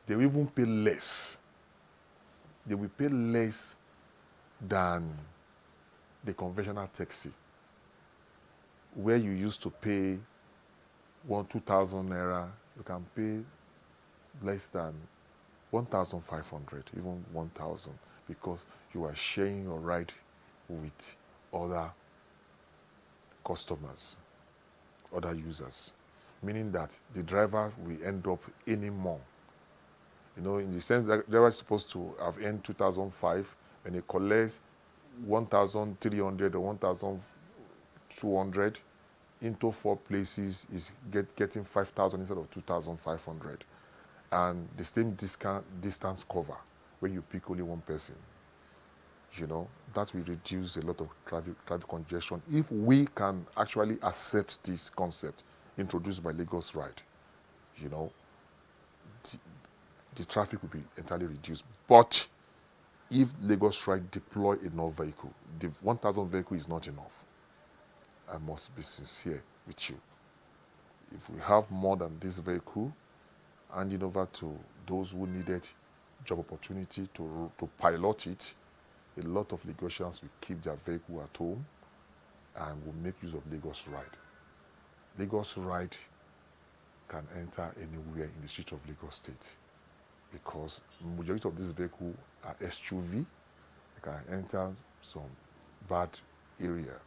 They will even pay less. They will pay less than the conventional taxi, where you used to pay 2,000 naira, you can pay less than 1,500, even 1,000, because you are sharing your ride with other customers, other users, meaning that the driver will end up earning more. You know, in the sense that the driver is supposed to have earned 2,005 and he collects 1,300 or 1,200 into 4 places, is getting 5,000 instead of 2,500. And the same distance cover when you pick only one person. You know, that will reduce a lot of traffic congestion if we can actually accept this concept introduced by Lagos Ride. You know, the traffic will be entirely reduced. But if Lagos Ride deploy enough vehicle, the 1,000 vehicle is not enough. I must be sincere with you. If we have more than this vehicle, handing over to those who needed job opportunity to pilot it, a lot of Lagosians will keep their vehicle at home and will make use of Lagos Ride. Lagos Ride can enter anywhere in the street of Lagos State, because the majority of these vehicles are SUV. They can enter some bad area,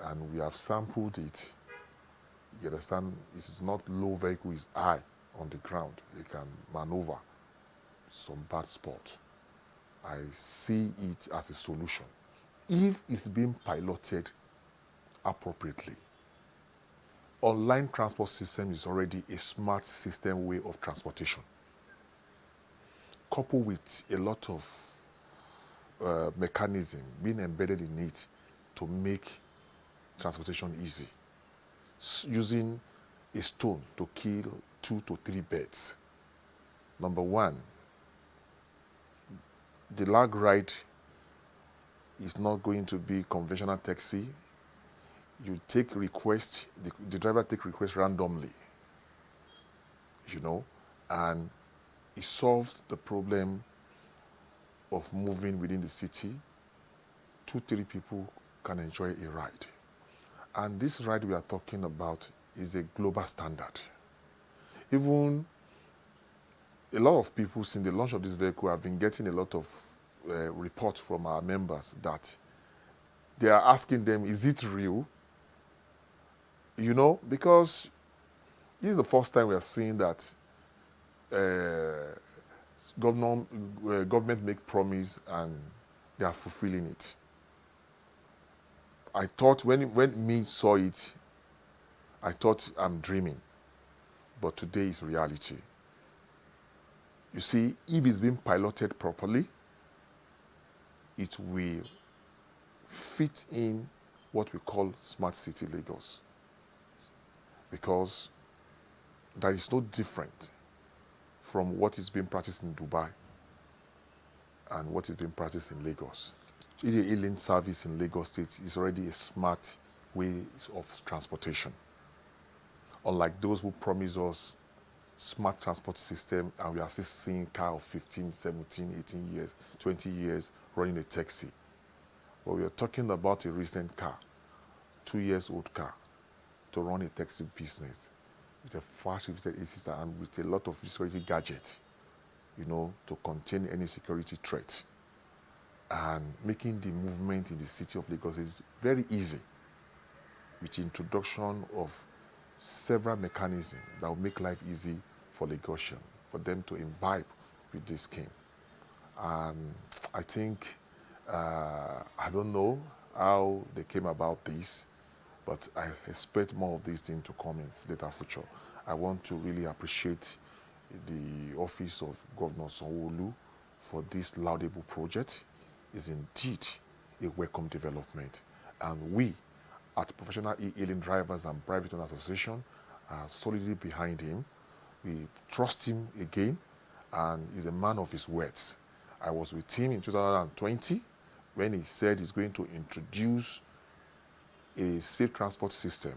and we have sampled it. You understand? It is not low vehicle, it's high on the ground. They can maneuver some bad spot. I see it as a solution if it's being piloted appropriately. Online transport system is already a smart system way of transportation, coupled with a lot of mechanism being embedded in it to make transportation easy, using a stone to kill 2 to 3 birds. Number one, the lag ride is not going to be conventional taxi. You take request, the driver take request randomly, you know, and it solves the problem of moving within the city. 2, 3 people can enjoy a ride. And this ride we are talking about is a global standard. Even a lot of people, since the launch of this vehicle, have been getting a lot of reports from our members that they are asking them, is it real? You know, because this is the first time we are seeing that government make promise and they are fulfilling it. I thought when me saw it, I thought I'm dreaming, but today is reality. You see, if it's being piloted properly, it will fit in what we call Smart City Lagos, because that is no different from what is being practiced in Dubai and what is being practiced in Lagos. The e-hailing service in Lagos State is already a smart way of transportation. Unlike those who promise us smart transport system, and we are still seeing car of 15, 17, 18 years, 20 years running a taxi. But we are talking about a recent car, 2 years old car, to run a taxi business with a fast fitted system and with a lot of security gadgets, you know, to contain any security threat, and making the movement in the city of Lagos very easy with the introduction of several mechanisms that will make life easy for Lagosian, for them to imbibe with this scheme. I think, I don't know how they came about this, but I expect more of these things to come in later future. I want to really appreciate the office of Governor Sanwo-Olu for this laudable project. Is indeed a welcome development. And we, at Professional E-Hailing Drivers and Private Owners Association, are solidly behind him. We trust him again, and he's a man of his words. I was with him in 2020 when he said he's going to introduce a safe transport system.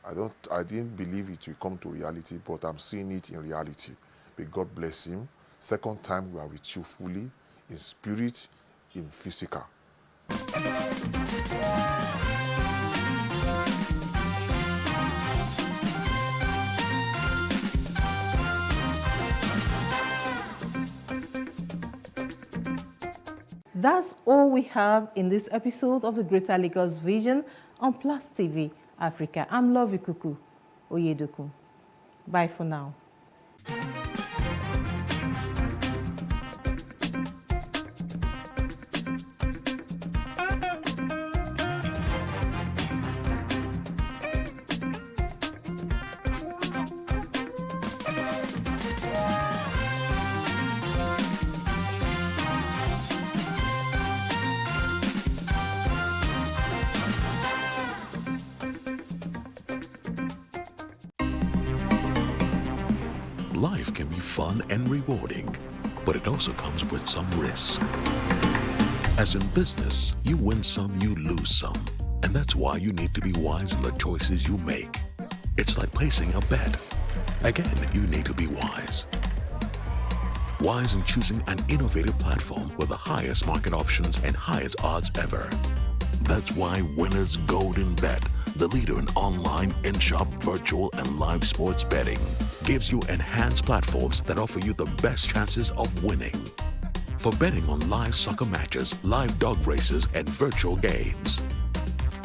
I didn't believe it will come to reality, but I'm seeing it in reality, May God bless him. Second time, we are with you fully, in spirit, in physical. That's all we have in this episode of the Greater Lagos Vision on Plus TV Africa. I'm Love Ikuku Oyedoku. Bye for now. Life can be fun and rewarding, but it also comes with some risk. As in business, you win some, you lose some. And that's why you need to be wise in the choices you make. It's like placing a bet. Again, you need to be wise. Wise in choosing an innovative platform with the highest market options and highest odds ever. That's why Winners Golden Bet, the leader in online, in-shop, virtual, and live sports betting, gives you enhanced platforms that offer you the best chances of winning. For betting on live soccer matches, live dog races, and virtual games.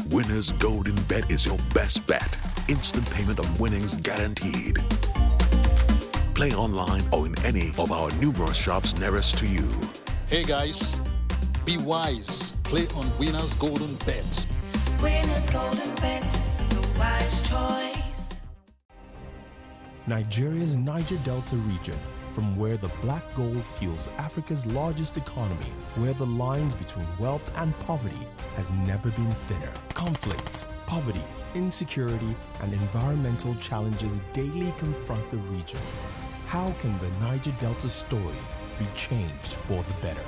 Winners Golden Bet is your best bet. Instant payment on winnings guaranteed. Play online or in any of our numerous shops nearest to you. Hey guys, be wise. Play on Winners Golden Bet. Winners Golden Bet, the wise choice. Nigeria's Niger Delta region, from where the black gold fuels Africa's largest economy, where the lines between wealth and poverty has never been thinner. Conflicts, poverty, insecurity, and environmental challenges daily confront the region. How can the Niger Delta story be changed for the better?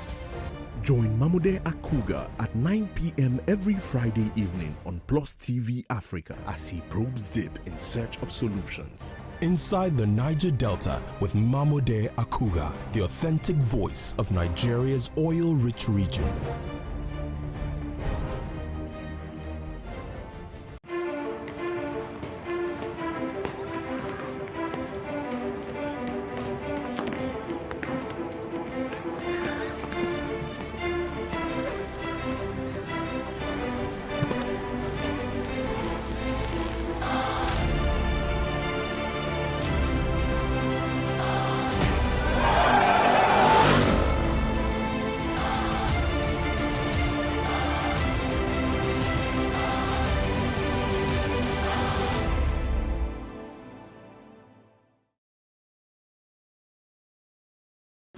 Join Mamude Akuga at 9 p.m. every Friday evening on Plus TV Africa as he probes deep in search of solutions. Inside the Niger Delta with Mamude Akuga, the authentic voice of Nigeria's oil-rich region.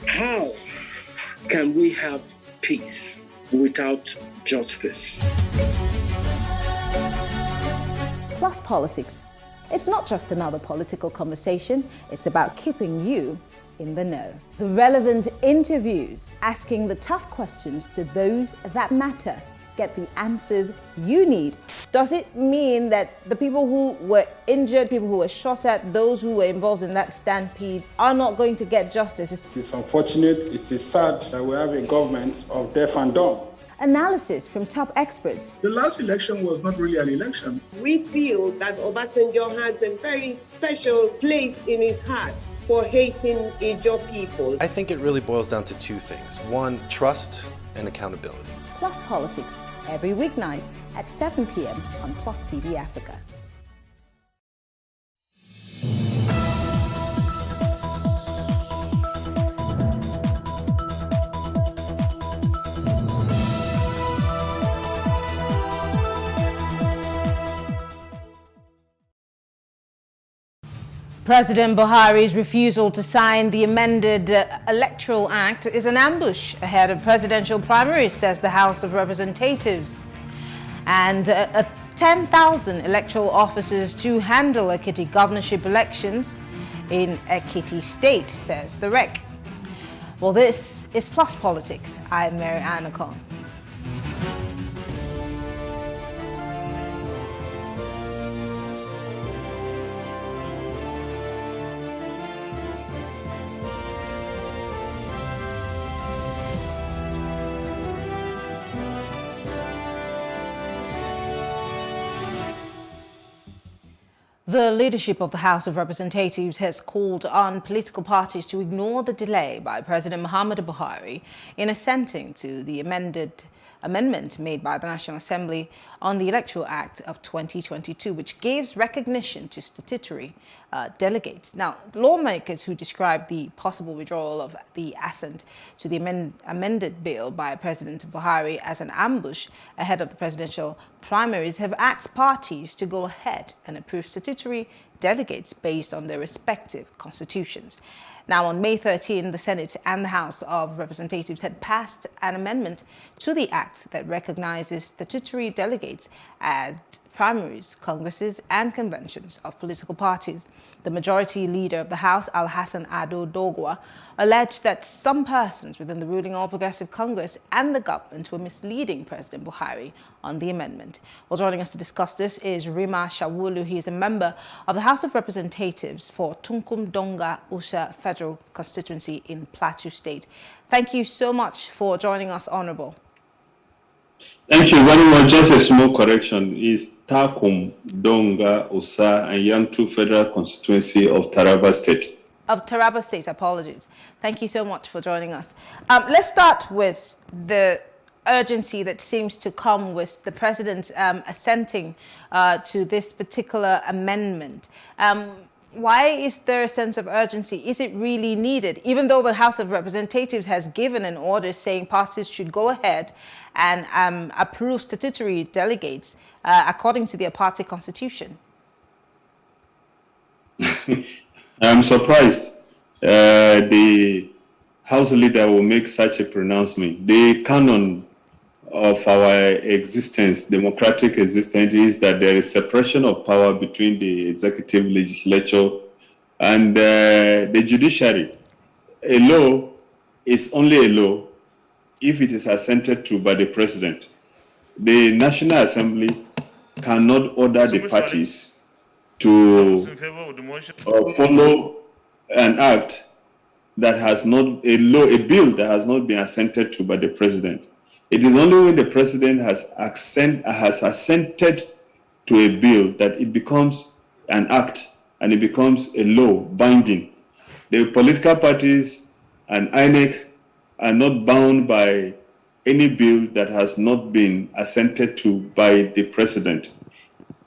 How can we have peace without justice? Plus Politics. It's not just another political conversation, it's about keeping you in the know. The relevant interviews, asking the tough questions to those that matter. Get the answers you need. Does it mean that the people who were injured, people who were shot at, those who were involved in that stampede are not going to get justice? It is unfortunate, it is sad that we have a government of deaf and dumb. Analysis from top experts. The last election was not really an election. We feel that Obasanjo has a very special place in his heart for hating Ijaw people. I think it really boils down to two things. One, trust and accountability. Plus Politics, every weeknight at 7 p.m. on Plus TV Africa. President Buhari's refusal to sign the amended Electoral Act is an ambush ahead of presidential primaries, says the House of Representatives. And 10,000 electoral officers to handle Ekiti governorship elections in Ekiti State, says the REC. Well, this is Plus Politics. I'm Mary Anacon. The leadership of the House of Representatives has called on political parties to ignore the delay by President Muhammadu Buhari in assenting to the amendment made by the National Assembly on the Electoral Act of 2022, which gives recognition to statutory delegates. Now, lawmakers who described the possible withdrawal of the assent to the amended bill by President Buhari as an ambush ahead of the presidential primaries have asked parties to go ahead and approve statutory delegates based on their respective constitutions. Now, on May 13, the Senate and the House of Representatives had passed an amendment to the Act that recognizes statutory delegates at primaries, congresses, and conventions of political parties. The majority leader of the House, Alhassan Ado Dogwa, alleged that some persons within the ruling All Progressive Congress and the government were misleading President Buhari on the amendment. Well, joining us to discuss this is Rima Shawulu. He is a member of the House of Representatives for Tunkum Donga Usa Federal Constituency in Plateau State. Thank you so much for joining us, Honorable. Thank you very much. Just a small correction. It's Takum Donga Usa and Yantu Federal Constituency of Taraba State. Of Taraba State, apologies. Thank you so much for joining us. Let's start with the urgency that seems to come with the president assenting to this particular amendment. Why is there a sense of urgency? Is it really needed? Even though the House of Representatives has given an order saying parties should go ahead and approve statutory delegates according to their party constitution. I'm surprised the House leader will make such a pronouncement. The canon of our existence, democratic existence, is that there is separation of power between the executive, legislature, and the judiciary. A law is only a law if it is assented to by the president. The National Assembly cannot order the parties to follow an act that has not, a bill that has not been assented to by the president. It is only when the president has assented to a bill that it becomes an act and it becomes a law binding. The political parties and INEC are not bound by any bill that has not been assented to by the president.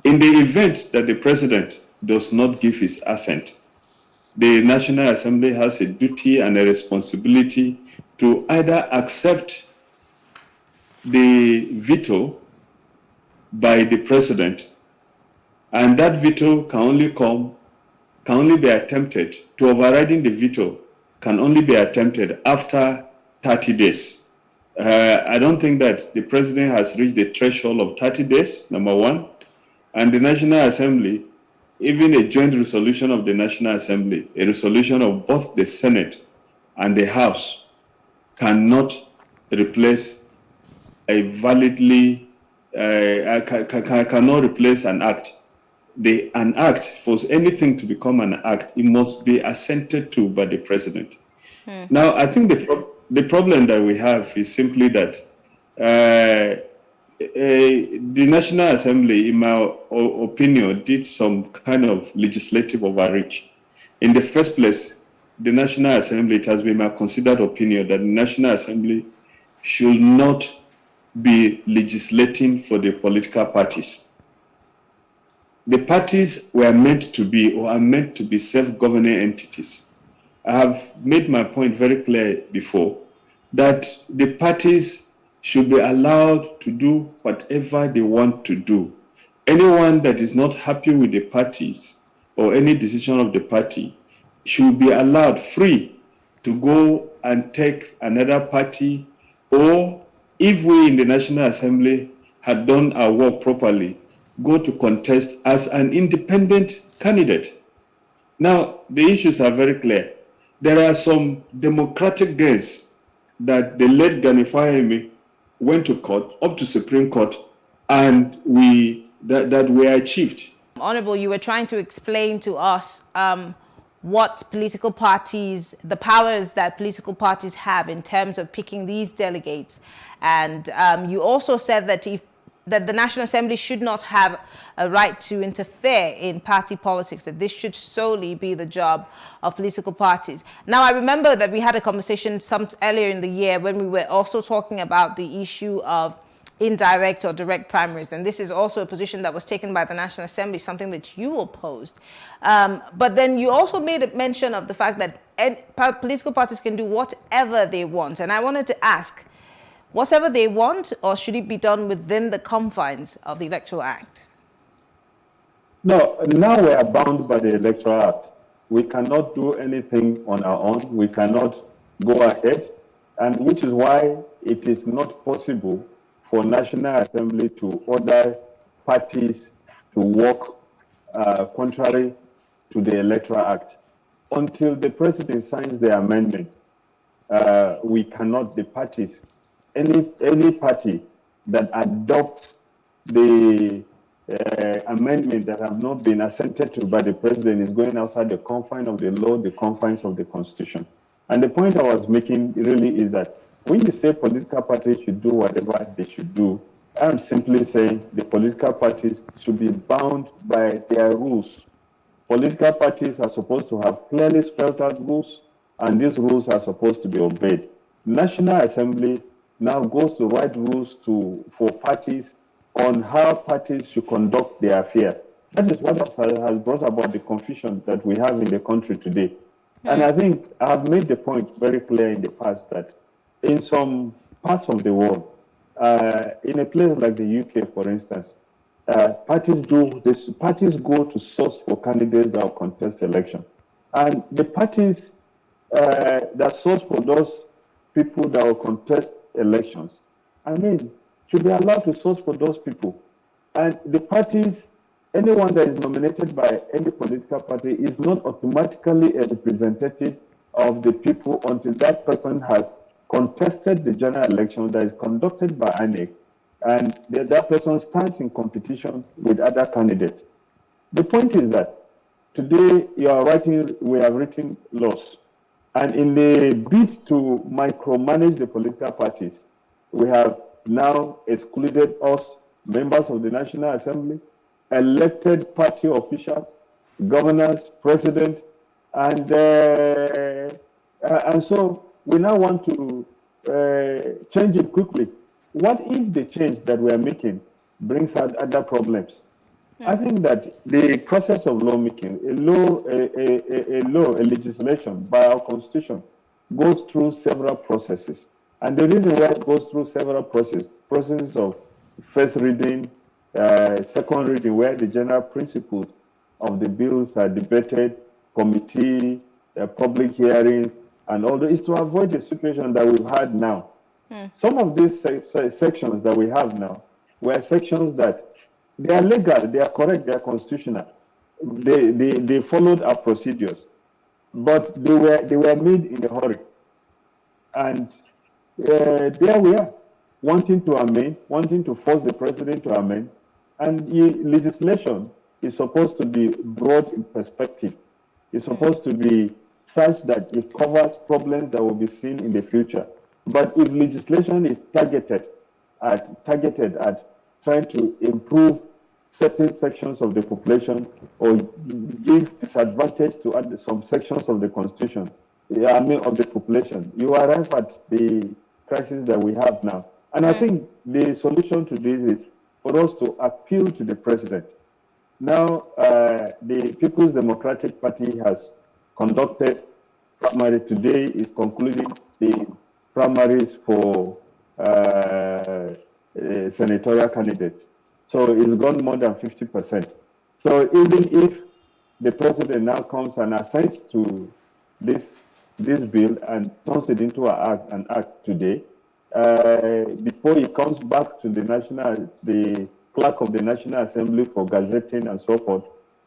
In the event that the president does not give his assent, the National Assembly has a duty and a responsibility to either accept the veto by the president, and that veto can only be attempted, to overriding the veto can only be attempted after 30 days. I don't think that the president has reached the threshold of 30 days, number one, and the National Assembly, even a joint resolution of the National Assembly, a resolution of both the Senate and the House, cannot replace a validly, cannot replace an act. An act, for anything to become an act, it must be assented to by the president. Now, I think the problem that we have is simply that the National Assembly, in my opinion, did some kind of legislative overreach. In the first place, the National Assembly, it has been my considered opinion that the National Assembly should not be legislating for the political parties. The parties were meant to be, or are meant to be, self-governing entities. I have made my point very clear before that the parties should be allowed to do whatever they want to do. Anyone that is not happy with the parties or any decision of the party should be allowed free to go and take another party, or if we in the National Assembly had done our work properly, go to contest as an independent candidate. Now, the issues are very clear. There are some democratic gains that the late Gani Fahimi went to court, up to Supreme Court, and that were achieved. Honorable, you were trying to explain to us what political parties, the powers that political parties have in terms of picking these delegates. And you also said that if that the National Assembly should not have a right to interfere in party politics, that this should solely be the job of political parties. Now, I remember that we had a conversation earlier in the year when we were also talking about the issue of indirect or direct primaries, and this is also a position that was taken by the National Assembly, something that you opposed. But then you also made a mention of the fact that political parties can do whatever they want, and I wanted to ask, whatever they want, or should it be done within the confines of the Electoral Act? No, now we are bound by the Electoral Act. We cannot do anything on our own. We cannot go ahead, and which is why it is not possible for National Assembly to order parties to work contrary to the Electoral Act. Until the President signs the amendment, we cannot, the parties, any party that adopts the amendment that have not been assented to by the President is going outside the confines of the law, the confines of the Constitution. And the point I was making really is that when you say political parties should do whatever they should do, I'm simply saying the political parties should be bound by their rules. Political parties are supposed to have clearly spelled out rules, and these rules are supposed to be obeyed. National Assembly now goes to write rules for parties on how parties should conduct their affairs. That is what has brought about the confusion that we have in the country today. And I think I've made the point very clear in the past that in some parts of the world, in a place like the UK, for instance, parties go to source for candidates that will contest election. And the parties that source for those people that will contest elections, should be allowed to source for those people. And the parties, anyone that is nominated by any political party is not automatically a representative of the people until that person has contested the general election that is conducted by INEC, and that person stands in competition with other candidates. The point is that today we have written laws, and in the bid to micromanage the political parties, we have now excluded us, members of the National Assembly, elected party officials, governors, president, and so we now want to change it quickly. What if the change that we are making brings out other problems? I think that the process of lawmaking, a legislation by our constitution, goes through several processes. And the reason why it goes through several processes of first reading, second reading, where the general principles of the bills are debated, committee, public hearings, and all that, is to avoid the situation that we've had now. Some of these sections that we have now were sections that they are legal, they are correct, they are constitutional. They followed our procedures, but they were made in a hurry. And there we are, wanting to amend, wanting to force the president to amend, and legislation is supposed to be broad in perspective. It's supposed to be such that it covers problems that will be seen in the future. But if legislation is targeted at trying to improve certain sections of the population or give disadvantage to some sections of the constitution, of the population, you arrive at the crisis that we have now. And I think the solution to this is for us to appeal to the president. Now, the People's Democratic Party has conducted primary today, is concluding the primaries for senatorial candidates. So it's gone more than 50%. So even if the president now comes and assigns to this bill and turns it into an act today, before he comes back to the clerk of the National Assembly for gazetting and so forth,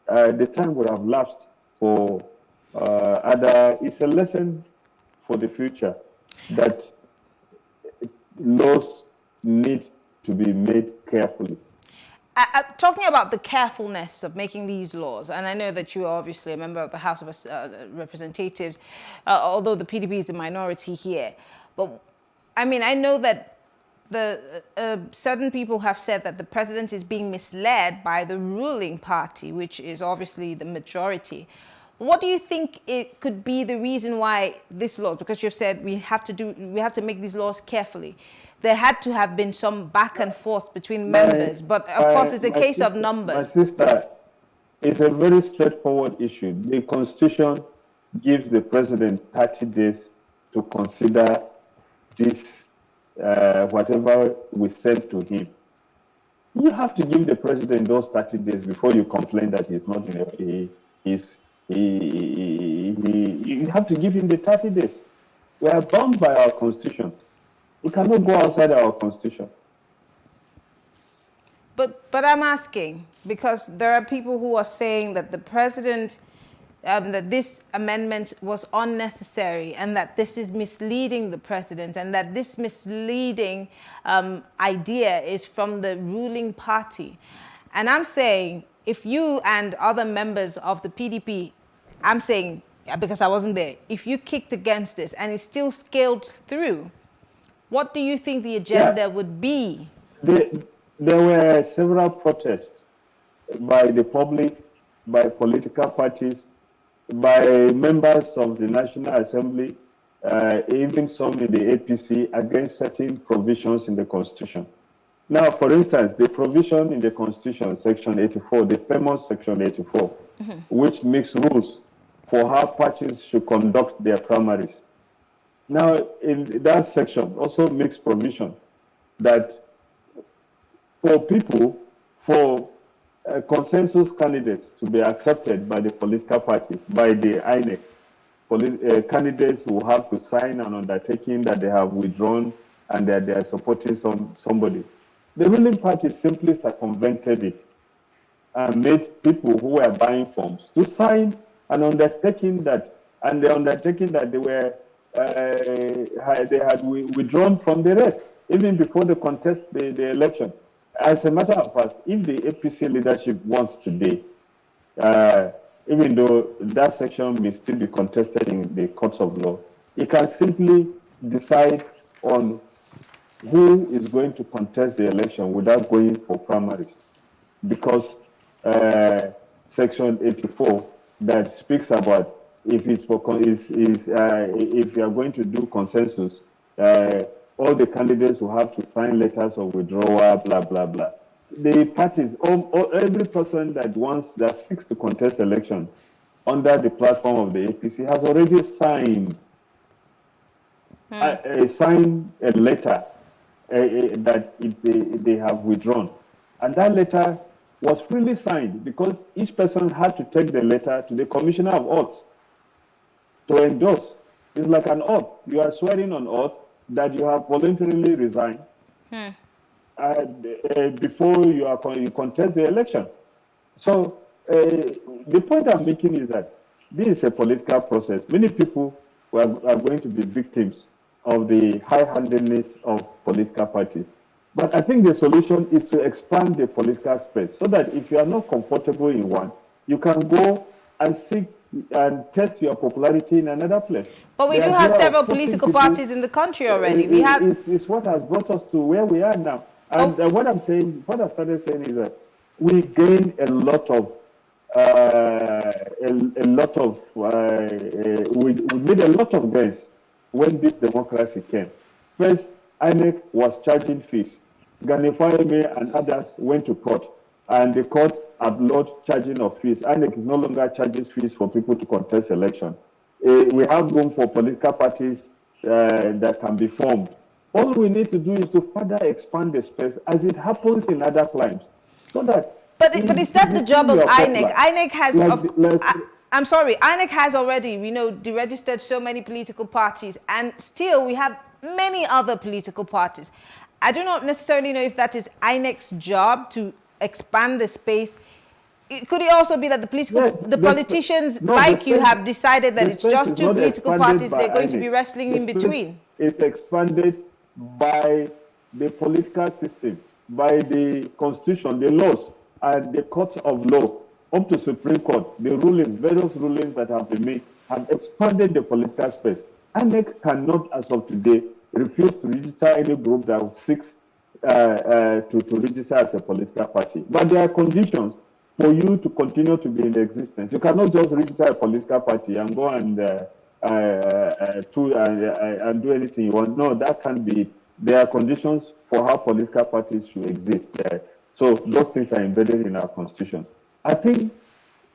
the time would have lapsed for it's a lesson for the future that laws need to be made carefully. Talking about the carefulness of making these laws, and I know that you are obviously a member of the House of Representatives, although the PDP is the minority here, but I know that certain people have said that the president is being misled by the ruling party, which is obviously the majority. What do you think it could be the reason why this law? Because you've said we have to make these laws carefully. There had to have been some back and forth between members, but of course it's a case of numbers. My sister, it's a very straightforward issue. The Constitution gives the president 30 days to consider this, whatever we send to him. You have to give the president those 30 days before you complain that he's not you have to give him the 30 days. We are bound by our Constitution. We cannot go outside our Constitution. But I'm asking, because there are people who are saying that the president, that this amendment was unnecessary and that this is misleading the president and that this misleading idea is from the ruling party. And I'm saying, if you and other members of the PDP, I'm saying, because I wasn't there, if you kicked against this and it still scaled through, what do you think the agenda would be? There were several protests by the public, by political parties, by members of the National Assembly, even some in the APC, against certain provisions in the Constitution. Now, for instance, the provision in the Constitution, Section 84, the famous Section 84, which makes rules for how parties should conduct their primaries. Now, in that section also makes provision that for people, for consensus candidates to be accepted by the political parties, by the INEC, candidates will have to sign an undertaking that they have withdrawn and that they are supporting somebody. The ruling party simply circumvented it and made people who were buying forms to sign an undertaking that, and the undertaking that they were they had withdrawn from the rest, even before they contest the election. As a matter of fact, if the APC leadership wants today, even though that section may still be contested in the courts of law, it can simply decide on who is going to contest the election without going for primaries, because Section 84 that speaks about if it's for if you are going to do consensus, all the candidates will have to sign letters of withdrawal, blah blah blah. The parties, every person that seeks to contest election under the platform of the APC has already signed a letter that they have withdrawn, and that letter was freely signed because each person had to take the letter to the Commissioner of Oaths to endorse. It's like an oath. You are swearing on oath that you have voluntarily resigned before you contest the election. So the point I'm making is that this is a political process. Many people are going to be victims of the high-handedness of political parties. But I think the solution is to expand the political space so that if you are not comfortable in one, you can go and seek and test your popularity in another place. But we do have several political parties in the country already. It's what has brought us to where we are now. And what I started saying is that we gained a lot of we made a lot of gains when this democracy came. First, INEC was charging fees. Gani Fawehinmi and others went to court, and the court outlawed charging of fees. INEC no longer charges fees for people to contest election. We have room for political parties that can be formed. All we need to do is to further expand the space as it happens in other climes, so that. But is that the job of INEC? INEC has. I'm sorry, INEC has already, deregistered so many political parties, and still we have many other political parties. I do not necessarily know if that is INEC's job to expand the space. Could it also be that the politicians like you have decided that it's just two political parties they're going to be wrestling in between? It's expanded by the political system, by the constitution, the laws, and the courts of law, up to Supreme Court. The rulings, various rulings that have been made, have expanded the political space. INEC cannot, as of today, refuse to register any group that seeks to register as a political party. But there are conditions for you to continue to be in existence. You cannot just register a political party and go and do anything you want. No, that can't be. There are conditions for how political parties should exist. So those things are embedded in our constitution. I think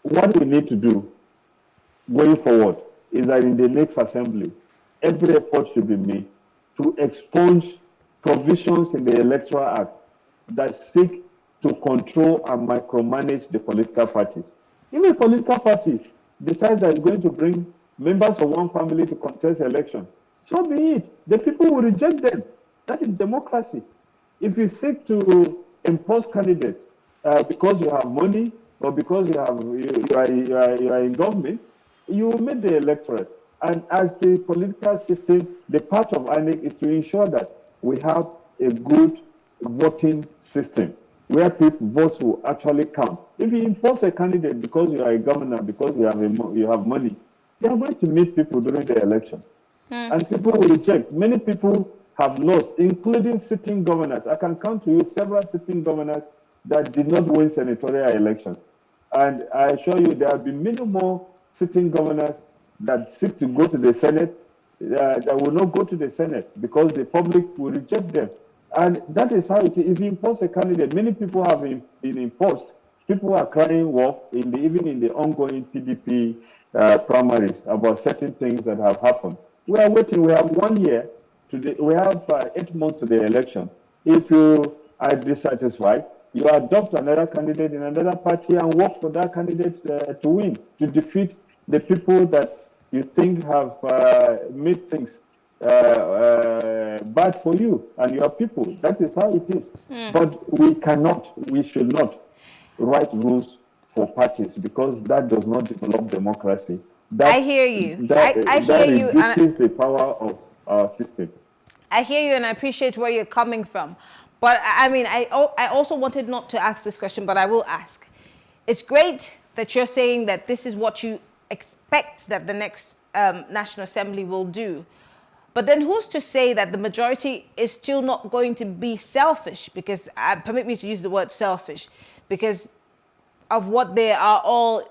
what we need to do going forward is that in the next assembly, every effort should be made to expunge provisions in the Electoral Act that seek to control and micromanage the political parties. If a political party decides that it's going to bring members of one family to contest election, so be it. The people will reject them. That is democracy. If you seek to impose candidates because you have money or because you are in government, you will meet the electorate. And as the political system, the part of INEC is to ensure that we have a good voting system where people votes will actually count. If you impose a candidate because you are a governor, because you have money, they are going to meet people during the election. And people will reject. Many people have lost, including sitting governors. I can count to you several sitting governors that did not win senatorial elections. And I assure you there have been many more sitting governors that seek to go to the Senate that will not go to the Senate because the public will reject them. And that is how it is. If you impose a candidate, many people have been imposed. People are crying wolf even in the ongoing PDP primaries about certain things that have happened. We are waiting. We have 1 year. We have 8 months to the election. If you are dissatisfied, you adopt another candidate in another party and work for that candidate to win, to defeat the people that you think have made things bad for you and your people. That is how it is. But we should not write rules for parties because that does not develop democracy. I hear you. I hear you. That reduces the power of our system. I hear you and I appreciate where you're coming from. But I mean, I also wanted not to ask this question, but I will ask. It's great that you're saying that this is what you expect that the next National Assembly will do. But then who's to say that the majority is still not going to be selfish? Because, permit me to use the word selfish, because of what they are all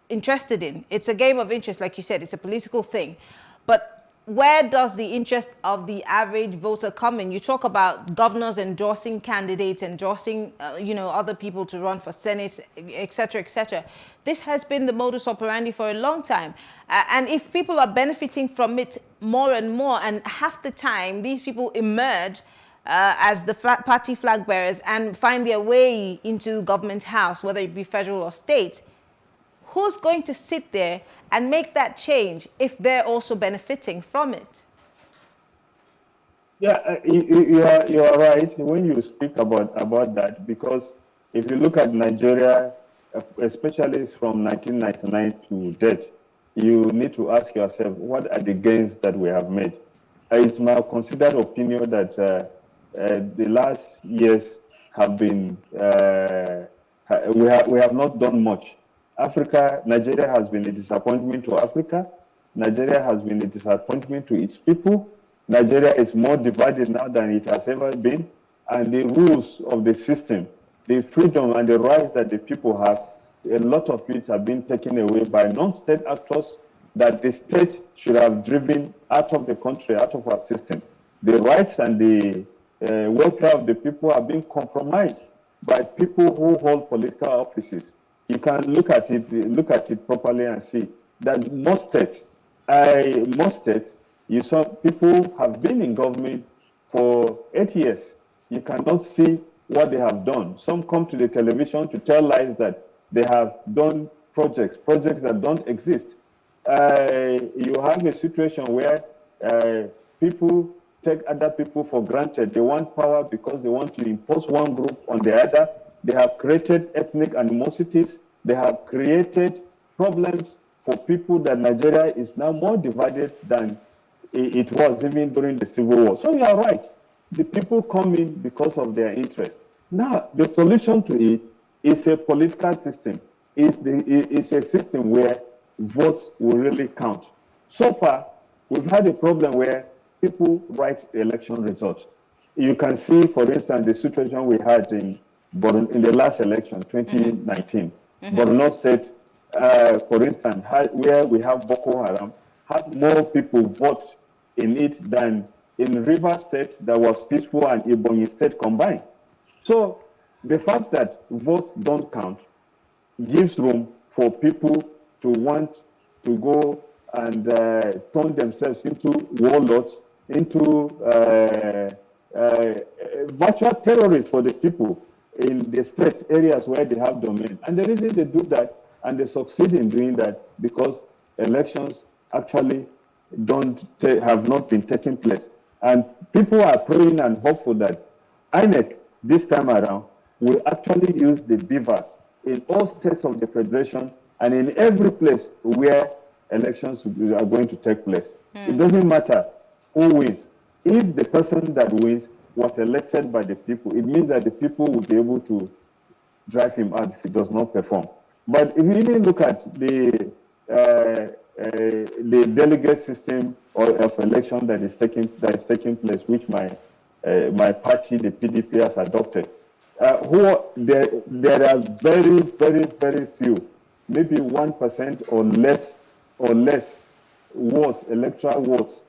interested in. It's a game of interest, like you said, it's a political thing. But where does the interest of the average voter come in? You talk about governors endorsing candidates, endorsing, other people to run for Senate, et cetera, et cetera. This has been the modus operandi for a long time. And if people are benefiting from it more and more, and half the time these people emerge as the party flag bearers and find their way into government house, whether it be federal or state, who's going to sit there and make that change if they're also benefiting from it? Yeah, you are right when you speak about that, because if you look at Nigeria, especially from 1999 to date, you need to ask yourself, what are the gains that we have made? It's my considered opinion that the last years have been, we have not done much. Nigeria has been a disappointment to Africa. Nigeria has been a disappointment to its people. Nigeria is more divided now than it has ever been. And the rules of the system, the freedom and the rights that the people have, a lot of it have been taken away by non-state actors that the state should have driven out of the country, out of our system. The rights and the welfare of the people are being compromised by people who hold political offices. You can look at it properly and see that most states, you saw people have been in government for 8 years. You cannot see what they have done. Some come to the television to tell lies that they have done projects that don't exist. You have a situation where people take other people for granted. They want power because they want to impose one group on the other. They have created ethnic animosities. They have created problems for people that Nigeria is now more divided than it was even during the Civil War. So you are right. The people come in because of their interest. Now, the solution to it is a political system. It's a system where votes will really count. So far, we've had a problem where people write the election results. You can see, for instance, the situation we had in the last election, 2019. Borno State, for instance, where we have Boko Haram, had more people vote in it than in Rivers State that was peaceful and Ebonyi State combined. So the fact that votes don't count gives room for people to want to go and turn themselves into warlords, into virtual terrorists for the people in the state areas where they have domain. And the reason they do that, and they succeed in doing that, because elections actually have not been taking place. And people are praying and hopeful that INEC this time around will actually use the beavers in all states of the Federation and in every place where elections are going to take place. It doesn't matter who wins. If the person that wins was elected by the people, it means that the people will be able to drive him out if he does not perform. But if you even look at the delegate system of election that is taking place, which my party, the PDP, has adopted, there are very, very, very few, maybe 1% or less votes, electoral votes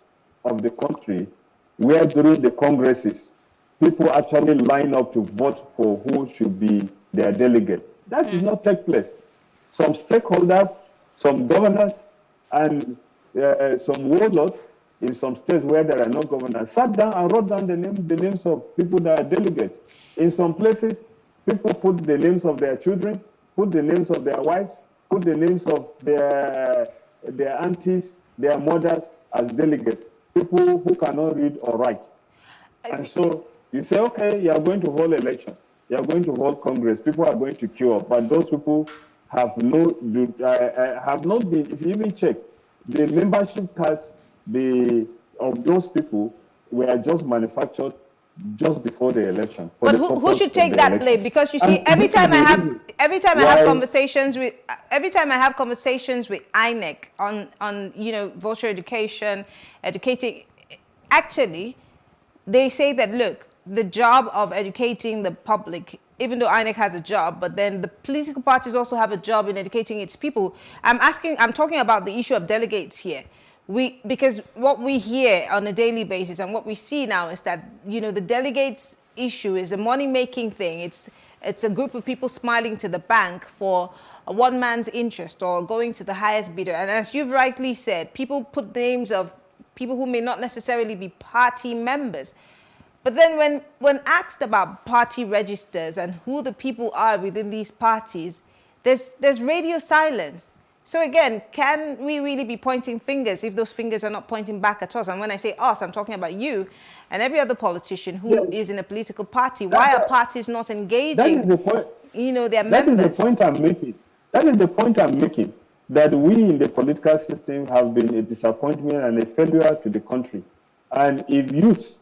of the country, where during the congresses, people actually line up to vote for who should be their delegate. That did not take place. Some stakeholders, some governors, and some warlords in some states where there are no governors sat down and wrote down the names of people that are delegates. In some places, people put the names of their children, put the names of their wives, put the names of their aunties, their mothers as delegates, people who cannot read or write. And so you say, okay, you are going to hold election, you are going to hold Congress, people are going to queue up, but those people have not been, if you even check, the membership cards of those people were just manufactured just before the election. But who should take that blame? Because you see, every time I have conversations with INEC on voter education, educating, actually, they say that, look, the job of educating the public, even though INEC has a job, but then the political parties also have a job in educating its people. I'm talking about the issue of delegates here. Because what we hear on a daily basis and what we see now is that, the delegates issue is a money-making thing. It's a group of people smiling to the bank for one man's interest or going to the highest bidder. And as you've rightly said, people put names of people who may not necessarily be party members. But then when asked about party registers and who the people are within these parties, there's radio silence. So again, can we really be pointing fingers if those fingers are not pointing back at us? And when I say us, I'm talking about you and every other politician who is in a political party. Why are parties not engaging, their members? That is the point I'm making. That is the point I'm making, that we in the political system have been a disappointment and a failure to the country. And if youth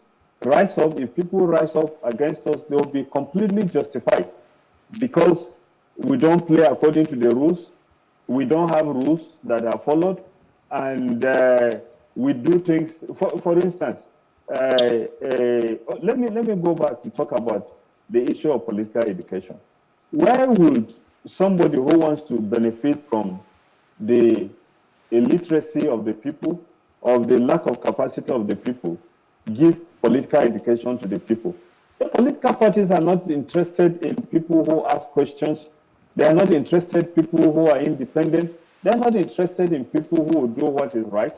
rise up, if people rise up against us, they'll be completely justified, because we don't play according to the rules. We don't have rules that are followed, and we do things. For instance, let me go back to talk about the issue of political education. Where would somebody who wants to benefit from the illiteracy of the people, of the lack of capacity of the people, give political education to the people? The political parties are not interested in people who ask questions. They are not interested in people who are independent. They are not interested in people who will do what is right.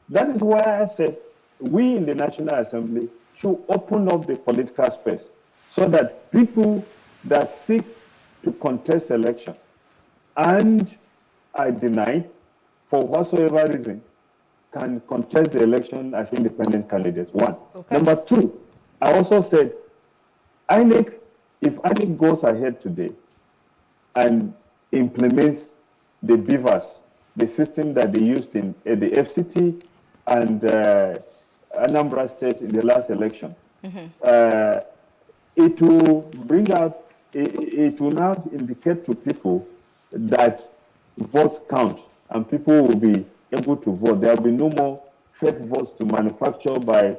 That is why I said we in the National Assembly should open up the political space so that people that seek to contest election and are denied for whatsoever reason can contest the election as independent candidates. One. Okay. Number two, I also said, if INEC goes ahead today and implements the beavers, the system that they used in the FCT and Anambra State in the last election, it will bring out, it will now indicate to people that votes count and people will be able to vote. There will be no more fake votes to manufacture by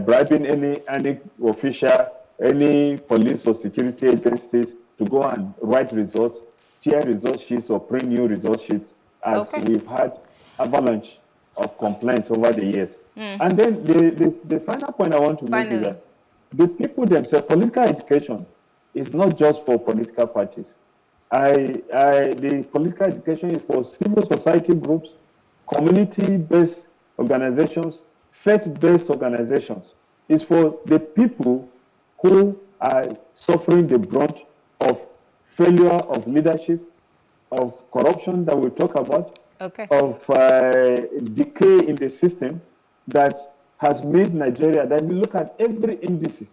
bribing any official, any police or security agencies to go and write results, share result sheets or print new result sheets, as we've had avalanche of complaints over the years. And then the final point I want to make is that the people themselves, political education is not just for political parties. The political education is for civil society groups, community-based organizations, faith-based organizations. It's for the people who are suffering the brunt of failure of leadership, of corruption that we talk about, of decay in the system that has made Nigeria, that we look at every indices,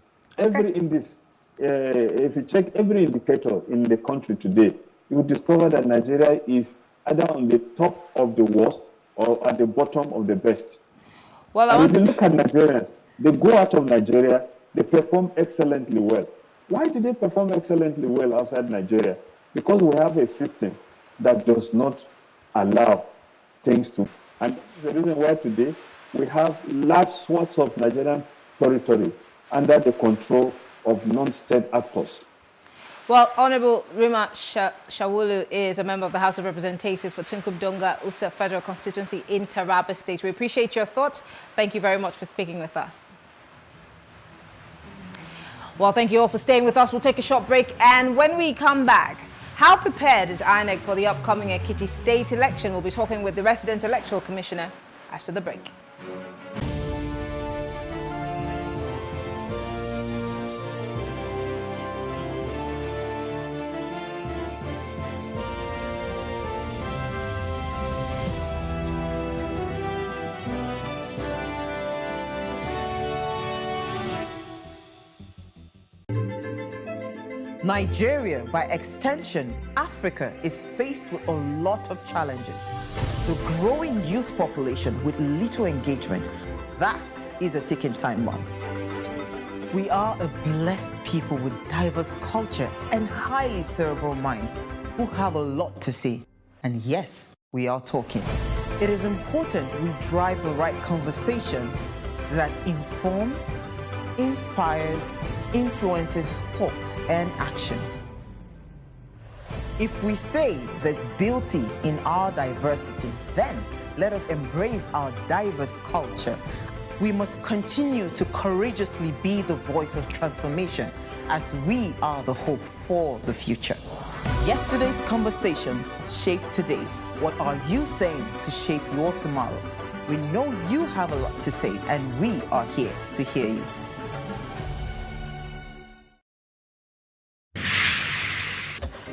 if you check every indicator in the country today, you will discover that Nigeria is either on the top of the worst or at the bottom of the best. Well, if you look at Nigerians, they go out of Nigeria, they perform excellently well. Why do they perform excellently well outside Nigeria? Because we have a system that does not allow things to. And the reason why today we have large swaths of Nigerian territory under the control of non-state actors. Well, Honorable Rima Shawulu is a member of the House of Representatives for Tunkum Donga Usa Federal Constituency in Taraba State. We appreciate your thoughts. Thank you very much for speaking with us. Well, thank you all for staying with us. We'll take a short break, and when we come back, how prepared is INEC for the upcoming Ekiti State election? We'll be talking with the Resident Electoral Commissioner after the break. Nigeria, by extension, Africa, is faced with a lot of challenges. The growing youth population with little engagement, that is a ticking time bomb. We are a blessed people with diverse culture and highly cerebral minds who have a lot to say. And yes, we are talking. It is important we drive the right conversation that informs, inspires, influences thoughts and action. If we say there's beauty in our diversity, then let us embrace our diverse culture. We must continue to courageously be the voice of transformation, as we are the hope for the future. Yesterday's conversations shape today. What are you saying to shape your tomorrow? We know you have a lot to say, and we are here to hear you.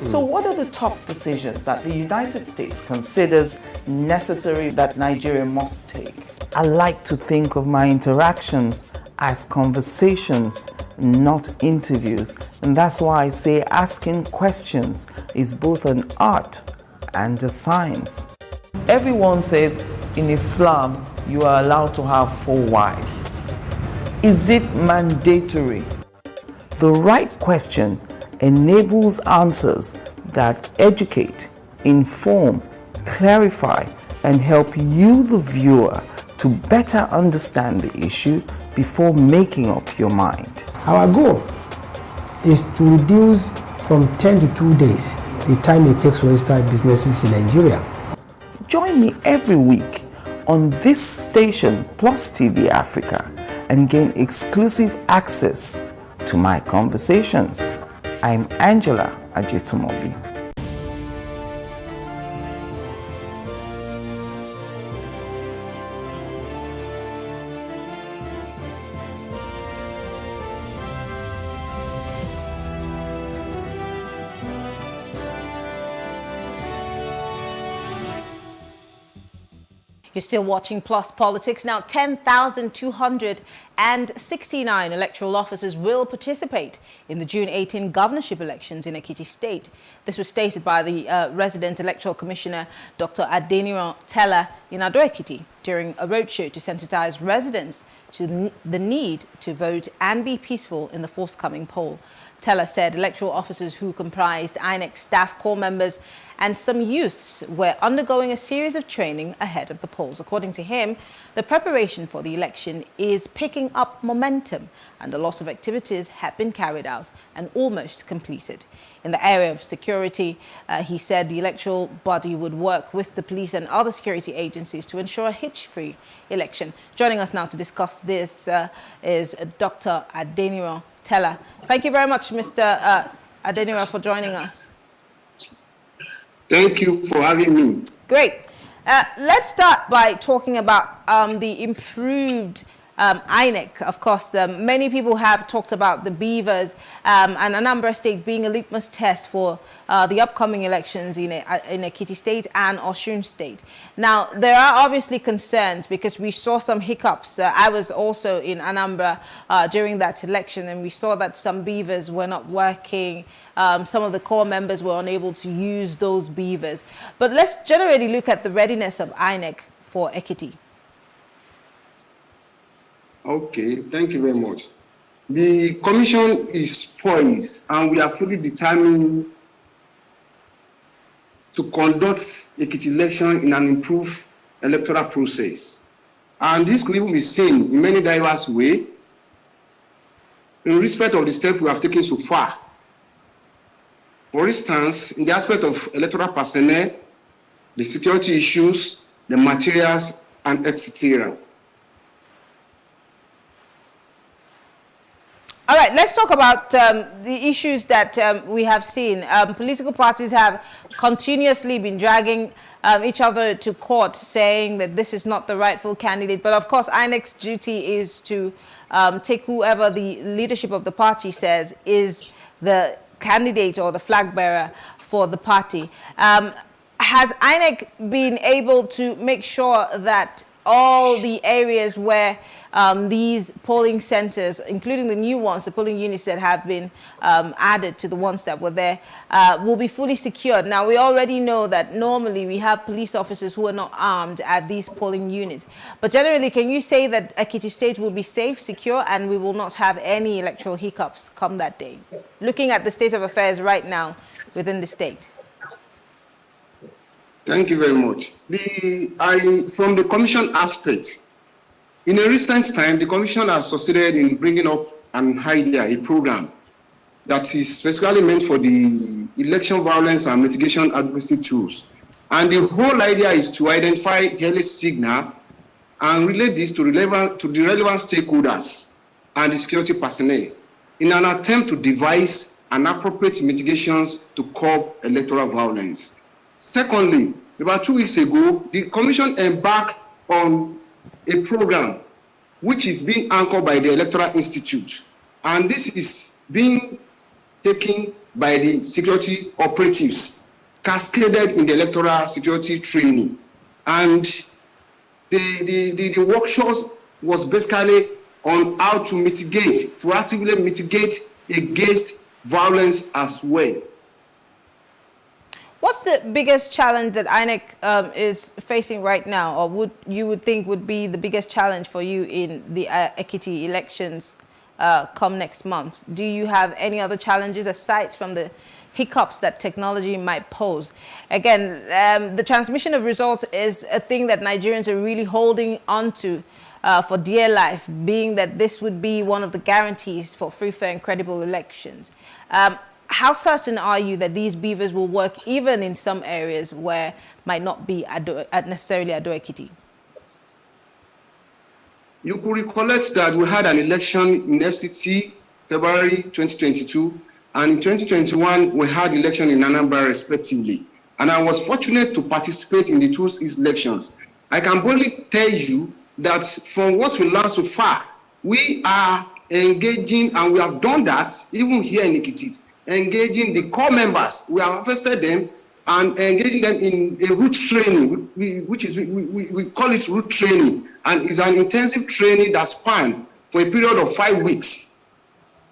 So what are the top decisions that the United States considers necessary that Nigeria must take? I like to think of my interactions as conversations, not interviews. And that's why I say asking questions is both an art and a science. Everyone says in Islam, you are allowed to have 4 wives. Is it mandatory? The right question enables answers that educate, inform, clarify, and help you, the viewer, to better understand the issue before making up your mind. Our goal is to reduce from 10 to 2 days the time it takes to register businesses in Nigeria. Join me every week on this station, Plus TV Africa, and gain exclusive access to my conversations. I'm Angela Ajetumobi. You're still watching Plus Politics. Now, 10,269 electoral officers will participate in the June 18 governorship elections in Ekiti State. This was stated by the Resident Electoral Commissioner, Dr. Adeniran Tella in Ado-Ekiti, during a roadshow to sensitize residents to the need to vote and be peaceful in the forthcoming poll. Teller said electoral officers who comprised INEC staff, corps members and some youths were undergoing a series of training ahead of the polls. According to him, the preparation for the election is picking up momentum and a lot of activities have been carried out and almost completed. In the area of security, he said the electoral body would work with the police and other security agencies to ensure a hitch-free election. Joining us now to discuss this is Dr. Adeniro Teller. Thank you very much, Mr. Adeniro, for joining us. Thank you for having me. Great. Let's start by talking about the improved INEC. Of course, many people have talked about the beavers and Anambra State being a litmus test for the upcoming elections in Ekiti State and Osun State. Now, there are obviously concerns because we saw some hiccups. I was also in Anambra during that election, and we saw that some beavers were not working. Some of the corps members were unable to use those beavers. But let's generally look at the readiness of INEC for Ekiti. Okay, thank you very much. The commission is poised and we are fully determined to conduct Ekiti election in an improved electoral process. And this could even be seen in many diverse ways in respect of the steps we have taken so far. For instance, in the aspect of electoral personnel, the security issues, the materials, and etc. All right, let's talk about the issues that we have seen. Political parties have continuously been dragging each other to court, saying that this is not the rightful candidate. But of course, INEC's duty is to take whoever the leadership of the party says is the candidate or the flag bearer for the party. Has INEC been able to make sure that all the areas where these polling centers, including the new ones, the polling units that have been added to the ones that were there, will be fully secured? Now, we already know that normally we have police officers who are not armed at these polling units. But generally, can you say that Ekiti State will be safe, secure, and we will not have any electoral hiccups come that day? Looking at the state of affairs right now within the state. Thank you very much. From the commission aspect, in a recent time, the commission has succeeded in bringing up an idea, a program that is specifically meant for the election violence and mitigation advocacy tools. And the whole idea is to identify early signal and relate this to the relevant stakeholders and the security personnel in an attempt to devise an appropriate mitigations to curb electoral violence. Secondly, about 2 weeks ago, the commission embarked on a program which is being anchored by the Electoral Institute. And this is being taken by the security operatives, cascaded in the electoral security training. And the workshops was basically on how to mitigate, proactively mitigate against violence as well. What's the biggest challenge that INEC is facing right now, or would think would be the biggest challenge for you in the Ekiti elections come next month? Do you have any other challenges aside from the hiccups that technology might pose? Again, the transmission of results is a thing that Nigerians are really holding on to for dear life, being that this would be one of the guarantees for free, fair and credible elections. How certain are you that these beavers will work even in some areas where might not be necessarily Ado Ekiti? You could recollect that we had an election in FCT February 2022, and in 2021 we had election in Anambra respectively. And I was fortunate to participate in the two elections. I can boldly tell you that from what we learned so far, we are engaging, and we have done that even here in Ekiti, engaging the core members. We have invested them and engaging them in a route training, we call it route training, and it's an intensive training that spans for a period of 5 weeks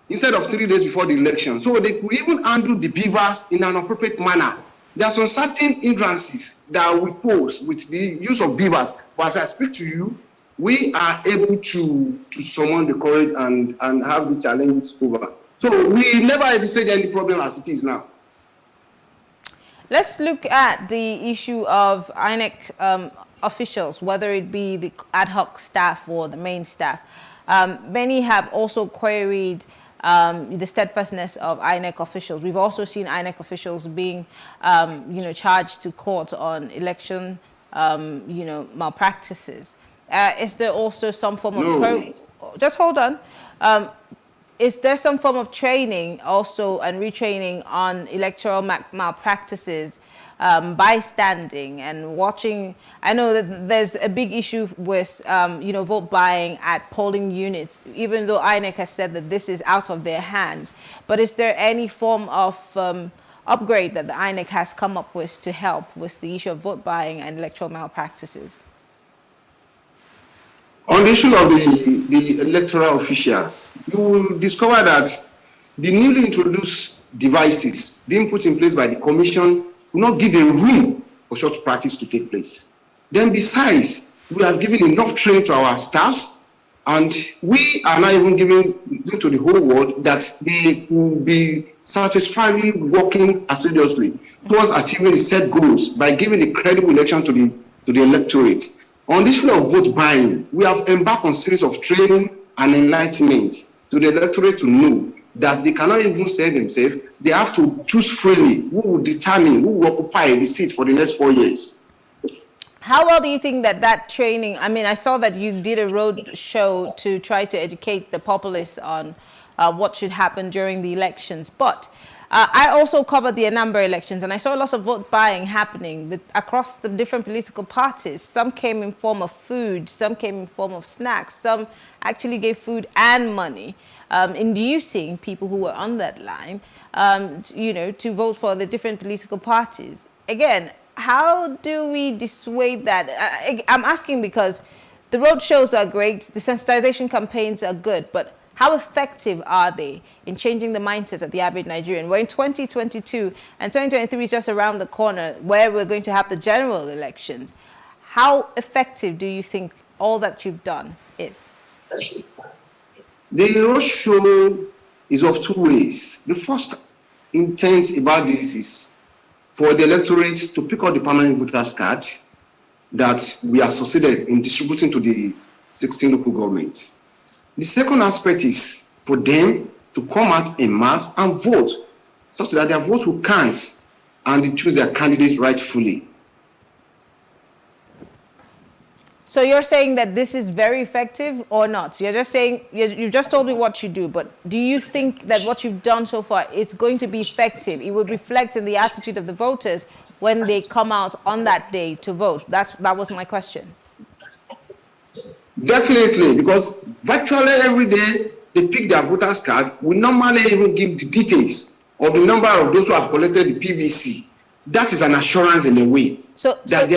instead of 3 days before the election. So they could even handle the beavers in an appropriate manner. There are some certain hindrances that we pose with the use of beavers, but as I speak to you, we are able to summon the courage and have the challenges over. So we never envisage any problem as it is now. Let's look at the issue of INEC officials, whether it be the ad hoc staff or the main staff. Many have also queried the steadfastness of INEC officials. We've also seen INEC officials being, charged to court on election, malpractices. Is there also some form of just hold on? Is there some form of training also and retraining on electoral malpractices, bystanding and watching? I know that there's a big issue with, vote buying at polling units, even though INEC has said that this is out of their hands. But is there any form of upgrade that the INEC has come up with to help with the issue of vote buying and electoral malpractices? On the issue of the electoral officials, you will discover that the newly introduced devices being put in place by the commission will not give a room for such practice to take place. Then besides, we have given enough training to our staffs, and we are now even giving to the whole world that they will be satisfactorily working assiduously towards achieving the set goals by giving a credible election to the electorate. On the issue of vote buying, we have embarked on a series of training and enlightenment to the electorate to know that they cannot even say themselves. They have to choose freely who will determine who will occupy the seat for the next 4 years. How well do you think that training, I mean, I saw that you did a road show to try to educate the populace on what should happen during the elections, but I also covered the Anambra elections, and I saw lots of vote buying happening across the different political parties. Some came in form of food, some came in form of snacks, some actually gave food and money, inducing people who were on that line, to vote for the different political parties. Again, how do we dissuade that? I'm asking because the road shows are great, the sensitization campaigns are good, but how effective are they in changing the mindset of the average Nigerian? We're in 2022 and 2023 is just around the corner where we're going to have the general elections. How effective do you think all that you've done is? The road show is of two ways. The first intent about this is for the electorate to pick up the permanent voters card that we have succeeded in distributing to the 16 local governments. The second aspect is for them to come out en masse and vote, such that their vote will count and they choose their candidate rightfully. So you're saying that this is very effective or not? You're just saying, you just told me what you do, but do you think that what you've done so far is going to be effective? It would reflect in the attitude of the voters when they come out on that day to vote? That was my question. Definitely, because virtually every day they pick their voters card. We normally even give the details of the number of those who have collected the PVC. That is an assurance in a way. So sorry,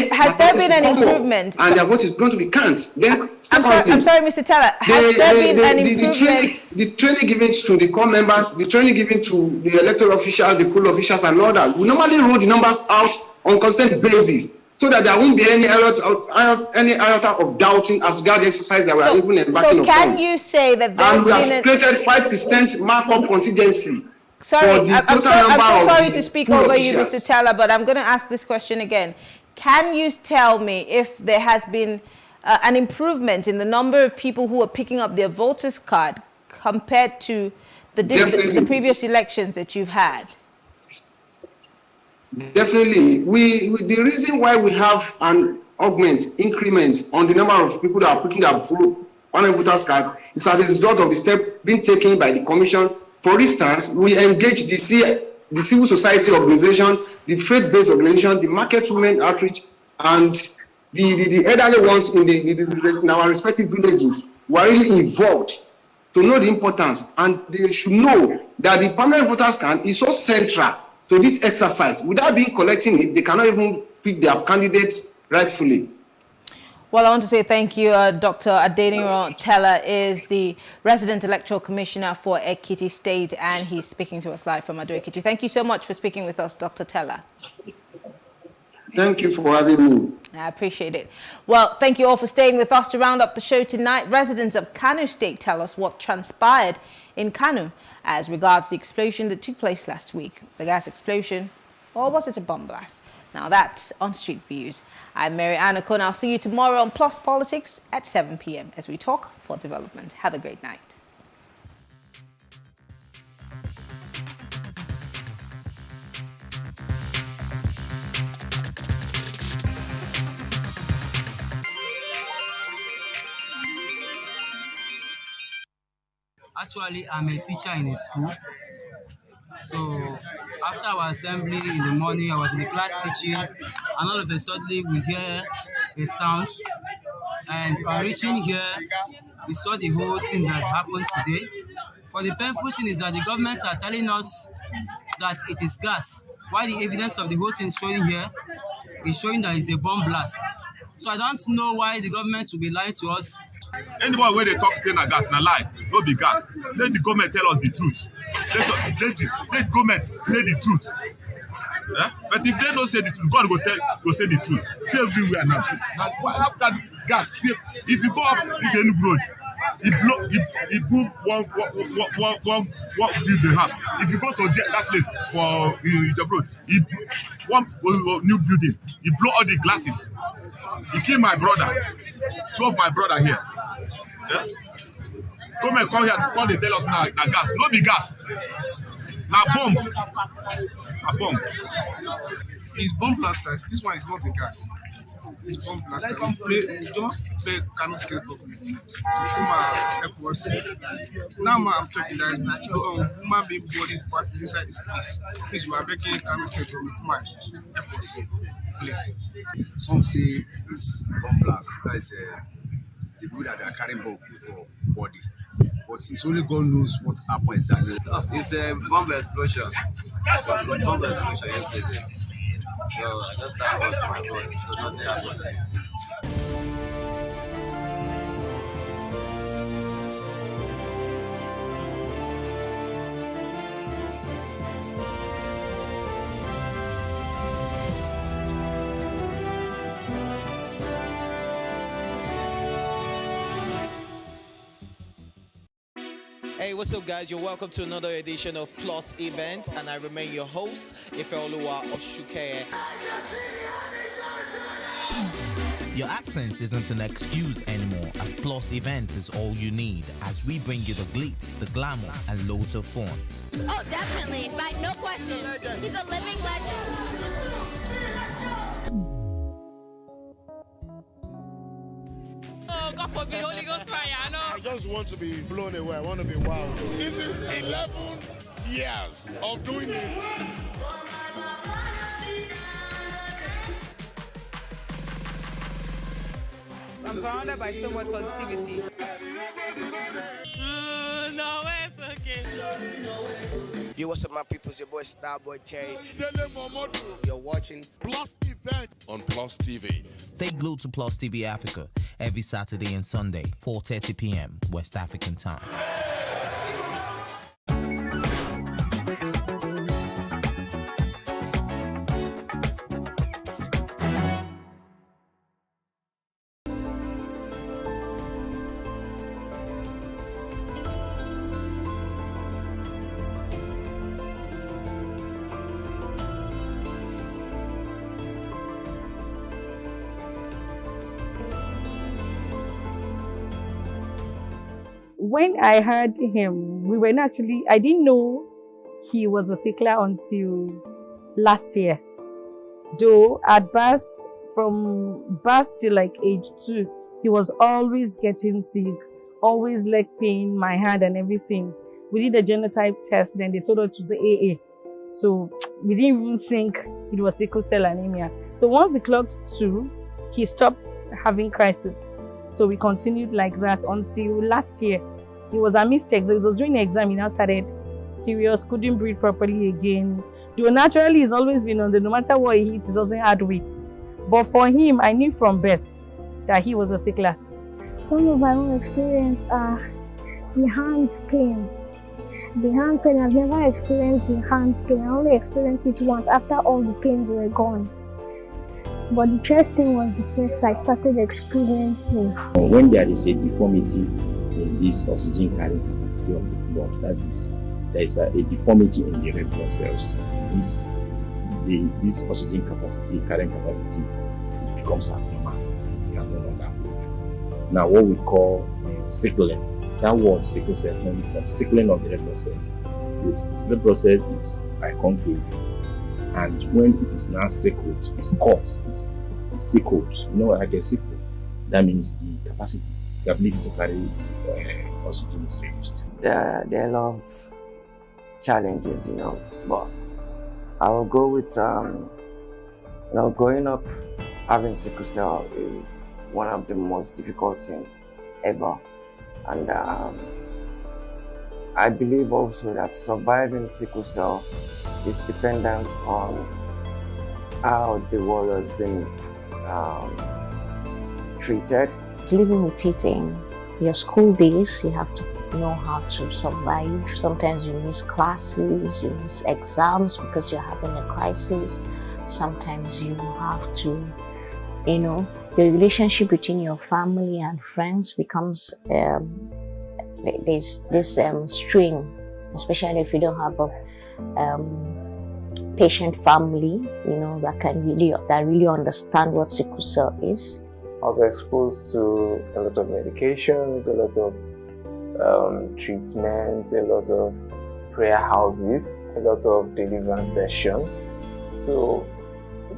has there been an improvement? And their vote is going to be counted. Then, I'm sorry, Mr. Teller. Has there been an improvement? The training given to the core members, the training given to the electoral officials, the poll officials, and all that. We normally roll the numbers out on constant basis, so that there won't be any iota of doubting as regard the exercise that we are even embarking So upon. can you say that there's been... And we have created 5% markup contingency. Sorry, I'm so sorry to speak over you, Mr. Teller, but I'm going to ask this question again. Can you tell me if there has been an improvement in the number of people who are picking up their voters card compared to the previous elections that you've had? Definitely. The reason why we have an increment on the number of people that are picking up voters card is as a result of the step being taken by the commission. For instance, we engage the civil society organization, the faith-based organization, the market women outreach, and the elderly ones in our respective villages who are really involved to know the importance, and they should know that the permanent voters card is so central to this exercise. Without being collecting it, they cannot even pick their candidates rightfully. Well, I want to say thank you. Dr. Adeniro Teller is the resident electoral commissioner for Ekiti State, and he's speaking to us live from Ado Ekiti. Thank you so much for speaking with us, Dr. Teller. Thank you for having me. I appreciate it. Well, thank you all for staying with us to round up the show tonight. Residents of Kano State tell us what transpired in Kano as regards the explosion that took place last week. The gas explosion, or was it a bomb blast? Now that's on Street Views. I'm Mary Ann Okon. I'll see you tomorrow on Plus Politics at 7 p.m. as we talk for development. Have a great night. Actually, I'm a teacher in a school. So after our assembly in the morning, I was in the class teaching, and all of a sudden we hear a sound. And on reaching here, we saw the whole thing that happened today. But the painful thing is that the government are telling us that it is gas, while the evidence of the whole thing showing here is showing that it's a bomb blast. So I don't know why the government will be lying to us. Anybody where they talk saying a gas, na lie, no be gas. Let the government tell us the truth. Let the government say the truth. But if they don't say the truth, God go say the truth. Say everywhere now. After the gas, if you go up this end road, it moves one building house. If you go to that place for the road, one new building, it blow all the glasses. He killed my brother, two of my brother here. Yeah? Come here, come they tell us now, gas. No be gas. Now bomb. A bomb. It's bomb blasters. This one is not a gas. It's bomb blasters. Just play Kano State government to come and help us. Now I'm talking that human being body parts inside this place. Please, we are begging Kano State government to help us. Please. Some say this bomb blast, that is the people that are carrying bomb for body. But it's only God knows what happened exactly. It's a bomb explosion. Bomb explosion yesterday. So I just have lost my phone. So nothing happened. Hey, what's up, guys? You're welcome to another edition of Plus Event, and I remain your host, Ifeoluwa Oshukeye. Your absence isn't an excuse anymore, as Plus Events is all you need, as we bring you the glitz, the glamour, and loads of fun. Oh, definitely, right? No question. He's a living legend. Oh, God forbid, Holy Ghost fire, I know. I just want to be blown away. I want to be wild. This is 11 years of doing it. I'm surrounded by so much positivity. No, it's okay. Yo, what's up, my people? It's your boy Starboy Terry. You're watching Plus Event on Plus TV. Stay glued to Plus TV Africa every Saturday and Sunday, 4:30 p.m. West African time. When I heard him, we were not actually, I didn't know he was a sickler until last year. Though at birth, from birth till like age 2, he was always getting sick, always leg pain, my hand and everything. We did a genotype test, then they told us to say AA. So we didn't even think it was sickle cell anemia. So once it clocked 2, he stopped having crisis. So we continued like that until last year. It was a mistake. So it was during the exam, he now started serious, couldn't breathe properly again. Though naturally, he's always been on the, no matter what he eats, he doesn't add weight. But for him, I knew from birth that he was a sickler. Some of my own experience are the hand pain. The hand pain, I've never experienced the hand pain. I only experienced it once after all the pains were gone. But the chest thing was the first I started experiencing. When there is a deformity in this oxygen carrying capacity of the blood, that is, there is a deformity in the red blood cells. This oxygen carrying capacity, it becomes abnormal. It can no longer hold. Now, what we call sickling, that word sickle cell comes from sickling of the red blood cells. The red blood cell is a concave, and when it is now sickled, it's cut, it's sickled, like a sickle. That means the ability to carry oxygen is reduced. There are a lot of challenges, but I will go with, growing up having sickle cell is one of the most difficult things ever. And I believe also that surviving sickle cell is dependent on how the world has been treated. Living with it in your school days, you have to know how to survive. Sometimes you miss classes, you miss exams because you're having a crisis. Sometimes you have to, the relationship between your family and friends becomes, there's this strain, especially if you don't have a patient family, that really understand what sickle cell is. I was exposed to a lot of medications, a lot of treatments, a lot of prayer houses, a lot of deliverance sessions. So,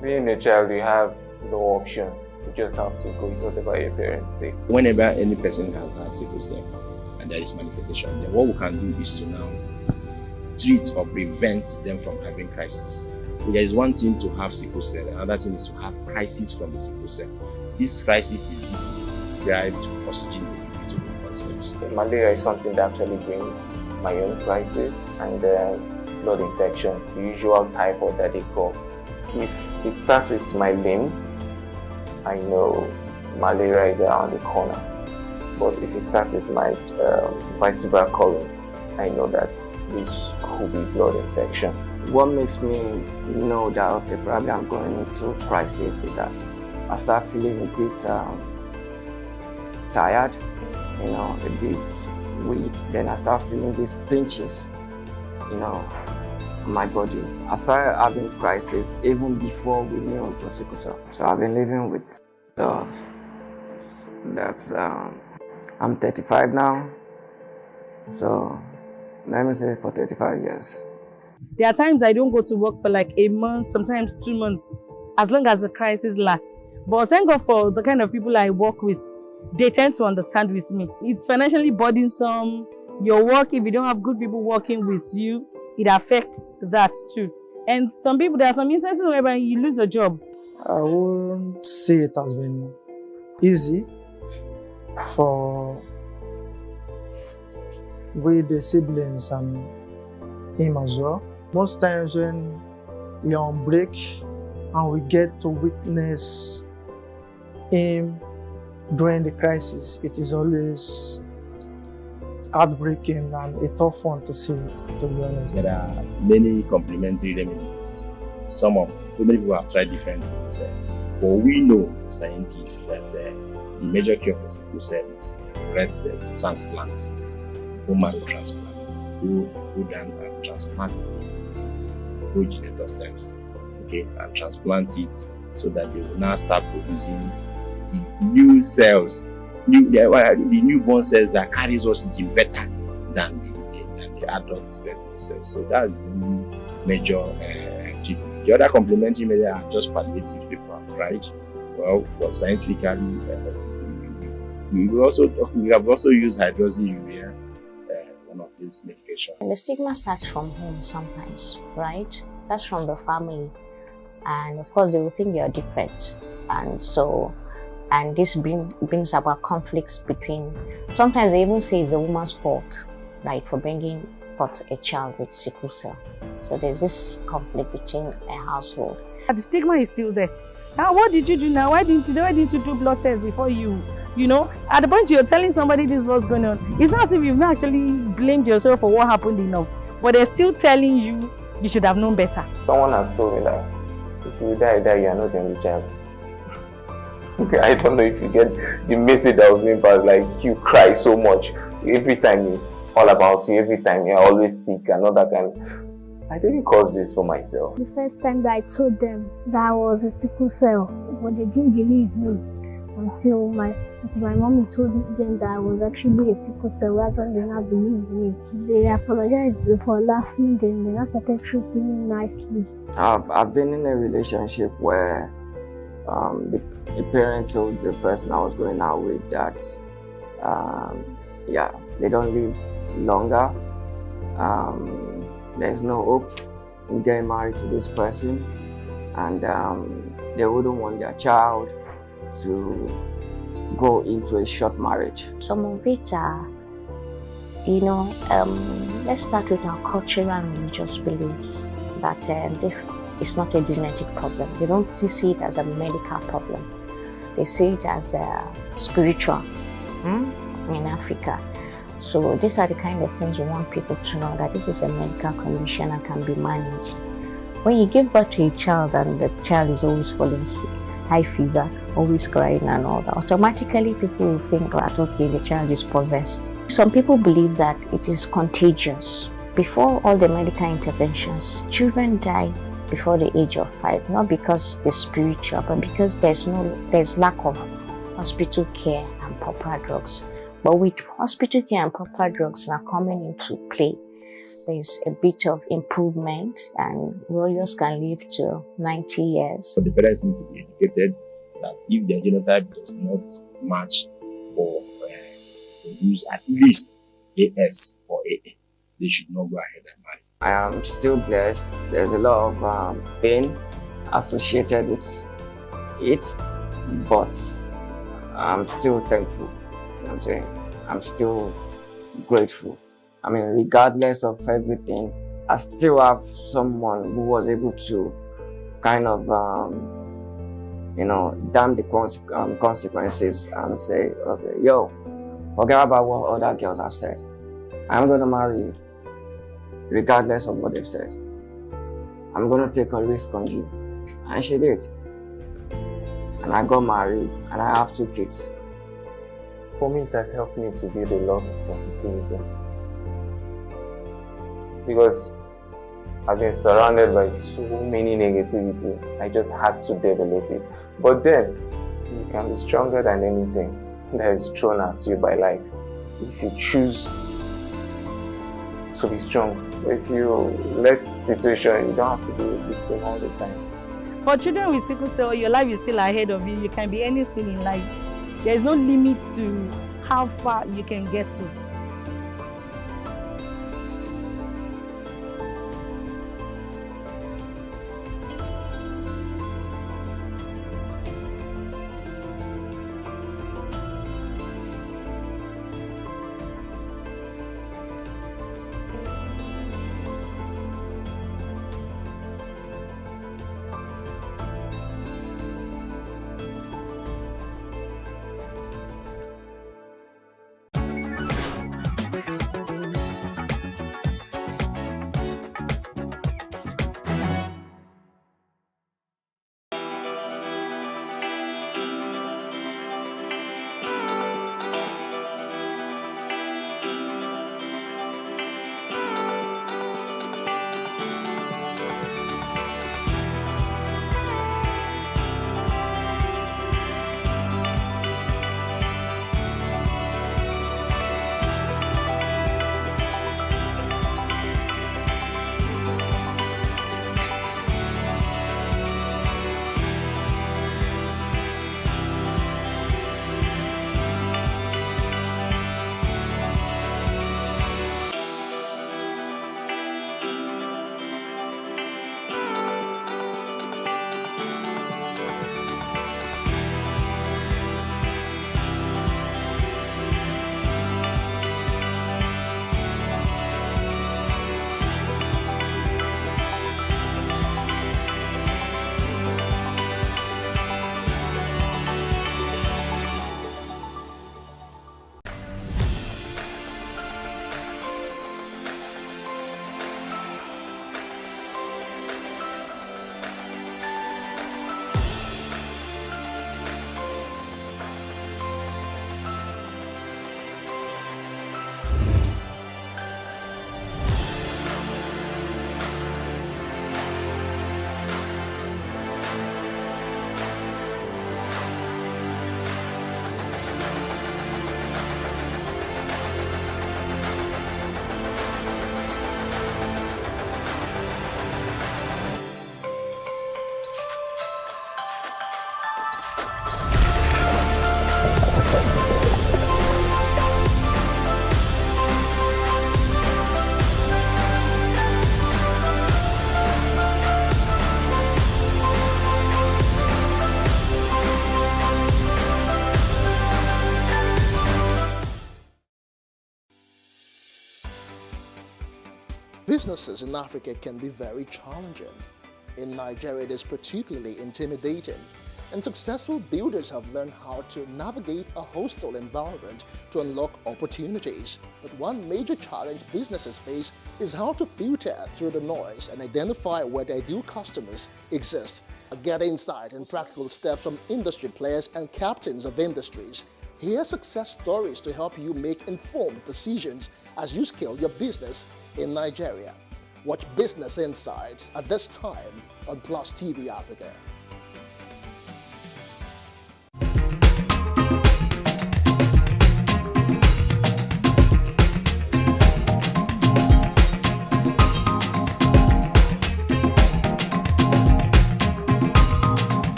being a child, you have no option. You just have to go with whatever your parents say. Whenever any person has had sickle cell and there is manifestation, then what we can do is to now treat or prevent them from having crisis. There is one thing to have sickle cell, another thing is to have crisis from the sickle cell. This crisis is derived oxygen to the blood cells. Malaria is something that actually brings my own crisis and blood infection, the usual typhoid that they call. If it starts with my limbs, I know malaria is around the corner. But if it starts with my vertebral column, I know that this could be blood infection. What makes me know that, okay, probably I'm going into crisis is that I start feeling a bit tired, a bit weak. Then I start feeling these pinches, on my body. I started having crisis even before we knew it was sickle cell. So I've been living with I'm 35 now. So let me say for 35 years. There are times I don't go to work for like a month, sometimes 2 months, as long as the crisis lasts. But thank God for the kind of people I work with. They tend to understand with me. It's financially burdensome. Your work, if you don't have good people working with you, it affects that too. And there are some instances where you lose a job. I won't say it has been easy for with the siblings and him as well. Most times when we are on break and we get to witness him during the crisis, it is always heartbreaking and a tough one to see, to be honest. There are many complementary remedies. So many people have tried different things. But we know, scientists, that the major cure for sickle cell is red cell transplant, bone marrow transplant. Go down and transplant the progenitor cells, and transplant it so that they will now start producing the new cells, the newborn cells that carries oxygen better than the adult red blood cells. So that's the major achievement. The other complementary measures are just palliative. People have tried. Well, for scientifically, we have also used hydroxyurea, one of these medications. And the stigma starts from home sometimes, right? That's from the family. And of course, they will think you're different. And this brings about conflicts between, sometimes they even say it's the woman's fault, right, for bringing forth a child with sickle cell. So there's this conflict between a household. The stigma is still there. Now, what did you do now? Why didn't you do blood tests before at the point you're telling somebody this is what's going on? It's not as if you've not actually blamed yourself for what happened enough, but they're still telling you should have known better. Someone has told me that if you die, you are not the only child. I don't know if you get the message that was being passed. Like, you cry so much every time it's all about you. Every time you're always sick and all that kind. I didn't cause this for myself. The first time that I told them that I was a sickle cell, but they didn't believe me until my mommy told them that I was actually a sickle cell. That's when they not believed me. They apologized for laughing. Then they not started treating me nicely. I've been in a relationship where the parent told the person I was going out with that they don't live longer. There's no hope in getting married to this person, and they wouldn't want their child to go into a short marriage. Some of it are, let's start with our cultural and religious beliefs that this is not a genetic problem. They don't see it as a medical problem. They see it as spiritual in Africa. So these are the kind of things we want people to know, that this is a medical condition and can be managed. When you give birth to a child and the child is always falling sick, high fever, always crying and all that, automatically people will think that, okay, the child is possessed. Some people believe that it is contagious. Before all the medical interventions, children die before the age of 5, not because it's spiritual, but because there's lack of hospital care and proper drugs. But with hospital care and proper drugs now coming into play, there's a bit of improvement, and warriors can live to 90 years. But the parents need to be educated that if their genotype does not match for to use at least AS or AA, they should not go ahead and marry. I am still blessed. There's a lot of pain associated with it, but I'm still thankful. You know what I'm saying? I'm still grateful. I mean, regardless of everything, I still have someone who was able to kind of, damn the consequences and say, okay, yo, forget about what other girls have said. I'm going to marry you, regardless of what they've said. I'm going to take a risk on you. And she did. And I got married, and I have 2 kids. For me, it has helped me to build a lot of positivity. Because I've been surrounded by so many negativity. I just had to develop it. But then, you can be stronger than anything that is thrown at you by life. If you choose to be strong. If you let situation, you don't have to be a victim all the time. For children with sickle cell, your life is still ahead of you. You can be anything in life. There is no limit to how far you can get to. businesses in Africa can be very challenging. In Nigeria, it is particularly intimidating, and successful builders have learned how to navigate a hostile environment to unlock opportunities. But one major challenge businesses face is how to filter through the noise and identify where their ideal customers exist. Get insight and practical steps from industry players and captains of industries. Hear success stories to help you make informed decisions as you scale your business in Nigeria. Watch Business Insights at this time on Plus TV Africa.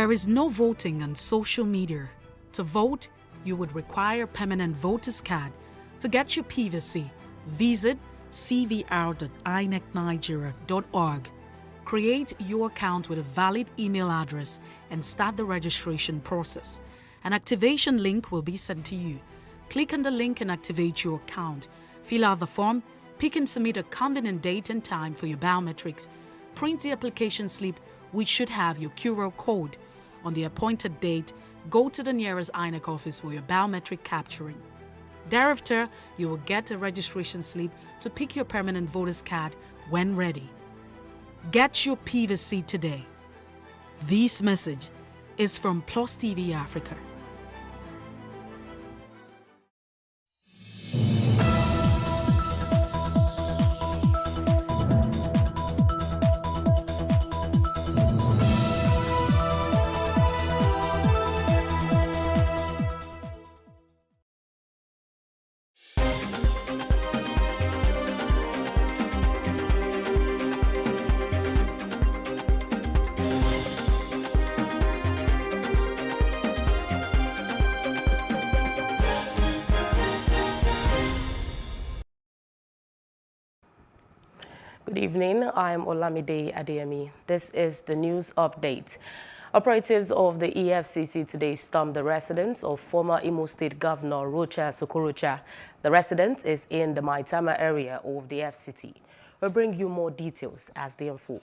There is no voting on social media. To vote, you would require a permanent voter's card. To get your PVC, visit cvr.inecnigeria.org. Create your account with a valid email address and start the registration process. An activation link will be sent to you. Click on the link and activate your account. Fill out the form, pick and submit a convenient date and time for your biometrics. Print the application slip, which should have your QR code. On the appointed date, go to the nearest INEC office for your biometric capturing. Thereafter, you will get a registration slip to pick your permanent voter's card when ready. Get your PVC today. This message is from Plus TV Africa. Good evening, I'm Olamide Adeyemi. This is the news update. Operatives of the EFCC today stormed the residence of former Imo State Governor Rocha Sokorocha. The residence is in the Maitama area of the FCT. We'll bring you more details as they unfold.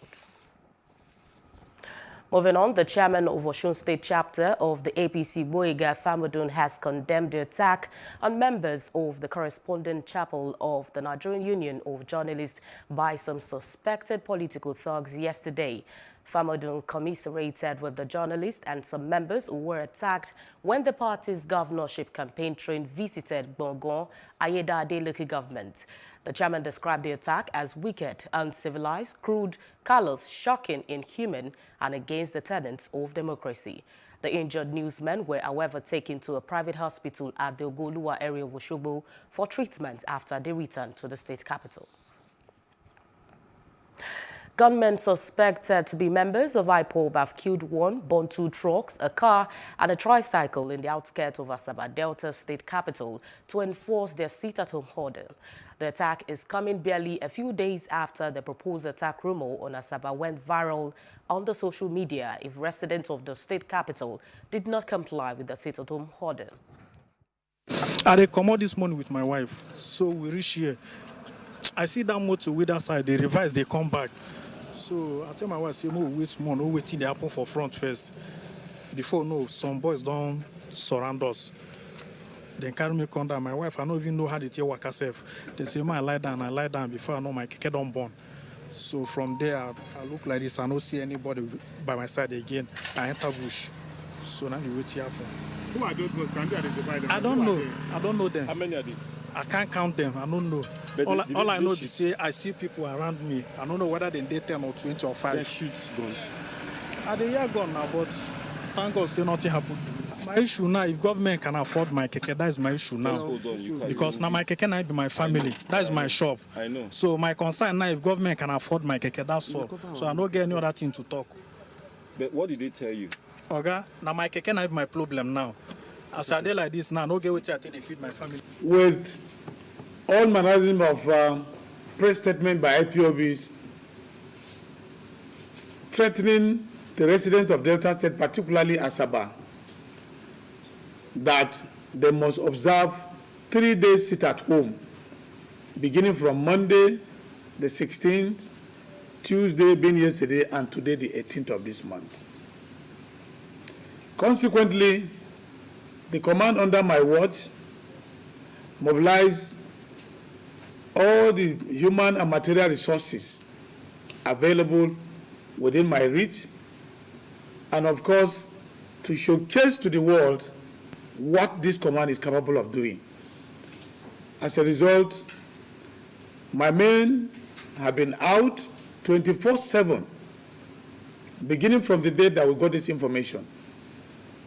Moving on, the chairman of Osun State chapter of the APC, Boyega Famodun, has condemned the attack on members of the correspondent chapel of the Nigerian Union of Journalists by some suspected political thugs yesterday. Famodun commiserated with the journalists and some members who were attacked when the party's governorship campaign train visited Gbongan, Ayeda Adeleke government. The chairman described the attack as wicked, uncivilized, crude, callous, shocking, inhuman, and against the tenets of democracy. The injured newsmen were, however, taken to a private hospital at the Ogoluwa area of Osogbo for treatment after they returned to the state capital. Gunmen suspected to be members of IPOB have killed one, burned 2 trucks, a car and a tricycle in the outskirts of Asaba Delta State capital to enforce their sit-at-home order. The attack is coming barely a few days after the proposed attack rumor on Asaba went viral on the social media if residents of the state capital did not comply with the sit-at-home order. I come out this morning with my wife, so we reach here. I see that motor with that side, they revise, they come back. So I tell my wife, say, no, wait small, no waiting, they happen for front first. Before, no, some boys don't surround us. They carry me come down. My wife, I don't even know how they take work herself. They say, man, I lie down before I know my keke don't burn. So from there, I look like this, I don't see anybody by my side again. I enter bush. So now they wait here happen. Who are those guys? Can you identify them? I don't know. I don't know them. How many are they? I can't count them. I don't know. All I know is say I see people around me. I don't know whether they 10 or 20 or 5. Their shoots gone. They are gone now, but thank God say nothing happened to me. My issue now, if government can afford my keke, that is my issue now. Hold on, because now my keke now be my family. That is my shop. I know. So my concern now, if government can afford my keke, that's all. So I don't get any other thing to talk. But what did they tell you? Okay, now my keke now be my problem now. As I dey like this now, no get what I think they feed my family. With all mannerism of press statement by IPOBs threatening the residents of Delta State, particularly Asaba, that they must observe 3 days sit at home, beginning from Monday, the 16th, Tuesday being yesterday, and today, the 18th of this month. Consequently, the command under my watch mobilized all the human and material resources available within my reach, and of course, to showcase to the world what this command is capable of doing. As a result, my men have been out 24/7, beginning from the day that we got this information,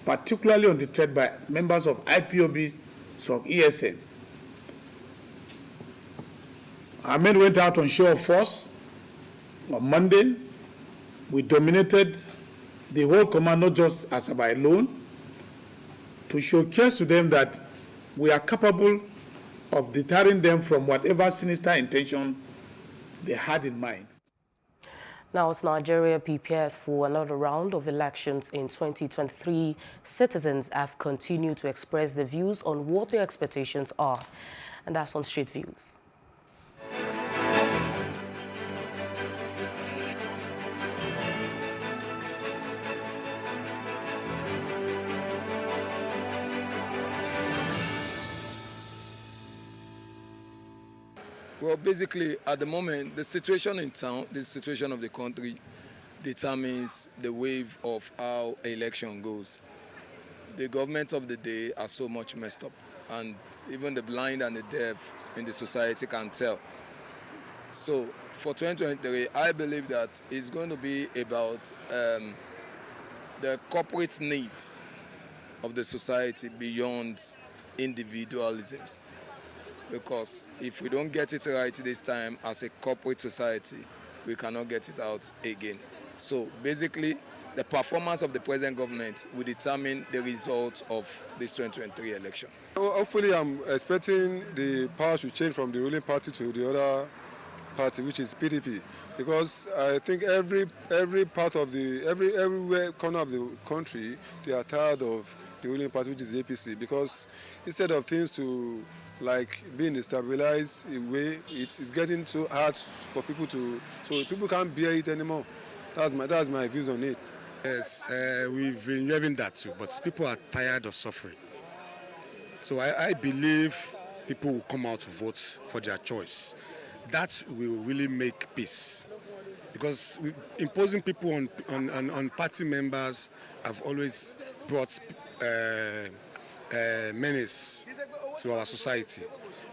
particularly on the threat by members of IPOB, so ESN. Our men went out on show of force on Monday. We dominated the whole command, not just Asaba alone, to showcase to them that we are capable of deterring them from whatever sinister intention they had in mind. Now, as Nigeria prepares for another round of elections in 2023, citizens have continued to express their views on what their expectations are. And that's on Street Views. Well, basically, at the moment, the situation in town, the situation of the country determines the wave of how an election goes. The government of the day are so much messed up, and even the blind and the deaf in the society can tell. So for 2023, I believe that it's going to be about the corporate need of the society beyond individualisms. Because if we don't get it right this time as a corporate society, we cannot get it out again. So basically, the performance of the present government will determine the result of this 2023 election. Hopefully, I'm expecting the power to change from the ruling party to the other party, which is PDP, because I think every part of everywhere corner of the country, they are tired of the ruling party, which is the APC, because instead of things to like being stabilized in a way, it's getting too hard for people to, so people can't bear it anymore. That's my views on it. Yes, we've been hearing that too, but people are tired of suffering. So I believe people will come out to vote for their choice. That will really make peace. Because imposing people on party members have always brought menace to our society.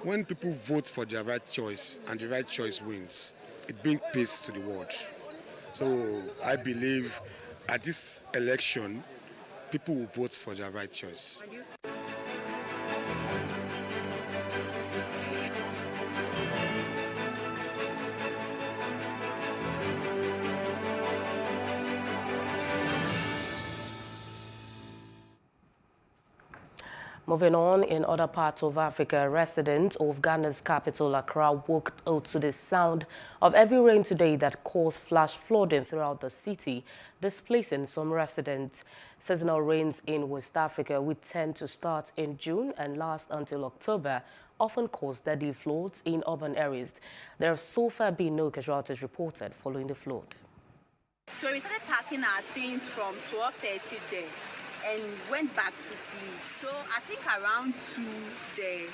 When people vote for their right choice and the right choice wins, it brings peace to the world. So I believe at this election, people will vote for their right choice. Moving on, in other parts of Africa, residents of Ghana's capital, Accra, woke up to the sound of heavy rain today that caused flash flooding throughout the city, displacing some residents. Seasonal rains in West Africa, which tend to start in June and last until October, often cause deadly floods in urban areas. There have so far been no casualties reported following the flood. So we started packing our things from 12:30 there and went back to sleep. So I think around 2 there,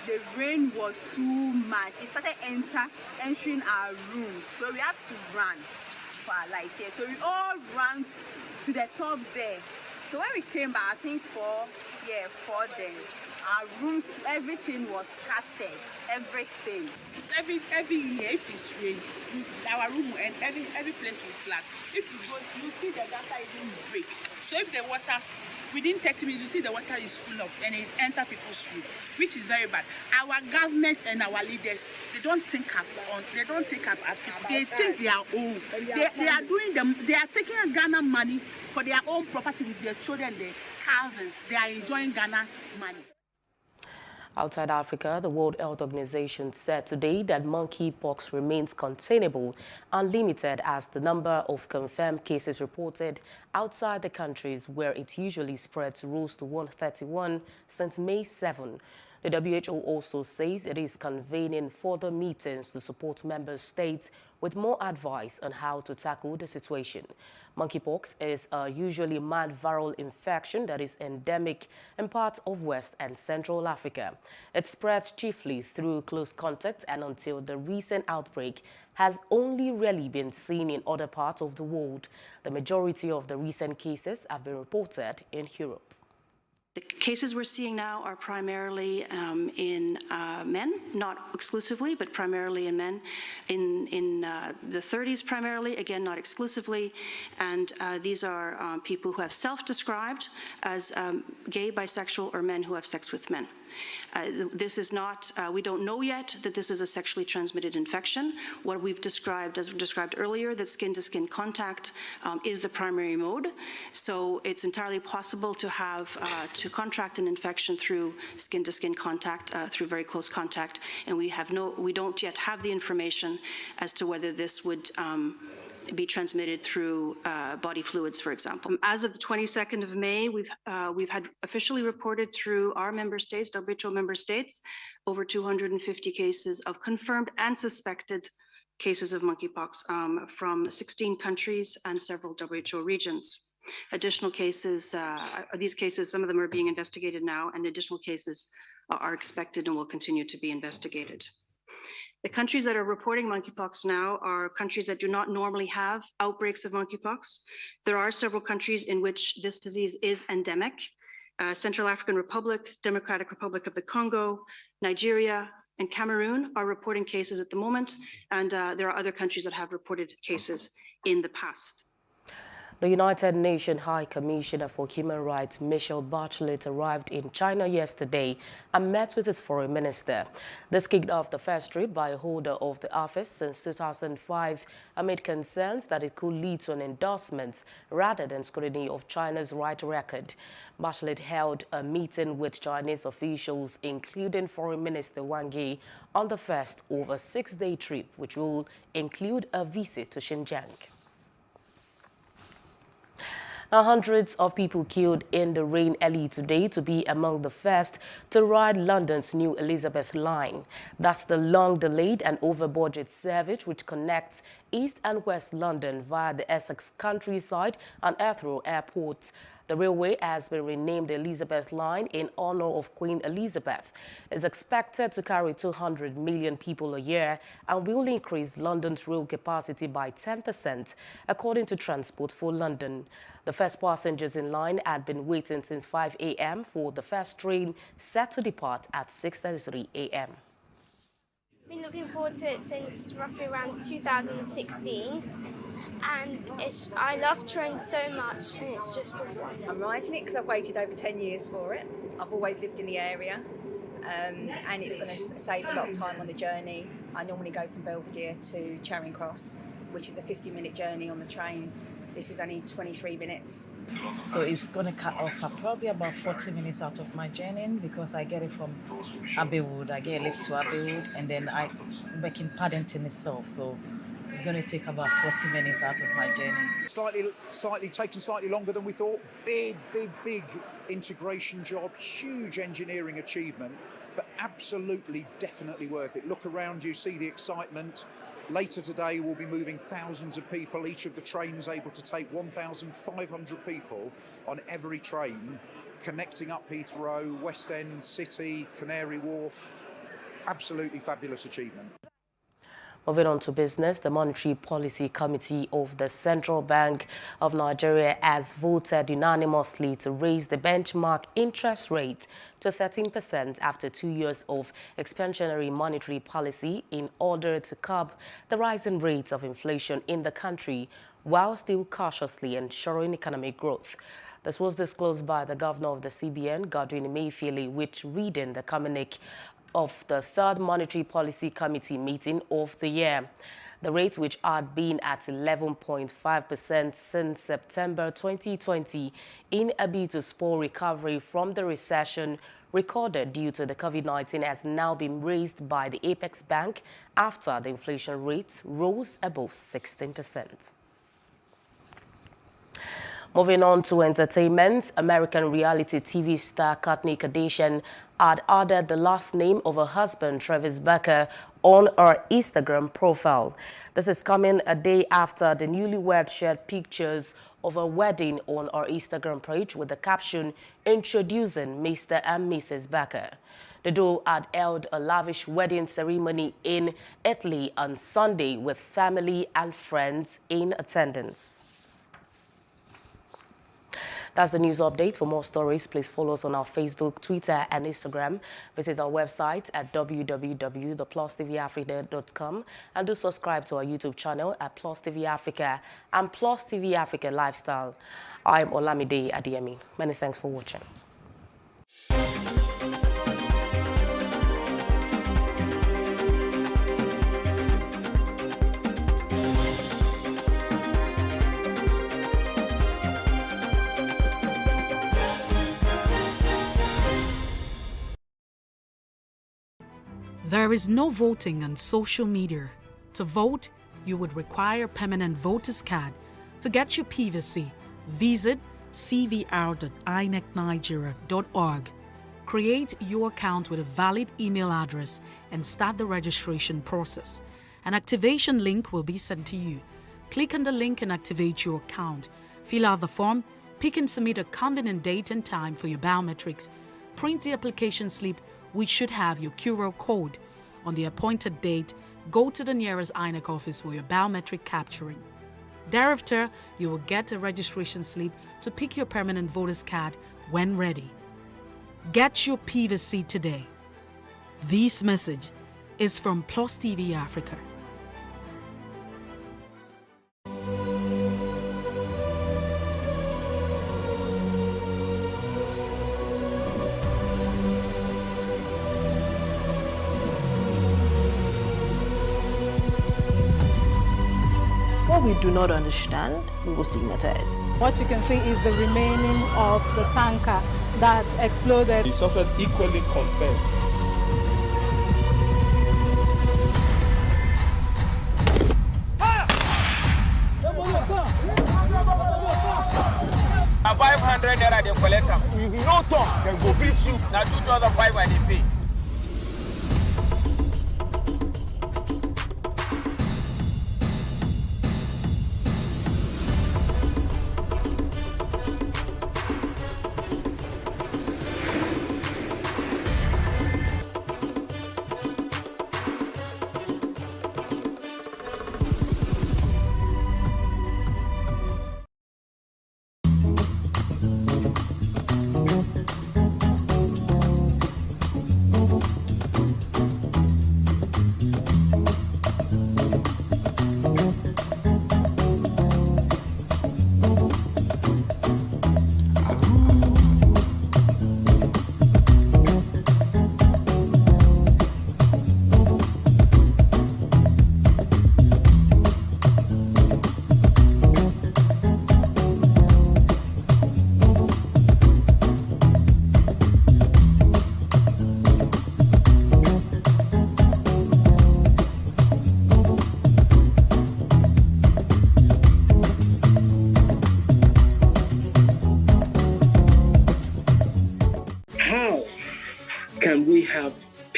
the rain was too much. It started entering our rooms. So we have to run for our lives here. So we all ran to the top there. So when we came back, I think 4 there, our rooms, everything was scattered, everything. Every year, if it's rain, our room and every place will flat. If you go, you see the gutter even break. So if the water, within 30 minutes, you see the water is full up and it's enter people's room, which is very bad. Our government and our leaders, they don't think up. They think they are own. They are doing them. They are taking Ghana money for their own property with their children, their cousins. They are enjoying Ghana money. Outside Africa, the World Health Organization said today that monkeypox remains containable and limited as the number of confirmed cases reported outside the countries where it usually spreads rose to 131 since May 7. The WHO also says it is convening further meetings to support member states with more advice on how to tackle the situation. Monkeypox is a usually mild viral infection that is endemic in parts of West and Central Africa. It spreads chiefly through close contact, and until the recent outbreak has only rarely been seen in other parts of the world. The majority of the recent cases have been reported in Europe. The cases we're seeing now are primarily in men, not exclusively, but primarily in men, in the 30s primarily, again, not exclusively, and these are people who have self-described as gay, bisexual, or men who have sex with men. This is not, we don't know yet that this is a sexually transmitted infection. What we've described, as described earlier, that skin-to-skin contact is the primary mode. So it's entirely possible to have, to contract an infection through skin-to-skin contact, through very close contact. And we don't yet have the information as to whether this would be transmitted through body fluids, for example. As of the 22nd of May, we've had officially reported through our member states, WHO member states, over 250 cases of confirmed and suspected cases of monkeypox from 16 countries and several WHO regions. Additional cases, these cases, some of them are being investigated now, and additional cases are expected and will continue to be investigated. The countries that are reporting monkeypox now are countries that do not normally have outbreaks of monkeypox. There are several countries in which this disease is endemic. Central African Republic, Democratic Republic of the Congo, Nigeria, and Cameroon are reporting cases at the moment, and there are other countries that have reported cases in the past. The United Nations High Commissioner for Human Rights, Michelle Bachelet, arrived in China yesterday and met with its foreign minister. This kicked off the first trip by a holder of the office since 2005 amid concerns that it could lead to an endorsement rather than scrutiny of China's right record. Bachelet held a meeting with Chinese officials, including Foreign Minister Wang Yi, on the first of a 6-day trip, which will include a visit to Xinjiang. Now, hundreds of people killed in the rain early today to be among the first to ride London's new Elizabeth Line. That's the long-delayed and over-budget service which connects East and West London via the Essex countryside and Heathrow Airport. The railway has been renamed the Elizabeth Line in honor of Queen Elizabeth. It's expected to carry 200 million people a year and will increase London's rail capacity by 10%, according to Transport for London. The first passengers in line had been waiting since 5 a.m. for the first train set to depart at 6:33 a.m. I've been looking forward to it since roughly around 2016. And I love trains so much, and it's just wonderful. I'm riding it because I've waited over 10 years for it. I've always lived in the area, and it's going to save a lot of time on the journey. I normally go from Belvedere to Charing Cross, which is a 50-minute journey on the train. this is only 23 minutes. So it's going to cut off probably about 40 minutes out of my journey because I get it from Abbeywood. I get a lift to Abbeywood and then I work in Paddington itself. So it's going to take about 40 minutes out of my journey. Taking slightly longer than we thought. Big integration job, huge engineering achievement, but absolutely, definitely worth it. Look around you, see the excitement. Later today, we'll be moving thousands of people. Each of the trains able to take 1,500 people on every train, connecting up Heathrow, West End, City, Canary Wharf. Absolutely fabulous achievement. Moving on to business, the Monetary Policy Committee of the Central Bank of Nigeria has voted unanimously to raise the benchmark interest rate to 13% after 2 years of expansionary monetary policy in order to curb the rising rates of inflation in the country while still cautiously ensuring economic growth. This was disclosed by the governor of the CBN, Godwin Emefiele, which reading the communique of the third Monetary Policy Committee meeting of the year. The rate, which had been at 11.5% since September 2020 in a bid to spur recovery from the recession recorded due to the COVID-19, has now been raised by the Apex Bank after the inflation rate rose above 16%. Moving on to entertainment, American reality TV star Kourtney Kardashian had added the last name of her husband, Travis Barker, on her Instagram profile. This is coming a day after the newlywed shared pictures of her wedding on her Instagram page with the caption introducing Mr. and Mrs. Barker. The duo had held a lavish wedding ceremony in Italy on Sunday with family and friends in attendance. That's the news update. For more stories, please follow us on our Facebook, Twitter, and Instagram. Visit our website at www.plustvafrica.com and do subscribe to our YouTube channel at Plus TV Africa and Plus TV Africa Lifestyle. I'm Olamide Adeyemi. Many thanks for watching. There is no voting on social media. To vote, you would require a permanent voter's card. To get your PVC, visit cvr.inecnigeria.org. Create your account with a valid email address and start the registration process. An activation link will be sent to you. Click on the link and activate your account. Fill out the form, pick and submit a convenient date and time for your biometrics. Print the application slip, which should have your QR code. On the appointed date, go to the nearest INEC office for your biometric capturing. Thereafter, you will get a registration slip to pick your permanent voter's card when ready. Get your PVC today. This message is from Plus TV Africa. What we do not understand, we will stigmatize. What you can see is the remaining of the tanker that exploded. The suspect equally confessed. A 500 naira they collect am. If you no talk, dem go beat you. Na 2,500 they pay.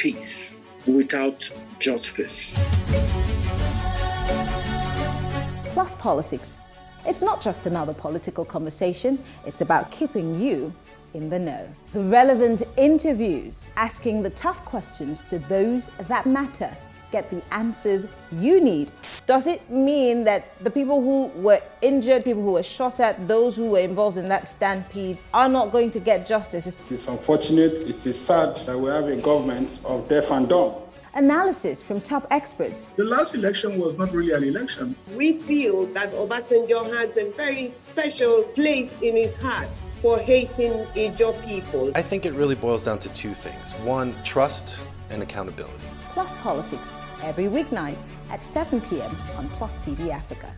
peace without justice. Plus Politics. It's not just another political conversation, it's about keeping you in the know. The relevant interviews, asking the tough questions to those that matter. Get the answers you need. Does it mean that the people who were injured, people who were shot at, those who were involved in that stampede are not going to get justice? It is unfortunate, it is sad that we have a government of deaf and dumb. Analysis from top experts. The last election was not really an election. We feel that Obasanjo has a very special place in his heart for hating Ijaw people. I think it really boils down to two things. One, trust and accountability. Plus Politics, every weeknight at 7 p.m. on Plus TV Africa.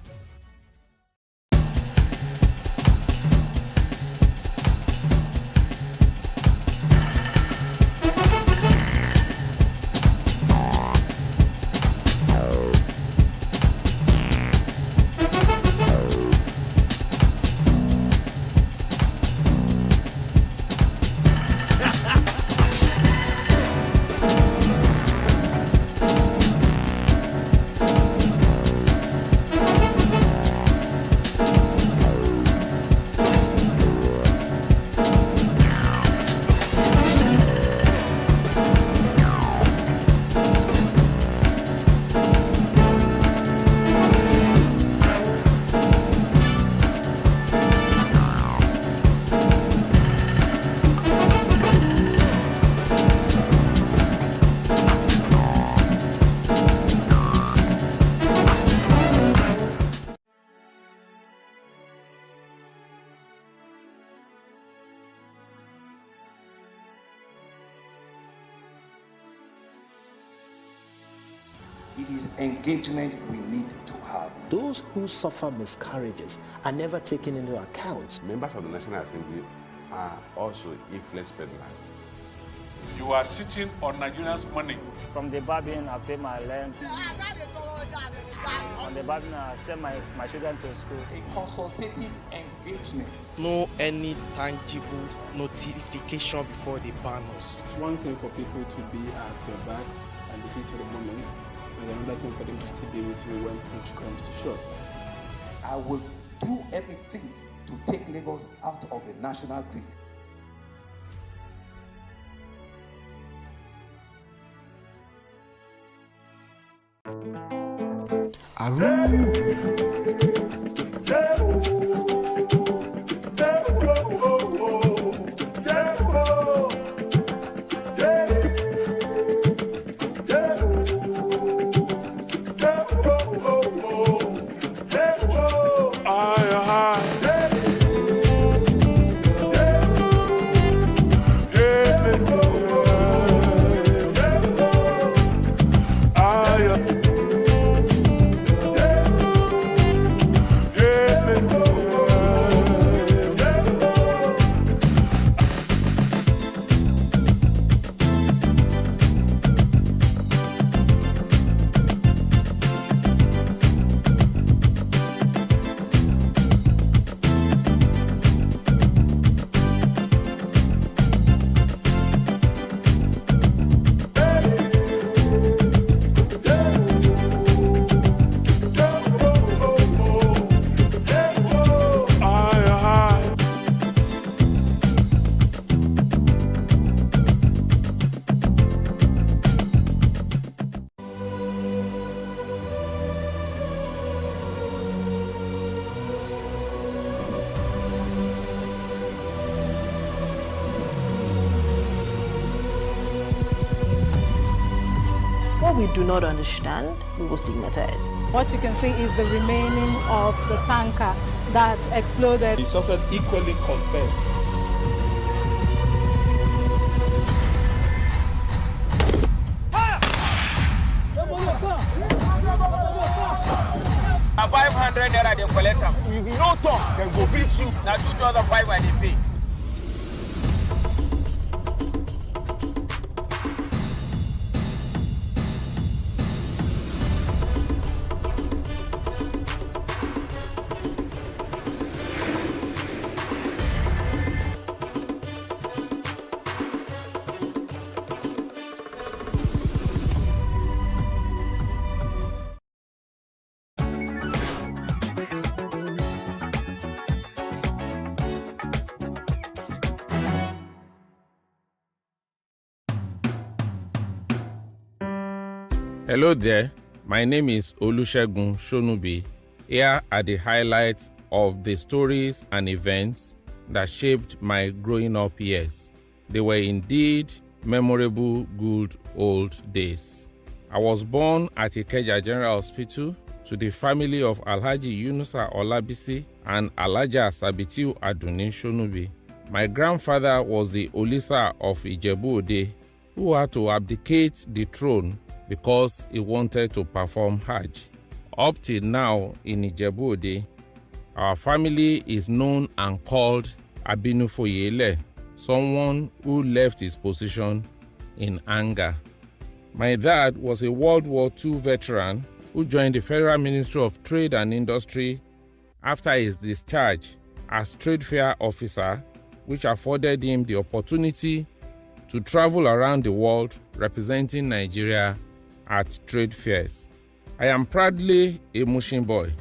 It is engagement we need to have. Those who suffer miscarriages are never taken into account. Members of the National Assembly are also influence peddlers. You are sitting on Nigerians' money. From the Babin, I pay my rent. On the Babin, I send my children to school. A consultative engagement. No any tangible notification before they ban us. It's one thing for people to be at your back and the heat of the moment, and another thing for them to still be with you when push comes to shove. I will do everything to take Lagos out of the national grid. What we do not understand, we will stigmatize. What you can see is the remaining of the tanker that exploded. The suspect equally confessed. Na 500 naira they collect am. If you no talk, dem go beat you. Na 2,500 they pay. Hello there, my name is Olusegun Shonubi. Here are the highlights of the stories and events that shaped my growing up years. They were indeed memorable, good old days. I was born at Ikeja General Hospital to the family of Alhaji Yunusa Olabisi and Alhaja Sabitiu Aduni Shonubi. My grandfather was the Olisa of Ijebu Ode, who had to abdicate the throne because he wanted to perform Hajj. Up till now in Ijebu Ode, our family is known and called Abinu Foyele, someone who left his position in anger. My dad was a World War II veteran who joined the Federal Ministry of Trade and Industry after his discharge as trade fair officer, which afforded him the opportunity to travel around the world representing Nigeria at trade fairs. I am proudly a Mushin boy.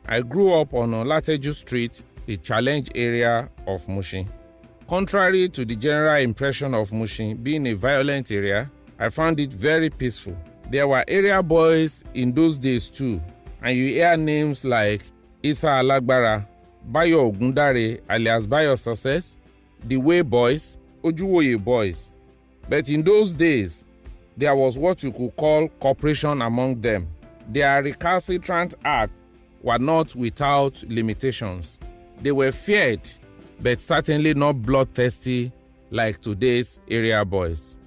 I grew up on Olateju Street, the challenge area of Mushin. Contrary to the general impression of Mushin being a violent area, I found it very peaceful. There were area boys in those days too, and you hear names like Isa Alagbara, Bayo Ogundare alias Bayo Success, the Way Boys, Ojuwoye Boys. But in those days, there was what you could call cooperation among them. Their recalcitrant acts were not without limitations. They were feared, but certainly not bloodthirsty like today's area boys.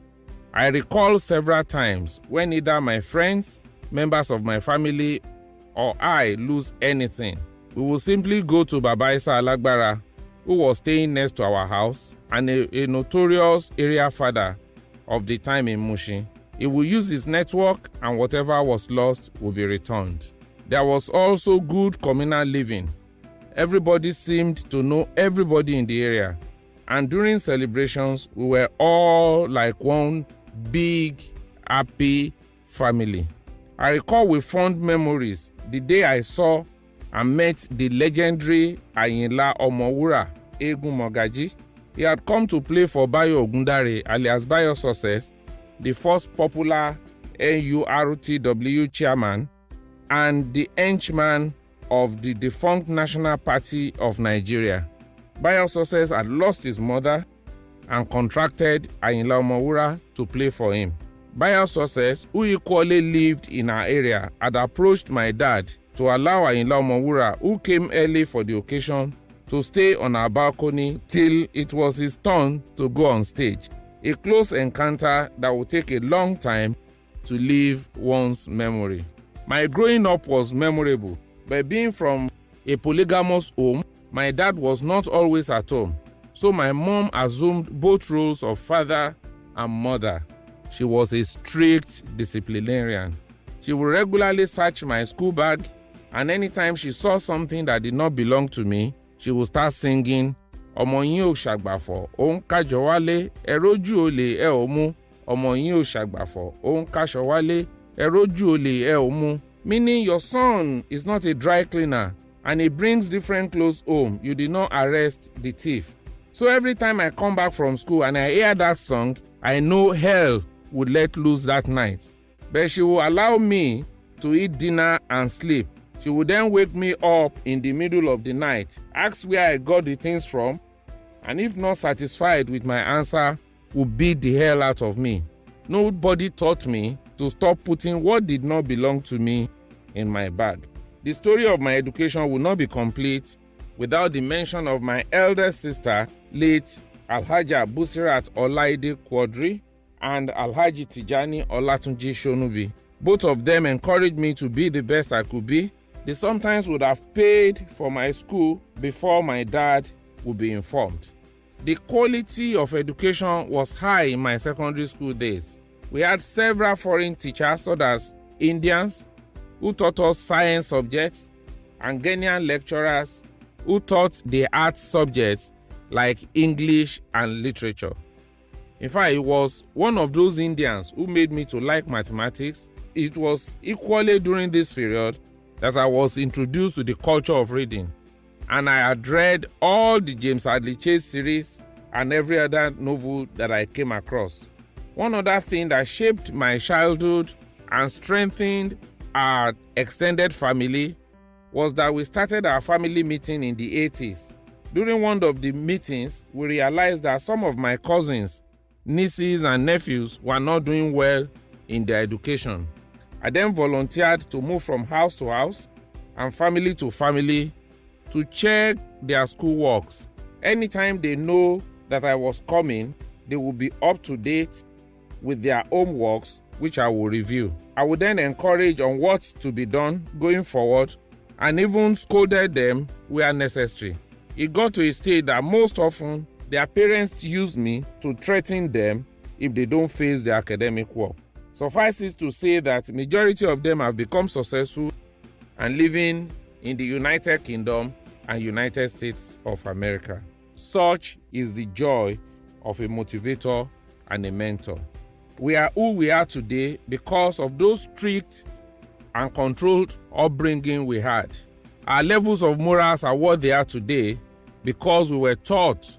I recall several times when either my friends, members of my family, or I lose anything, we will simply go to Baba Isa Alagbara, who was staying next to our house, and a notorious area father of the time in Mushin. He will use his network and whatever was lost will be returned. There was also good communal living. Everybody seemed to know everybody in the area, and during celebrations, we were all like one big, happy family. I recall with fond memories the day I saw and met the legendary Ayinla Omowura Egun Mogaji. He had come to play for Bayo Ogundare alias Bayo Success, the first popular NURTW chairman and the henchman of the defunct National Party of Nigeria. Bayo Success had lost his mother and contracted Ayinla Omowura to play for him. Bayo Success, who equally lived in our area, had approached my dad to allow Ayinla Omowura, who came early for the occasion, to stay on our balcony till it was his turn to go on stage. A close encounter that would take a long time to leave one's memory. My growing up was memorable, but being from a polygamous home, my dad was not always at home. So my mom assumed both roles of father and mother. She was a strict disciplinarian. She would regularly search my school bag, and anytime she saw something that did not belong to me, she would start singing, "Ọmọ yín ò ṣàgbàfọ̀, ó ń kájọ wálé, ẹ rójú olè ẹ ò mú. Ọmọ yín ò ṣàgbàfọ̀, ó ń káṣọ wálé, ẹ rójú olè ẹ ò mú." Meaning your son is not a dry cleaner and he brings different clothes home. You did not arrest the thief. So every time I come back from school and I hear that song, I know hell would let loose that night. But she will allow me to eat dinner and sleep. She would then wake me up in the middle of the night, ask where I got the things from, and if not satisfied with my answer, would beat the hell out of me. Nobody taught me to stop putting what did not belong to me in my bag. The story of my education would not be complete without the mention of my elder sister, late Alhaja Busirat Olaide Quadri and Alhaji Tijani Olatunji Shonubi. Both of them encouraged me to be the best I could be. They sometimes would have paid for my school before my dad would be informed. The quality of education was high in my secondary school days. We had several foreign teachers, such as Indians, who taught us science subjects, and Ghanaian lecturers who taught the arts subjects like English and literature. In fact, it was one of those Indians who made me to like mathematics. It was equally during this period that I was introduced to the culture of reading, and I had read all the James Hadley Chase series and every other novel that I came across. One other thing that shaped my childhood and strengthened our extended family was that we started our family meeting in the 80s. During one of the meetings, we realized that some of my cousins, nieces, and nephews were not doing well in their education. I then volunteered to move from house to house and family to family to check their school works. Anytime they know that I was coming, they will be up to date with their homeworks, which I will review. I would then encourage on what to be done going forward and even scolded them where necessary. It got to a stage that most often their parents use me to threaten them if they don't face their academic work. Suffice it to say that the majority of them have become successful and living in the United Kingdom and United States of America. Such is the joy of a motivator and a mentor. We are who we are today because of those strict and controlled upbringing we had. Our levels of morals are what they are today because we were taught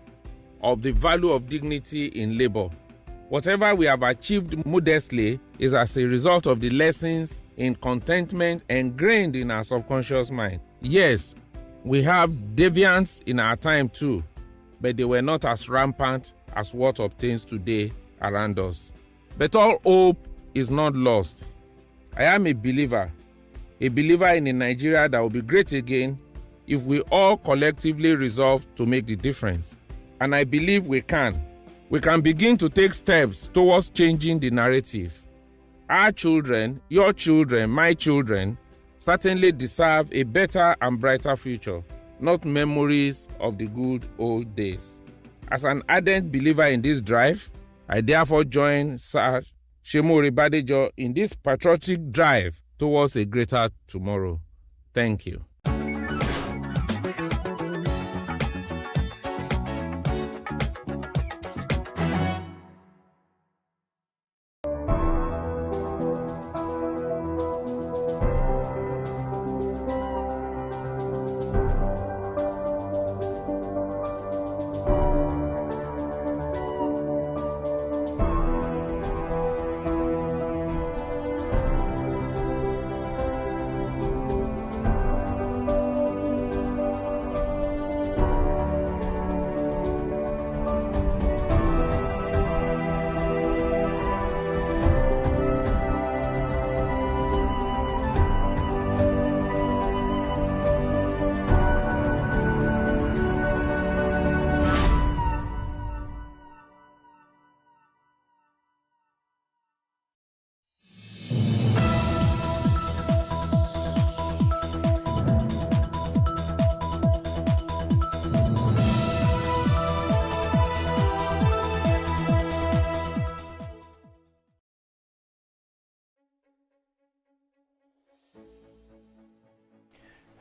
of the value of dignity in labor. Whatever we have achieved modestly is as a result of the lessons in contentment ingrained in our subconscious mind. Yes, we have deviance in our time too, but they were not as rampant as what obtains today around us. But all hope is not lost. I am a believer in a Nigeria that will be great again if we all collectively resolve to make the difference. And I believe we can. We can begin to take steps towards changing the narrative. Our children, your children, my children, certainly deserve a better and brighter future, not memories of the good old days. As an ardent believer in this drive, I therefore join Sir Shemo Oribadejo in this patriotic drive towards a greater tomorrow. Thank you.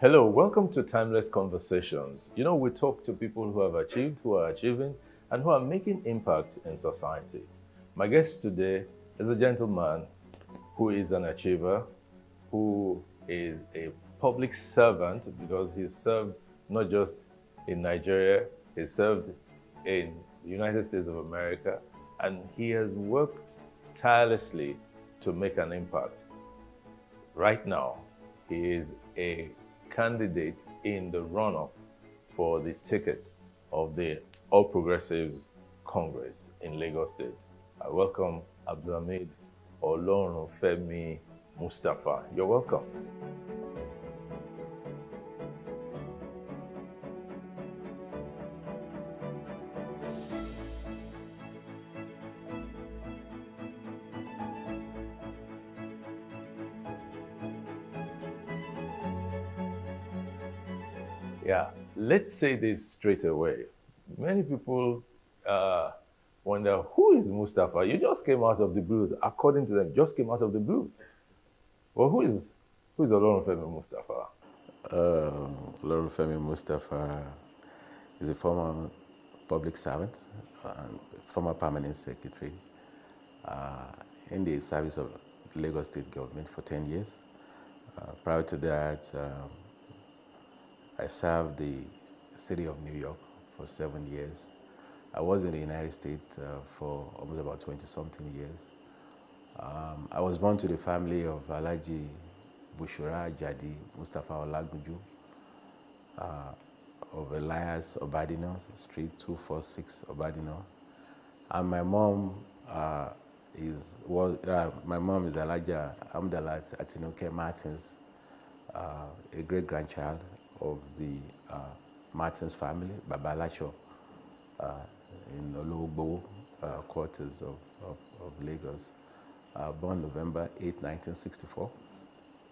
Hello, welcome to Timeless Conversations. You know, we talk to people who have achieved, who are achieving, and who are making impact in society. My guest today is a gentleman who is an achiever, who is a public servant because he served not just in Nigeria, he served in the United States of America, and he has worked tirelessly to make an impact. Right now, he is a candidate in the run-up for the ticket of the All Progressives Congress in Lagos State. I welcome Abdulhamid Olorunfemi Mustapha. You're welcome. Yeah, let's say this straight away. Many people wonder, who is Mustapha? You just came out of the blue. According to them, just came out of the blue. Well, who is Olorunfemi Mustapha? Olorunfemi Mustapha is a former public servant, former permanent secretary in the service of Lagos State government for 10 years. Prior to that, I served the city of New York for 7 years. I was in the United States for almost about 20-something years. I was born to the family of Alhaji Bushura Jadi Mustafa Olagunju of Elias Obadino Street 246 Obadino, and my mom is Alhaja Amdalat Atinuke Martins, a great grandchild of the Martins family, Baba Lacho, in Ologbo quarters of Lagos. Born November 8, 1964,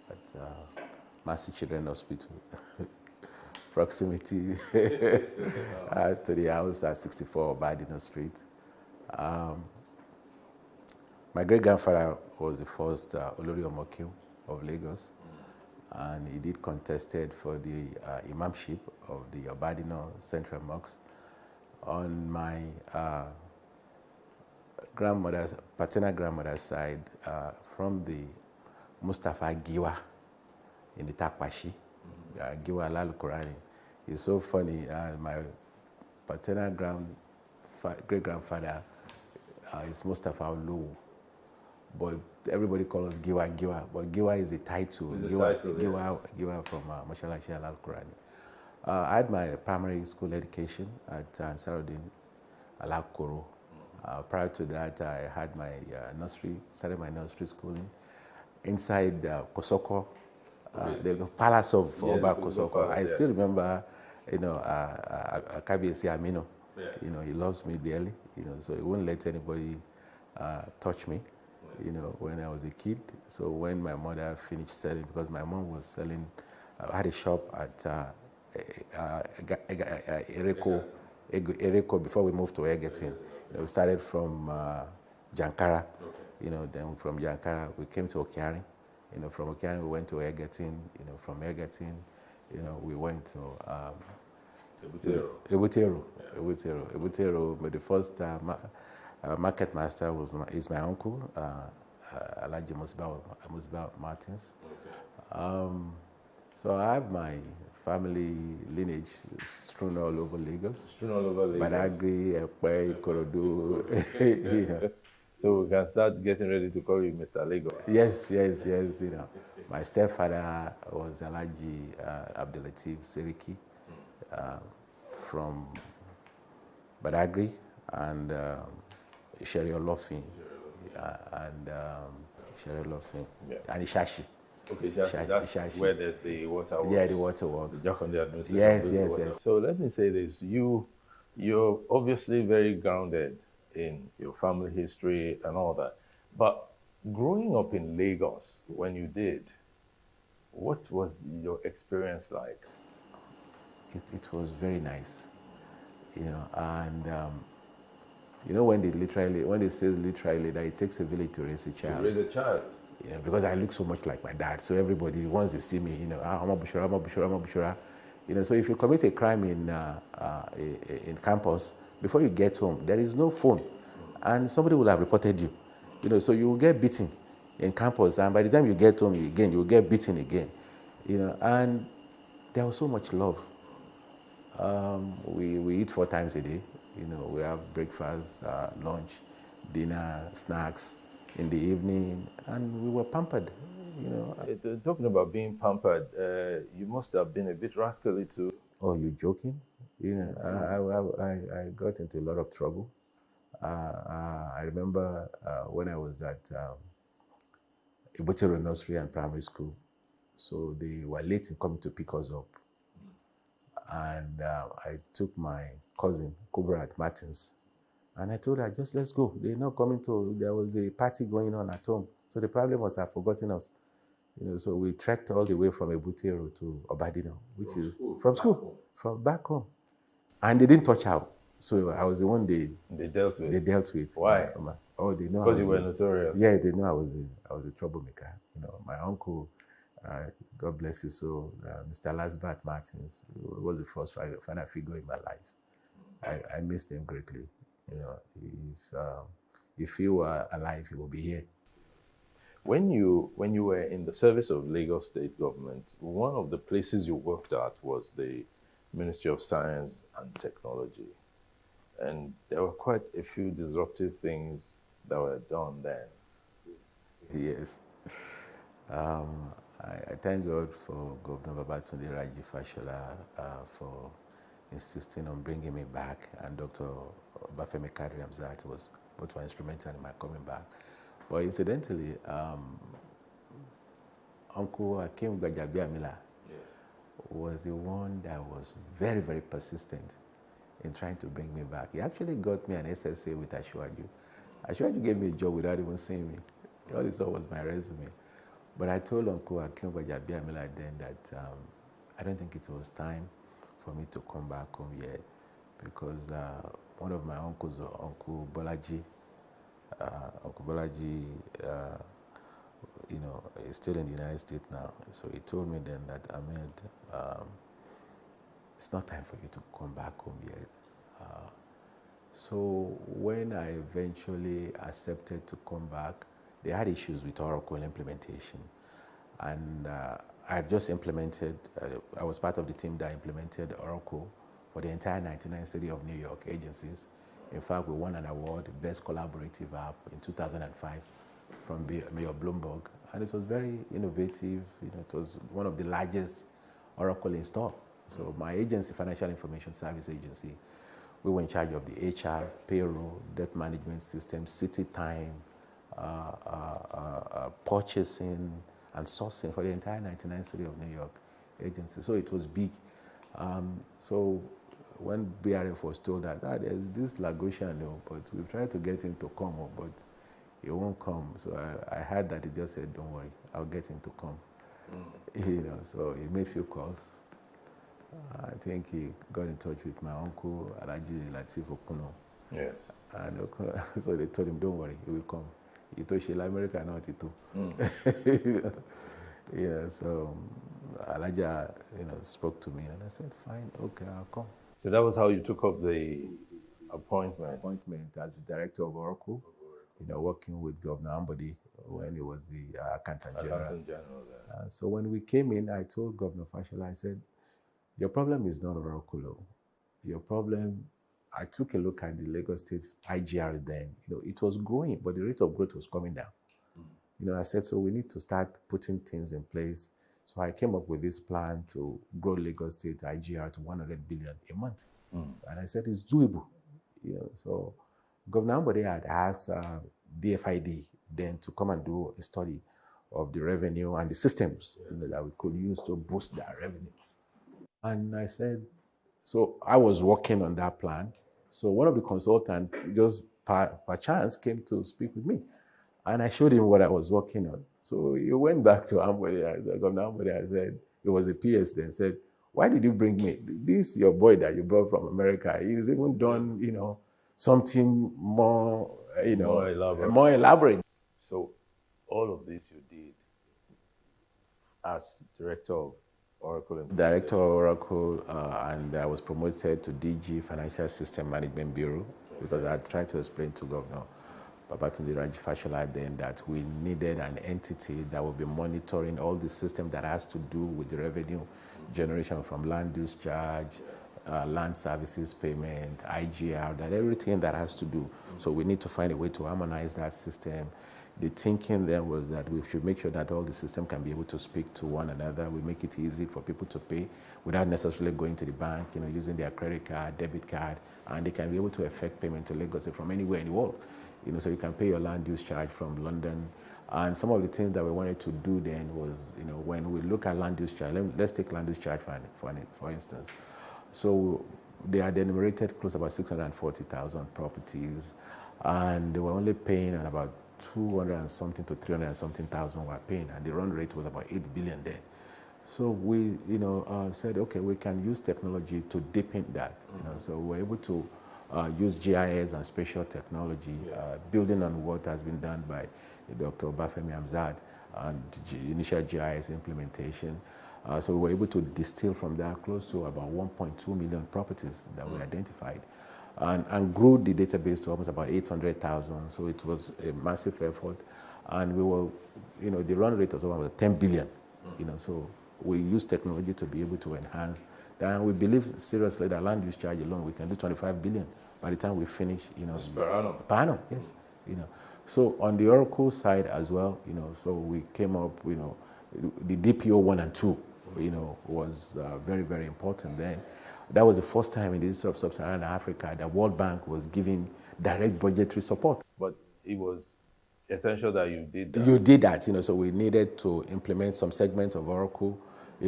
at Mercy Children's Hospital. Proximity to the house at 64 Obadino Street. My great-grandfather was the first Olori Omokio of Lagos, and he did contested for the imamship of the Obadino Central Mosque. On my paternal grandmother's side, from the Mustafa Giwa in the Takwashi, Giwa Lalukurani. It's so funny. My paternal great-grandfather is Mustafa Olu, but everybody calls us Giwa. But Giwa is a title. Giwa from Mashalashi Lalukurani. I had my primary school education at Ansarudin Alakoro. Prior to that, I had my started my nursery schooling inside Kosoko, the palace of Oba Kosoko. I still remember, Akabiesi Amino. He loves me dearly, so he wouldn't let anybody touch me, when I was a kid. So when my mother finished selling, because my mom was selling, I had a shop at Ereko before we moved to Egerton. We started from Jankara, then from Jankara we came to Okiari. From Okiari we went to Egerton. From Egerton, we went to Ebutero. But the first market master is my uncle, Alhaji Musba Martins. So I have my family lineage strewn all over Lagos. Badagry, Ekpe, Ikorodu. So we can start getting ready to call you Mr. Lagos. Yes. My stepfather was Alhaji Abdelatif Seriki from Badagry, and Sherry Olofin, and Ishashi. Okay, that's where there's the waterworks. Yeah, the waterworks. The Jokonde administration. Yes. So let me say this: you're obviously very grounded in your family history and all that. But growing up in Lagos, when you did, what was your experience like? It was very nice, and when they say literally that it takes a village to raise a child. To raise a child. Because I look so much like my dad, so everybody wants to see me. I'm a Bushura. So if you commit a crime in campus, before you get home, there is no phone, and somebody will have reported you. So you will get beaten in campus, and by the time you get home again, you will get beaten again. And there was so much love. We eat 4 times a day. We have breakfast, lunch, dinner, snacks in the evening, and we were pampered. Talking about being pampered, you must have been a bit rascally too. Oh, you joking? I got into a lot of trouble. I remember when I was at Ebutero Nursery and Primary School, so they were late in coming to pick us up. And I took my cousin, Kubra at Martins, and I told her, just let's go. They're not coming there was a party going on at home. So the problem was have forgotten us. So we trekked all the way from Ebutero to Obadino, which is from school, from back home. And they didn't touch out. So I was the one they dealt with. Why? They know. Because you were notorious. Yeah, they know I was a troublemaker. My uncle, God bless his soul, Mr. Lasbat Martins, was the first father figure in my life. I missed him greatly. If he were alive, he would be here. When you were in the service of Lagos State government, one of the places you worked at was the Ministry of Science and Technology. And there were quite a few disruptive things that were done then. Yes. I thank God for Governor Babatunde Raji Fashola for insisting on bringing me back, and Dr. Bafemi Kadri Hamzat was both were instrumental in my coming back. But incidentally, Uncle Akim Gbajabiamila was the one that was very, very persistent in trying to bring me back. He actually got me an SSA with Ashwaju. Ashwaju gave me a job without even seeing me. All he saw was my resume. But I told Uncle Akim Gbajabiamila then that I don't think it was time for me to come back home yet, because one of my uncles, Uncle Bolaji, you know, is still in the United States now. So he told me then that, Ahmed, it's not time for you to come back home yet. So when I eventually accepted to come back, they had issues with Oracle implementation. And I just implemented, I was part of the team that implemented Oracle for the entire 99 City of New York agencies. In fact, we won an award, Best Collaborative App in 2005 from Mayor Bloomberg. And it was very innovative. You know, it was one of the largest Oracle install. So my agency, Financial Information Service Agency, we were in charge of the HR, payroll, debt management system, city time, purchasing and sourcing for the entire 99 City of New York agency. So it was big. So when BRF was told that there's this Lagosian, but we've tried to get him to come, but he won't come. So I heard that he just said, don't worry, I'll get him to come. You know, so he made a few calls. I think he got in touch with my uncle, Alhaji Latif Okuno. Yeah. And so they told him, don't worry, he will come. He told Sheila America, not he too. Yeah, so Alhaji, spoke to me, and I said, fine, okay, I'll come. So that was how you took up the appointment? Appointment as the director of Oracle, working with Governor Ambody when he was the Accountant General. So when we came in, I told Governor Fashola, I said, your problem is not Oracle. Your problem, I took a look at the Lagos State IGR then. It was growing, but the rate of growth was coming down. I said, so we need to start putting things in place. So I came up with this plan to grow Lagos State IGR to 100 billion a month. And I said, it's doable. So Governor Ambody had asked DFID then to come and do a study of the revenue and the systems that we could use to boost that revenue. And I said, so I was working on that plan. So one of the consultants just by chance came to speak with me. And I showed him what I was working on. So he went back to Ambody. I said, Governor Ambody, I said, it was a PS then, said, why did you bring me? This your boy that you brought from America, he's even done, something more, more elaborate. So all of this you did as director of Oracle. Director of Oracle, and I was promoted to DG, Financial System Management Bureau, because I tried to explain to Governor Babatunde Raji Fashola then that we needed an entity that would be monitoring all the system that has to do with the revenue generation from land use charge, land services payment, IGR, that everything that has to do. So we need to find a way to harmonize that system. The thinking then was that we should make sure that all the system can be able to speak to one another. We make it easy for people to pay without necessarily going to the bank, using their credit card, debit card, and they can be able to effect payment to Lagos from anywhere in the world. So you can pay your land use charge from London. And some of the things that we wanted to do then was, when we look at land use charge, let's take land use charge for instance. So they had enumerated close to about 640,000 properties, and they were only paying on about 200 and something to 300 and something thousand were paying, and the run rate was about 8 billion there. So we, said, okay, we can use technology to deepen that. So we were able to use GIS and spatial technology, building on what has been done by Dr. Bafemi Hamzat and initial GIS implementation. So we were able to distill from that close to about 1.2 million properties that we identified, and grew the database to almost about 800,000. So it was a massive effort, and we were, the run rate was about 10 billion. So we use technology to be able to enhance. And we believe seriously that land use charge alone we can do 25 billion by the time we finish. Per annum. Per annum, yes. So on the Oracle side as well, so we came up, the DPO 1 and 2, was very, very important then. That was the first time in the history of Sub-Saharan Africa that World Bank was giving direct budgetary support. But it was essential that you did that. You did that, so we needed to implement some segments of Oracle.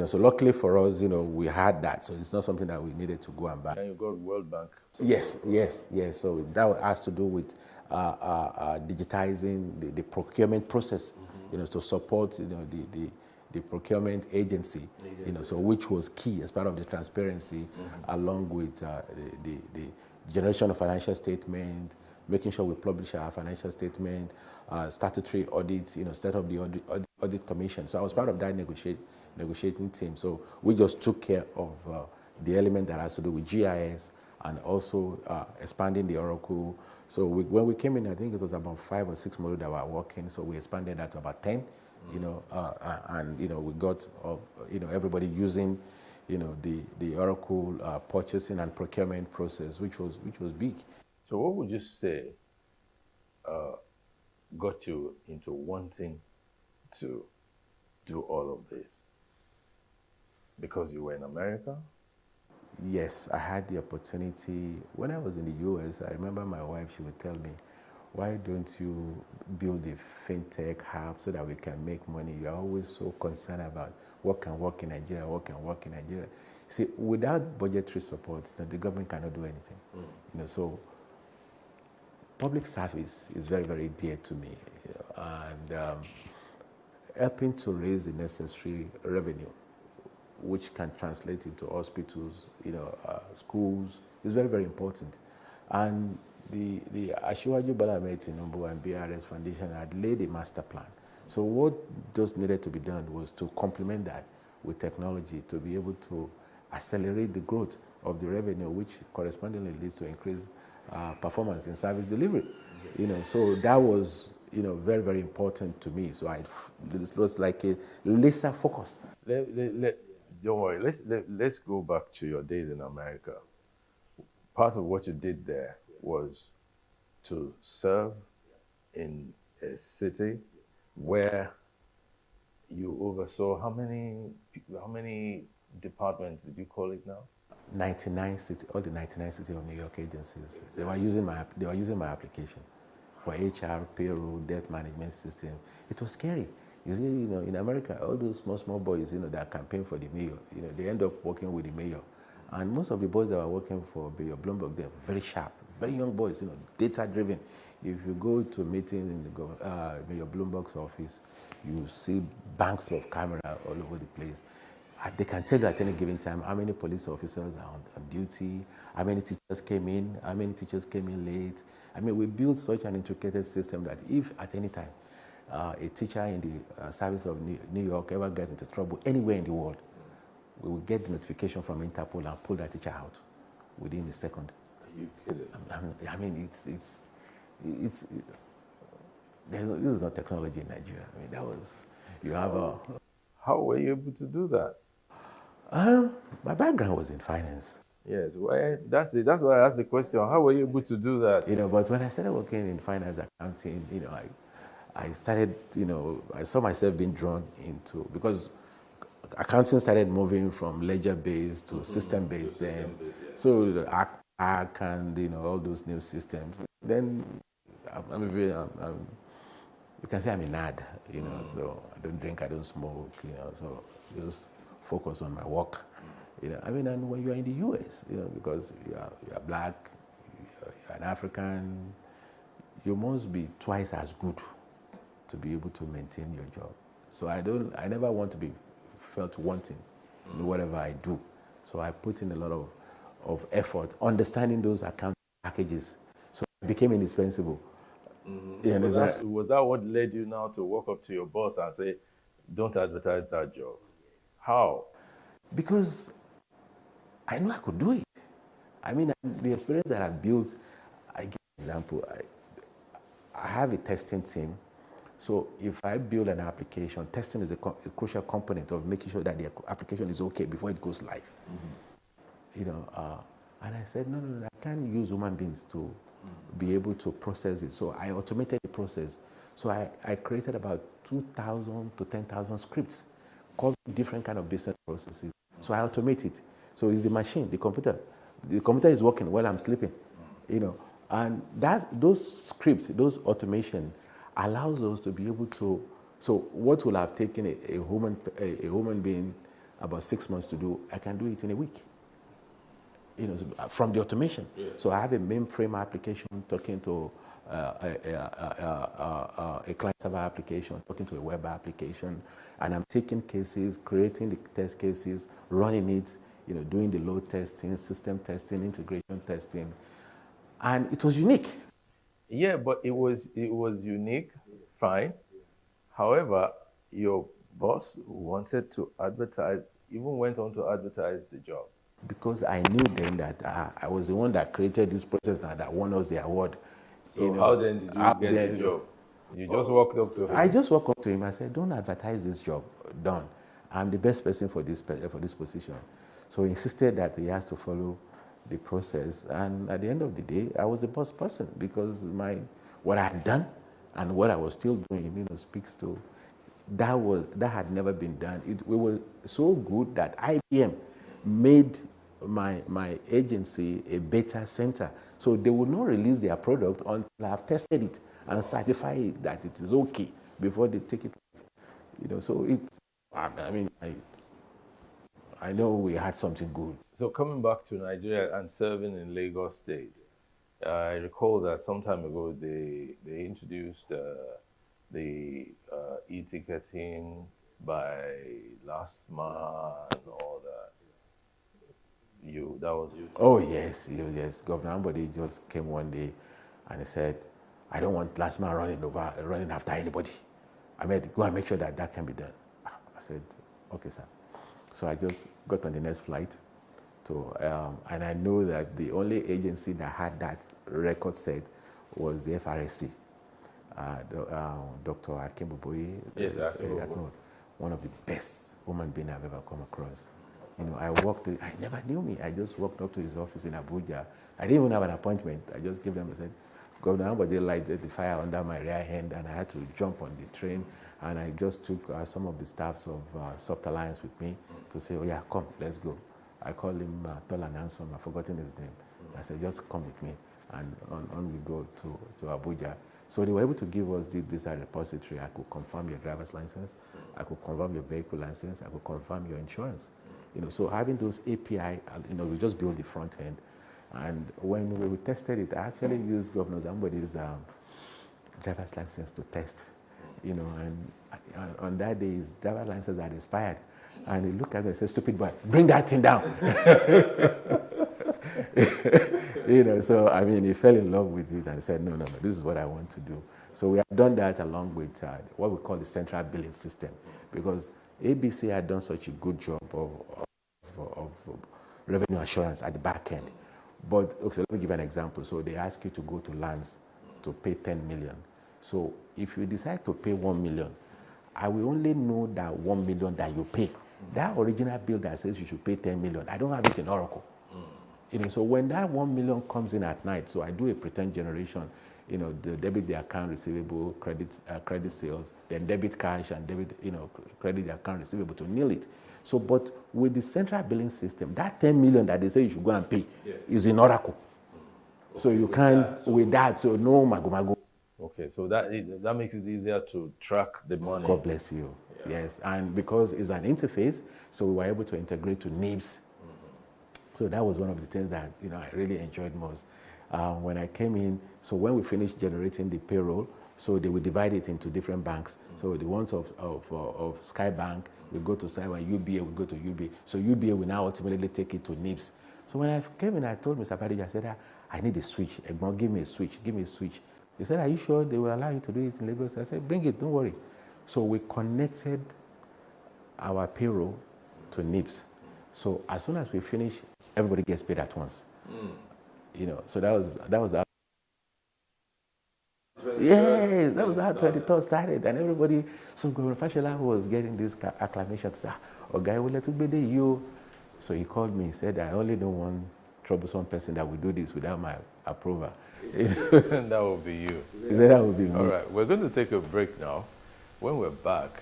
So luckily for us, we had that. So it's not something that we needed to go and buy. And you got World Bank support. Yes. So that has to do with digitizing the procurement process, to support, the procurement agency, so which was key as part of the transparency, along with the generation of financial statement, making sure we publish our financial statement, statutory audits, set up the audit commission. So I was part of that negotiating team. So we just took care of the element that has to do with GIS and also expanding the Oracle. So when we came in, I think it was about 5 or 6 modules that were working. So we expanded that to about 10. And we got everybody using the Oracle purchasing and procurement process, which was big. So what would you say got you into wanting to do all of this? Because you were in America? Yes, I had the opportunity. When I was in the US, I remember my wife, she would tell me, why don't you build a fintech hub so that we can make money? You're always so concerned about what can work in Nigeria, what can work in Nigeria. See, without budgetary support, the government cannot do anything. So public service is very, very dear to me. And helping to raise the necessary revenue, which can translate into hospitals, schools, is very, very important. And the Asiwaju Bola Ahmed Tinubu and BRS Foundation had laid a master plan. So what just needed to be done was to complement that with technology to be able to accelerate the growth of the revenue, which correspondingly leads to increased performance in service delivery. So that was very, very important to me. So it was like a laser focus. Don't worry. Let's go back to your days in America. Part of what you did there was to serve in a city where you oversaw how many departments did you call it now? 99 city, all the 99 City of New York agencies. They were using my application for HR, payroll, debt management system. It was scary. You see, in America, all those small boys, that campaign for the mayor, they end up working with the mayor. And most of the boys that were working for Mayor Bloomberg, they're very sharp, very young boys, data-driven. If you go to a meeting in Mayor Bloomberg's office, you see banks of camera all over the place. They can tell you at any given time how many police officers are on duty, how many teachers came in, how many teachers came in late. We built such an intricate system that if at any time a teacher in the service of New York ever gets into trouble anywhere in the world, we will get the notification from Interpol and pull that teacher out within a second. Are you kidding? This is not technology in Nigeria. How were you able to do that? My background was in finance. Yes, that's it. That's why I asked the question. How were you able to do that? But when I started working in finance accounting, I started, I saw myself being drawn into, because accounting started moving from ledger-based to system-based then. Yeah. So the ACK and, all those new systems. Then you can say I'm a nerd, so I don't drink, I don't smoke, so just focus on my work. And when you're in the US, because you're black, you're an African, you must be twice as good to be able to maintain your job. So I never want to be felt wanting in whatever I do. So I put in a lot of effort, understanding those account packages. So it became indispensable. Mm-hmm. Was that what led you now to walk up to your boss and say, don't advertise that job? How? Because I knew I could do it. The experience that I built, I give an example. I have a testing team. So if I build an application, testing is a crucial component of making sure that the application is okay before it goes live. Mm-hmm. And I said, no, I can't use human beings to be able to process it. So I automated the process. So I created about 2,000 to 10,000 scripts covering different kind of business processes. So I automate it. So it's the machine, the computer. The computer is working while I'm sleeping, you know. And those scripts, those automation allows us to be able to, so what will have taken a human being about 6 months to do, I can do it in a week, you know, from the automation. Yeah. So I have a mainframe application talking to a client-server application, talking to a web application, and I'm taking cases, creating the test cases, running it, you know, doing the load testing, system testing, integration testing, and it was unique. Yeah, but it was unique, fine. However, your boss wanted to advertise, even went on to advertise the job. Because I knew then that I was the one that created this process that won us the award. So you know, how then did you get the job? You just walked up to him? I just walked up to him and said, don't advertise this job, done. I'm the best person for this position. So he insisted that he has to follow the process. And at the end of the day, I was the boss person because what I had done and what I was still doing, you know, speaks to, that had never been done. We were so good that IBM made my agency a beta center. So they will not release their product until I have tested it and certify it that it is okay before they take it. You know, so I know we had something good. So coming back to Nigeria and serving in Lagos State, I recall that some time ago they introduced the e-ticketing by last month and all that. That was you. Oh yes, yes. Governor Ambode just came one day and he said, I don't want last man running after anybody. I mean, go and make sure that can be done. I said, okay, sir. So I just got on the next flight and I know that the only agency that had that record set was the FRSC. Dr. Akim Boboyi, yes, one of the best human beings I've ever come across. You know, I never knew me. I just walked up to his office in Abuja. I didn't even have an appointment. I just gave them, I said, Governor Ambode lighted the fire under my rear hand and I had to jump on the train. And I just took some of the staffs of Soft Alliance with me to say, oh yeah, come, let's go. I called him Tola Nansom, I've forgotten his name. I said, just come with me. And on we go to Abuja. So they were able to give us this repository. I could confirm your driver's license. I could confirm your vehicle license. I could confirm your insurance. You know, so having those API, you know, we just build the front end. And when we tested it, I actually used Governor Ambode's driver's license to test. You know, and on that day, his driver's license had expired. And he looked at me and said, stupid boy, bring that thing down. You know, so I mean, he fell in love with it and he said, no, this is what I want to do. So we have done that along with what we call the central billing system, because ABC had done such a good job of revenue assurance at the back end. But okay, let me give you an example. So they ask you to go to lands to pay 10 million. So if you decide to pay 1 million, I will only know that 1 million that you pay. That original bill that says you should pay 10 million, I don't have it in Oracle. You know, so when that 1 million comes in at night, so I do a pretend generation, you know, debit the account receivable, credit sales, then debit cash and debit, you know, credit the account receivable to nil it. So, but with the central billing system, that 10 million that they say you should go and pay is in Oracle. So you can, with that, so no mago. Okay, so that makes it easier to track the money. God bless you. Yeah. Yes, and because it's an interface, so we were able to integrate to NIBS. So that was one of the things that, you know, I really enjoyed most. When I came in, so when we finished generating the payroll, so they would divide it into different banks. So the ones of Skybank, we go to Skybank, UBA, we go to UBA. So UBA will now ultimately take it to NIBS. So when I came in, I told Mr. Badija, I said, I need a switch. Egbon, give me a switch, give me a switch. He said, are you sure they will allow you to do it in Lagos? I said, bring it, don't worry. So we connected our payroll to NIBS. So as soon as we finish, everybody gets paid at once. You know, so that was how. Yes, that was how 23rd started, and everybody. So Governor Fashola was getting this acclamation. "Oh, guy, will let you." So he called me. He said, "I only don't want troublesome person that will do this without my approval." That would be you. That would be me. All right, we're going to take a break now. When we're back,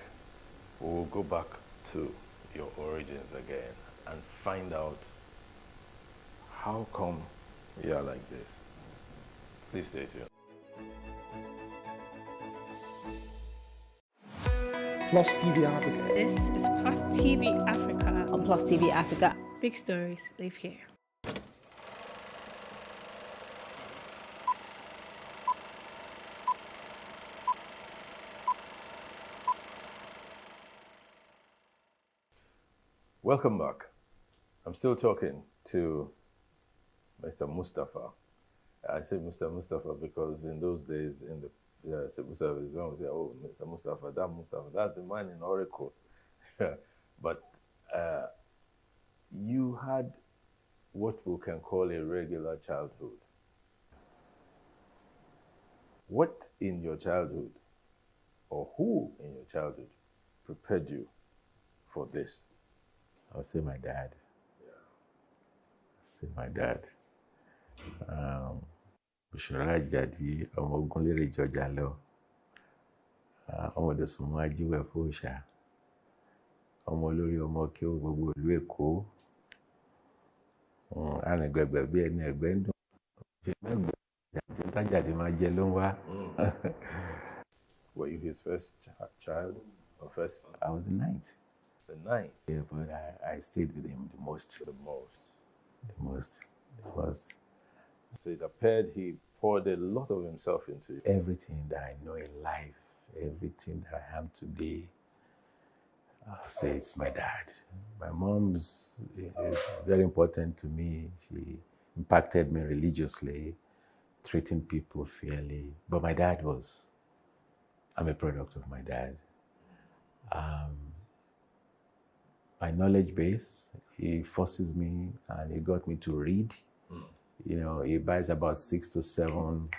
we will go back to your origins again and find out how come you are like this. Please stay tuned. Plus TV Africa. This is Plus TV Africa. On Plus TV Africa. Big stories live here. Welcome back. I'm still talking to Mr. Mustafa. I say Mr. Mustafa because in those days, in the civil service, when we say, oh, Mr. Mustafa, that's the man in Oracle. But you had what we can call a regular childhood. What in your childhood, or who in your childhood, prepared you for this? I'll say my dad. Say my dad. Bùṣọ́lá Àjàdí ọmọ Ògúnlérè Ìjọjà lọ. Ọmọ Dòsùnmú Ajíwẹ̀ Fóòṣà. Ọmọ olórí ọmọ kéwú gbogbo ìlú Èkó. Arìngbẹ̀gbẹ̀ bí ẹni ẹ̀gbẹ́ ń dùn. Ṣé mẹ́gbẹ̀ẹ́ àti tájàdé máa jẹ ló ń wá? Were you his first child or first? I was the ninth. The ninth? Yeah, but I stayed with him the most. The most. The most. Because so it appeared he poured a lot of himself into you. Everything that I know in life, everything that I am today, I'll say it's my dad. My mom's is very important to me. She impacted me religiously, treating people fairly. But my dad I'm a product of my dad. My knowledge base, he forces me and he got me to read. You know, he buys about 6 to 7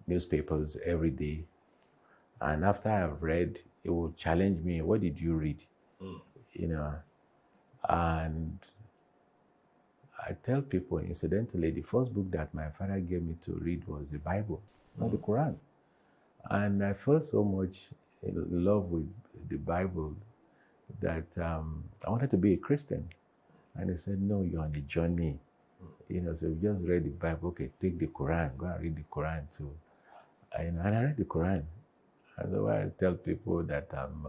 newspapers every day. And after I've read, he will challenge me, what did you read? You know, and I tell people, incidentally, the first book that my father gave me to read was the Bible, not the Quran. And I fell so much in love with the Bible that I wanted to be a Christian. And he said, no, you're on a journey. You know, so you just read the Bible, okay, take the Quran, go and read the Quran too. And I read the Quran. And so I tell people that I'm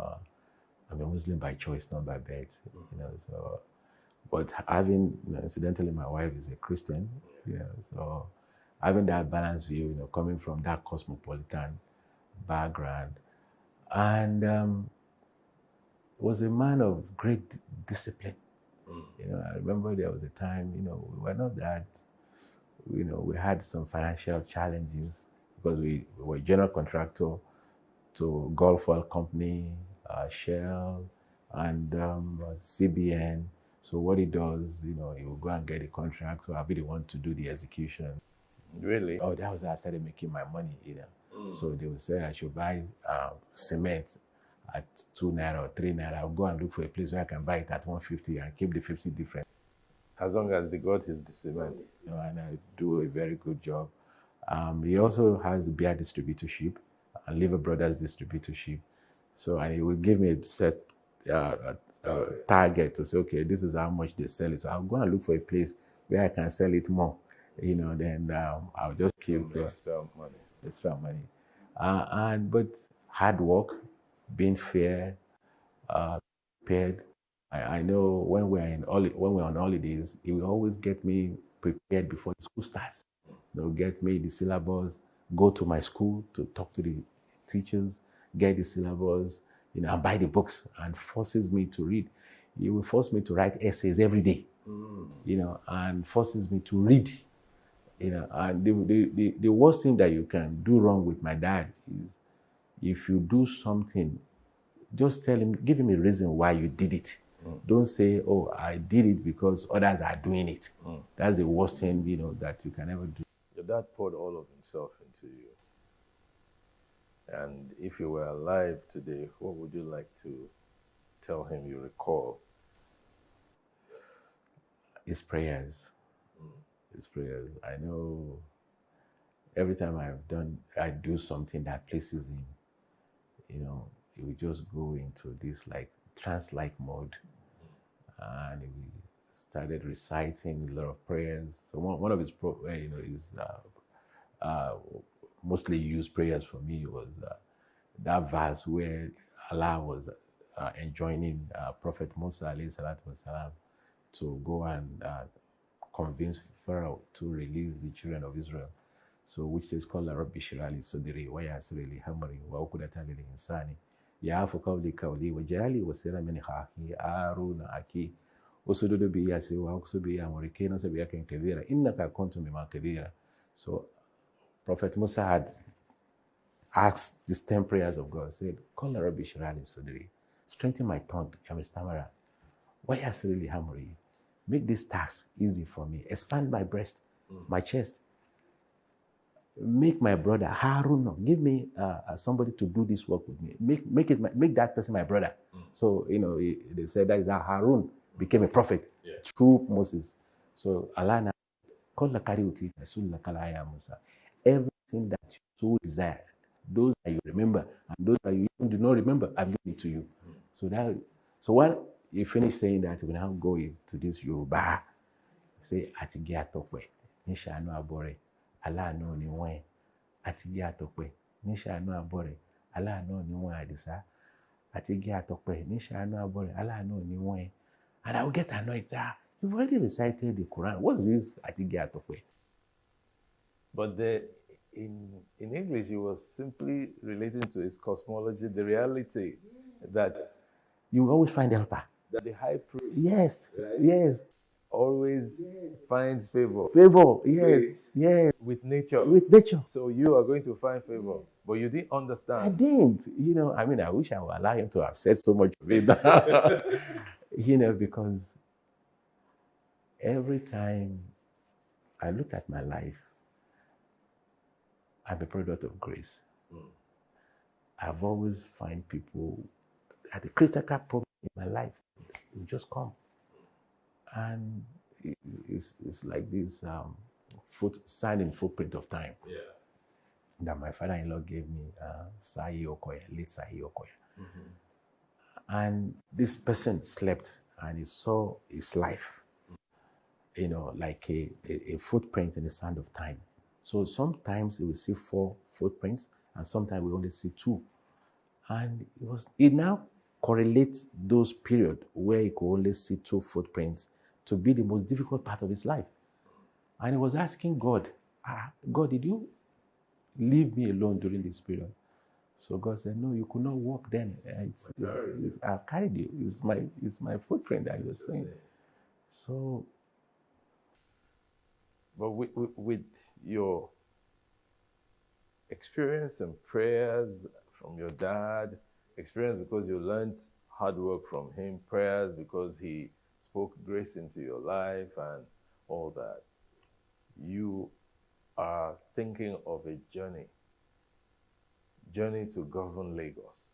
a Muslim by choice, not by birth. You know, so, but having, you know, incidentally, my wife is a Christian. You know, so having that balanced view, you know, coming from that cosmopolitan background, and was a man of great discipline. You know, I remember there was a time, you know, we were not that, you know, we had some financial challenges because we were general contractor to Gulf Oil Company, Shell, and CBN. So what he does, you know, he will go and get a contract, so I'll be the one to do the execution. Really? Oh, that was how I started making my money, you know. So they would say I should buy cement at 2 naira or 3 naira. I'll go and look for a place where I can buy it at 150 and keep the 50 different. As long as they got his cement. You know, and I do a very good job. He also has beer distributorship and Liver Brothers distributorship. So he will give me a set target to say, okay, this is how much they sell it. So I'll go and look for a place where I can sell it more. You know, then I'll just keep extra money. But hard work, being fair, prepared. I know when we're on holidays, it will always get me prepared before the school starts. They'll get me the syllabus, go to my school to talk to the teachers, get the syllabus, you know, and buy the books, and forces me to read. He will force me to write essays every day, you know, and forces me to read. You know, and the worst thing that you can do wrong with my dad is if you do something, just tell him, give him a reason why you did it. Don't say, oh, I did it because others are doing it. That's the worst thing, you know, that you can ever do. Your dad poured all of himself into you. And if you were alive today, what would you like to tell him you recall? His prayers. his prayers. I know every time I do something that pleases him, he will just go into this like trance-like mode, and he started reciting a lot of prayers. So one of his mostly used prayers for me was that verse where Allah was enjoining Prophet Musa alayhi salatu wasalam to go and convince Pharaoh to release the children of Israel. So which says, "Qala rabbi shrah li sadri wa yassir li amri wa uqdatan min lisani ya'fu qawli wa ja'alni waziran min akhi Haruna akhi usuddu bi yasri wa aqsu bi amri kay nasabiyakan kabira innaka kuntum bima kabira." So Prophet Musa had asked these 10 prayers of God, said, "Qala rabbi shrah li sadri, strengthen my tongue, I'm a stammerer. Wa yassir li amri, make this task easy for me. Expand my breast, my chest. Make my brother Harun, give me somebody to do this work with me. Make that person my brother." So they said that is how Harun became a prophet through Moses. So Allah now called Musa. Everything that you so desire, those that you remember and those that you do not remember, I've given it to you. So when you finish saying that, we now go to this Yoruba. Say Atigi Atokwe, Nisha no Abore. Allah no ni one atigi atokpe nisha no abore Allah no ni one adisa atigi atokpe nisha no abore Allah no ni one, and I will get annoyed. You've already recited the Quran. What's this atigi atokpe? But in English, he was simply relating to his cosmology, the reality that you always find helper. That the high priest, yes, yes, always finds favor. Favor, yes, yes. With nature. With nature. So you are going to find favor. But you didn't understand. I didn't. I wish I would allow him to have said so much of it. Because every time I look at my life, I'm a product of grace. I've always find people at the critical problem in my life. They just come. And it's like this signing footprint of time that my father-in-law gave me, Sahi Okoye, late Sahi Okoye. And this person slept and he saw his life, like a footprint in the sand of time. So sometimes we see 4 footprints and sometimes we only see 2. And it now correlates those periods where he could only see 2 footprints to be the most difficult part of his life. And he was asking God, God, did you leave me alone during this period? So God said, no, you could not walk then. I've carried you. It's my footprint that you're saying. So. But with your experience and prayers from your dad, experience because you learned hard work from him, prayers because he spoke grace into your life and all that, you are thinking of a journey to govern Lagos.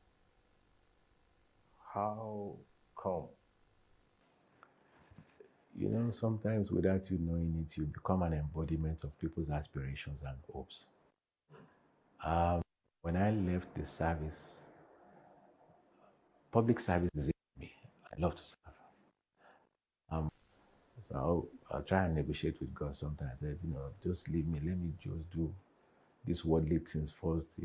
How come? Sometimes without you knowing it, you become an embodiment of people's aspirations and hopes. When I left the service, public service is in me. I love to serve. So I'll try and negotiate with God sometimes. I said, just leave me. Let me just do these worldly things first,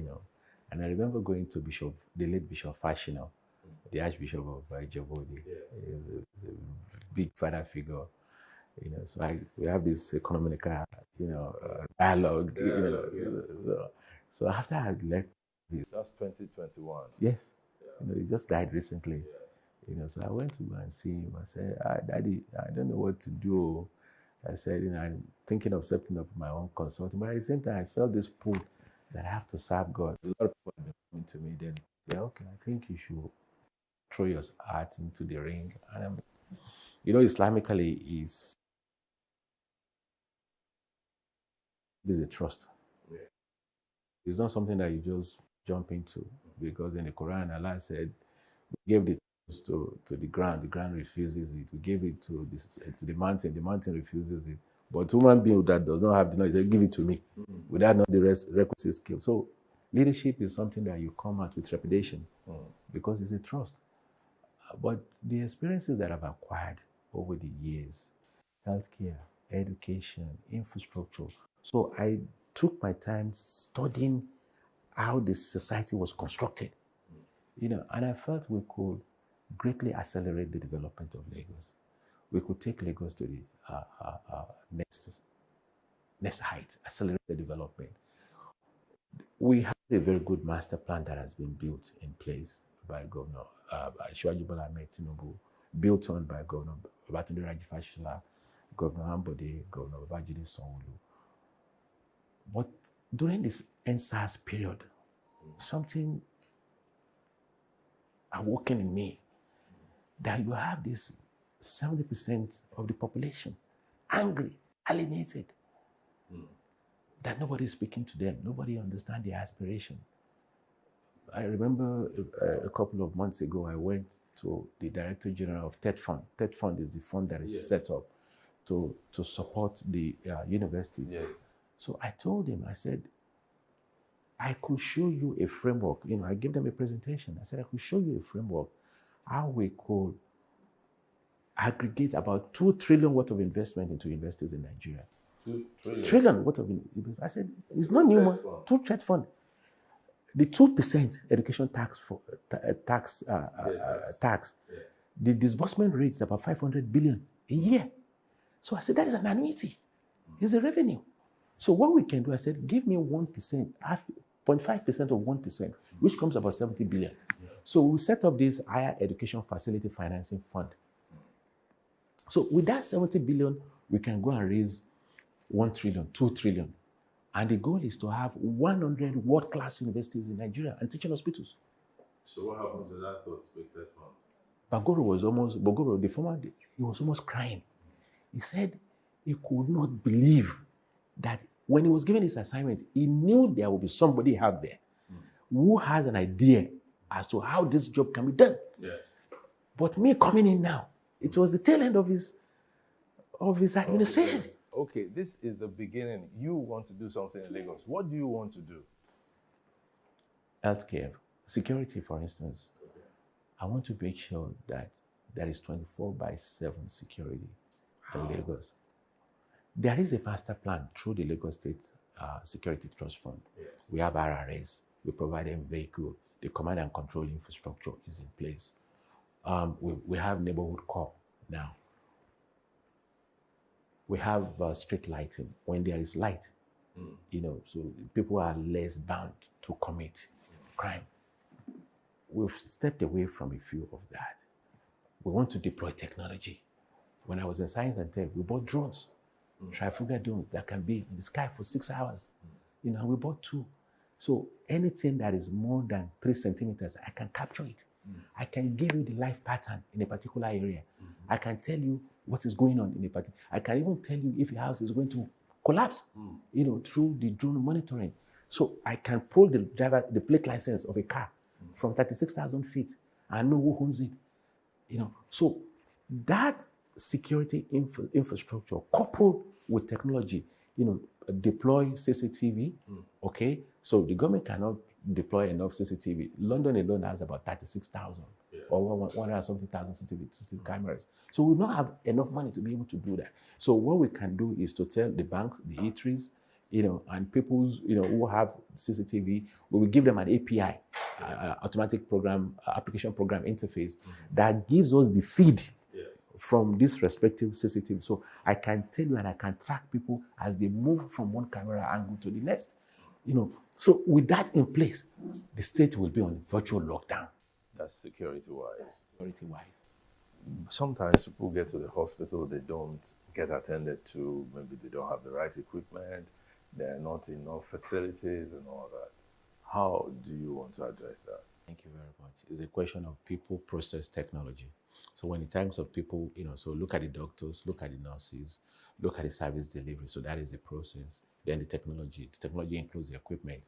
And I remember going to the late Bishop Fashino, the Archbishop of Ijebu-Ode. He's a big father figure, So we have this economical, dialogue, So after I had left, that's 2021. Yes, he just died recently. So I went to go and see him. I said, Daddy, I don't know what to do. I said, I'm thinking of setting up my own consulting. But at the same time, I felt this pull that I have to serve God. A lot of people have been coming to me then. Okay, I think you should throw your heart into the ring. And Islamically is a trust. Yeah. It's not something that you just jump into, because in the Quran, Allah said, we gave the to the ground refuses it. We gave it to the mountain refuses it. But human being that does not have the knowledge, they give it to me without not the requisite skill. So leadership is something that you come out with trepidation because it's a trust. But the experiences that I've acquired over the years, healthcare, education, infrastructure. So I took my time studying how the society was constructed, and I felt we could greatly accelerate the development of Lagos. We could take Lagos to the next height, accelerate the development. We have a very good master plan that has been built in place by Governor Asiwaju Bola Ahmed Tinubu, built on by Governor Babatunde Raji Fashola, Governor Ambode, Governor Babajide Sanwo-Olu. But during this NSAS period, something awoken in me that you have this 70% of the population angry, alienated, that nobody is speaking to them, nobody understands their aspiration. I remember a couple of months ago, I went to the Director General of TED Fund. TED Fund is the fund that is set up to support the universities. Yes. So I told him, I said, I could show you a framework. I gave them a presentation. I said, I could show you a framework how we could aggregate about 2 trillion worth of investment into universities in Nigeria. 2 trillion worth of investment. I said, it's not new money. 2 TED fund. The 2% education tax the disbursement rate is about 500 billion a year. So I said, that is an annuity. It's a revenue. So what we can do, I said, give me 1%, 0.5% of 1%, which comes about 70 billion. So we set up this higher education facility financing fund. So with that 70 billion, we can go and raise 1 trillion, 2 trillion. And the goal is to have 100 world-class universities in Nigeria and teaching hospitals. So what happened to that thought with that fund? Bagoro, the former, he was almost crying. He said he could not believe that when he was given this assignment, he knew there would be somebody out there who has an idea as to how this job can be done. Yes. But me coming in now, it was the tail end of his administration. Okay, this is the beginning. You want to do something in Lagos. What do you want to do? Healthcare, security, for instance. Okay. I want to make sure that there is 24/7 security in Lagos. There is a master plan through the Lagos State Security Trust Fund. Yes. We have RRS. We provide them vehicle. The command and control infrastructure is in place. We have neighborhood corps now. We have street lighting. When there is light, so people are less bound to commit crime. We've stepped away from a few of that. We want to deploy technology. When I was in science and tech, we bought drones, trifugal drones that can be in the sky for 6 hours. We bought 2. So anything that is more than 3 centimeters, I can capture it. I can give you the life pattern in a particular area. I can tell you what is going on in a particular. I can even tell you if your house is going to collapse, through the drone monitoring. So I can pull the plate license of a car from 36,000 feet and know who owns it. So that security infrastructure coupled with technology, deploy CCTV. Okay, so the government cannot deploy enough CCTV. London alone has about 36,000 or 100-something-thousand CCTV cameras. So we don't have enough money to be able to do that. So what we can do is to tell the banks, the eateries, and people, who have CCTV, we will give them an API, automatic program, application program interface that gives us the feed from this respective CCTV. So I can tell you and I can track people as they move from one camera angle to the next. So with that in place, the state will be on virtual lockdown. That's security-wise. Security-wise. Sometimes people get to the hospital, they don't get attended to, maybe they don't have the right equipment, there are not enough facilities and all that. How do you want to address that? Thank you very much. It's a question of people, process, technology. So when in terms of people, so look at the doctors, look at the nurses, look at the service delivery. So that is the process. Then the technology. The technology includes the equipment.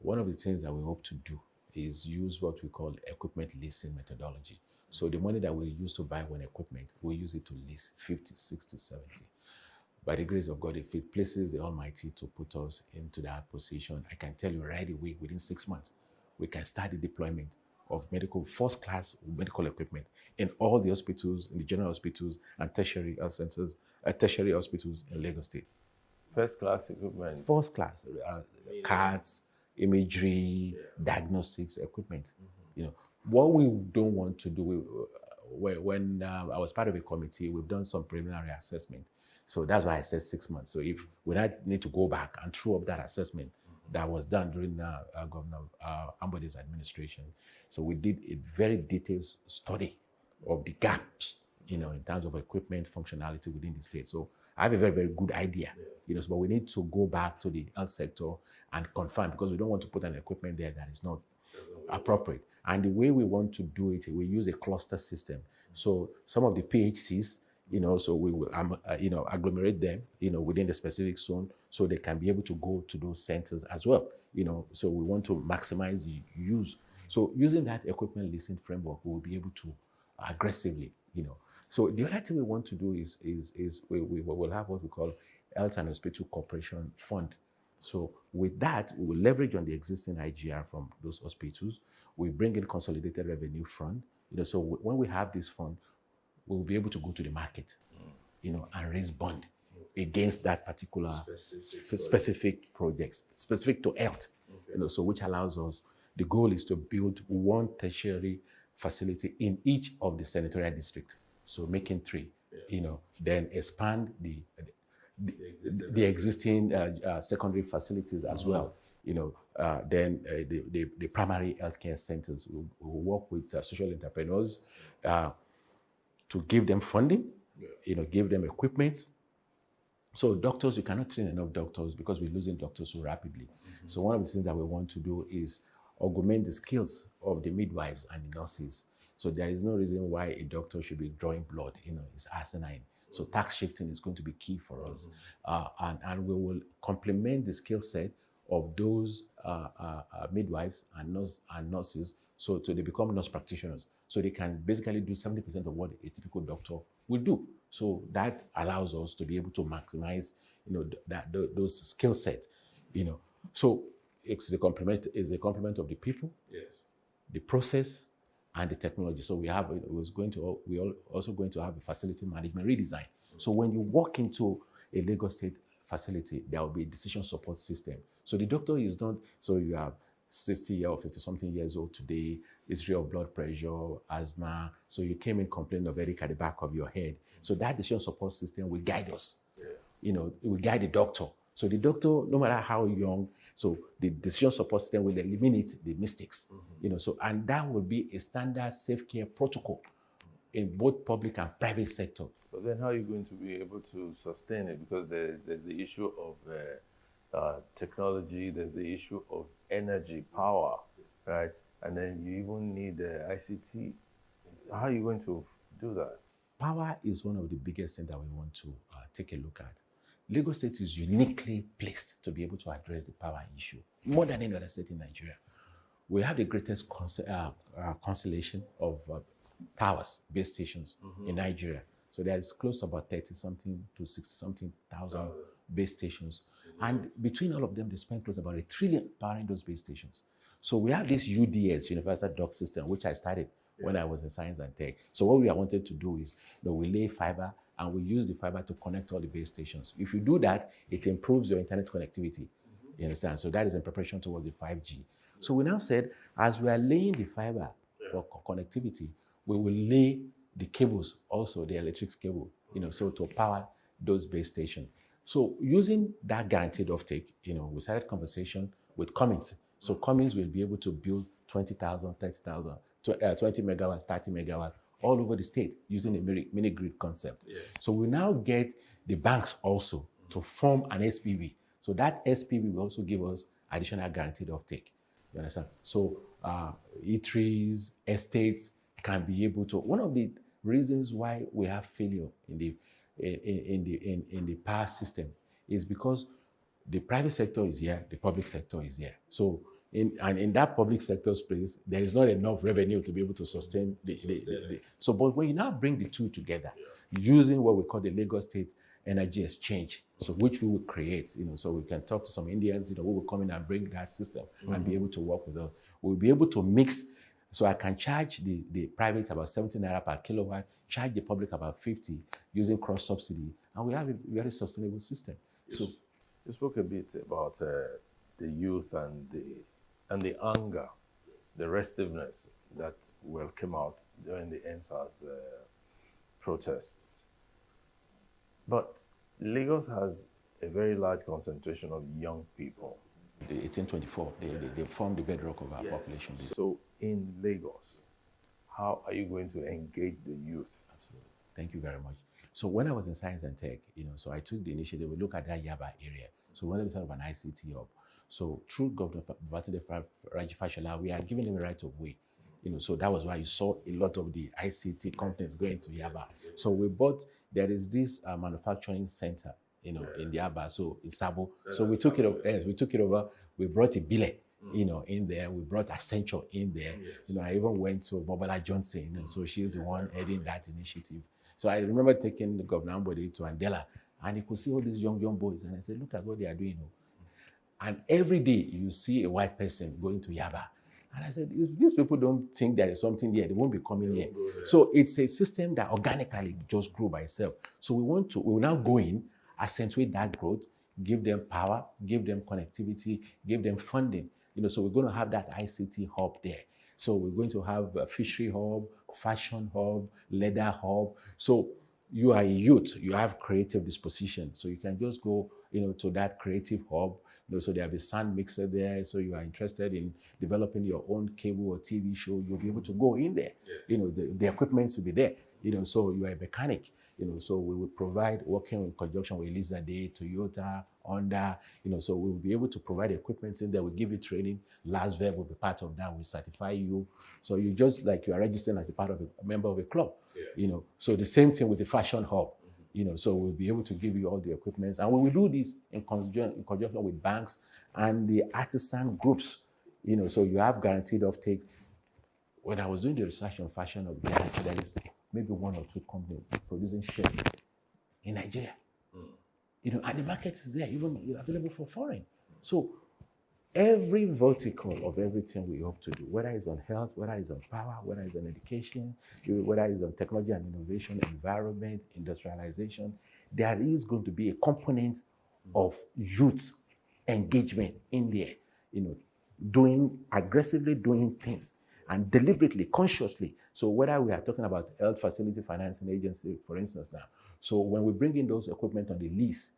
One of the things that we hope to do is use what we call equipment leasing methodology. So the money that we use to buy one equipment, we use it to lease 50, 60, 70. by the grace of God, if it pleases the Almighty to put us into that position, I can tell you right away, within 6 months, we can start the deployment of first-class medical equipment in all the hospitals, in the general hospitals and tertiary health centers, tertiary hospitals in Lagos State. First-class equipment? First-class, cards, imagery, diagnostics equipment. What we don't want to do, when I was part of a committee, we've done some preliminary assessment. So that's why I said 6 months. So if we need to go back and throw up that assessment that was done during Governor Ambode's administration. So we did a very detailed study of the gaps, in terms of equipment functionality within the state. So I have a very, very good idea, but we need to go back to the health sector and confirm, because we don't want to put an equipment there that is not appropriate. And the way we want to do it, we use a cluster system. So some of the PHCs, so we will, agglomerate them, within the specific zone, so they can be able to go to those centers as well. So we want to maximize the use. So using that equipment leasing framework, we will be able to aggressively, So the other thing we want to do is we will have what we call Health and Hospital Corporation Fund. So with that, we will leverage on the existing IGR from those hospitals. We bring in consolidated revenue fund. So when we have this fund, we'll be able to go to the market, and raise bond against that particular specific projects, specific to health. So which allows us, the goal is to build one tertiary facility in each of the senatorial districts. So making 3, then expand the existing secondary facilities as well. Then the primary healthcare centers will work with social entrepreneurs to give them funding, give them equipment. So doctors, you cannot train enough doctors because we're losing doctors so rapidly. So one of the things that we want to do is augment the skills of the midwives and the nurses. So there is no reason why a doctor should be drawing blood, it's asinine. So tax shifting is going to be key for us. And we will complement the skill set of those midwives and nurses, so they become nurse practitioners. So they can basically do 70% of what a typical doctor will do. So that allows us to be able to maximize, those skill set, So it's the complement of the people, the process, and the technology. So we're also going to have a facility management redesign. So when you walk into a Lagos State facility, there will be a decision support system. So the doctor is not, so you have 60 or 50 something years old today, history of blood pressure, asthma. So you came in complaining of headache at the back of your head. So that decision support system will guide us. It will guide the doctor. So the doctor, no matter how young, so the decision support system will eliminate the mistakes. So, and that will be a standard safe care protocol in both public and private sector. But then how are you going to be able to sustain it? Because there's the issue of technology, there's the issue of energy, power, right? And then you even need ICT. How are you going to do that? Power is one of the biggest things that we want to take a look at. Lagos State is uniquely placed to be able to address the power issue, more than any other state in Nigeria. We have the greatest constellation of towers, base stations in Nigeria. So there's close to about 30-something to 60-something thousand base stations. And between all of them, they spend close to about $1 trillion powering those base stations. So we have this UDS, Universal Duct System, which I started when I was in science and tech. So what we are wanted to do is we lay fiber and we use the fiber to connect all the base stations. If you do that, it improves your internet connectivity. You understand? So that is in preparation towards the 5G. So we now said, as we are laying the fiber for connectivity, we will lay the cables also, the electric cable, so to power those base stations. So using that guaranteed offtake, we started conversation with Cummins. So Cummins will be able to build 20,000, 30,000, 20 megawatts, 30 megawatts, all over the state using a mini grid concept. So we now get the banks also to form an SPV. So that SPV will also give us additional guaranteed offtake. You understand? So eateries, estates can be able to. One of the reasons why we have failure in the power system is because the private sector is here, the public sector is here. So in that public sector space, there is not enough revenue to be able to sustain but when you now bring the two together, using what we call the Lagos State energy exchange, so which we will create, so we can talk to some Indians, who will come in and bring that system and be able to work with us. We'll be able to mix, so I can charge the private about 70 naira per kilowatt, charge the public about 50 using cross subsidy, and we have a very sustainable system. Yes. So you spoke a bit about the youth and the anger, the restiveness that will come out during the EndSARS protests. But Lagos has a very large concentration of young people. The 1824, they form the bedrock of our population. So in Lagos, how are you going to engage the youth? Absolutely. Thank you very much. So when I was in Science and Tech, so I took the initiative, we look at that Yaba area. So we wanted to set up an ICT hub. So through Governor Babatunde Raji Fashola, we are giving them a right of way. So that was why you saw a lot of the ICT companies going to Yaba. So we bought, there is this manufacturing center, in the Yaba, so in Sabo. So we took it over, we took it over, we brought a Bile, in there, we brought Accenture in there. I even went to Bobala Johnson, so she's the one heading that initiative. So I remember taking the Governor Ambode to Andela, and you could see all these young boys, and I said, look at what they are doing. And every day you see a white person going to Yaba. And I said, if these people don't think there is something there, they won't be coming here. So it's a system that organically just grew by itself. So we will now go in, accentuate that growth, give them power, give them connectivity, give them funding. So we're going to have that ICT hub there. So we're going to have a fishery hub, fashion hub, leather hub. So you are a youth, you have creative disposition. So you can just go, to that creative hub. So there'll be sound mixer there. So you are interested in developing your own cable or TV show, you'll be able to go in there. The equipment will be there. So you are a mechanic. So we will provide, working in conjunction with Elizade, Toyota, Honda. So we will be able to provide equipment in there. We give you training. LASVEB will be part of that. We certify you. So you just like you are registering as a member of a club. So the same thing with the fashion hub. So we'll be able to give you all the equipment. And we will do this in conjunction with banks and the artisan groups. So you have guaranteed offtake. When I was doing the research on fashion, there is maybe one or two companies producing shirts in Nigeria. And the market is there, even available for foreign. So every vertical of everything we hope to do, whether it's on health, whether it's on power, whether it's on education, whether it's on technology and innovation, environment, industrialization, there is going to be a component of youth engagement in there, aggressively doing things and deliberately, consciously. So whether we are talking about health facility financing agency, for instance now, so when we bring in those equipment on the lease,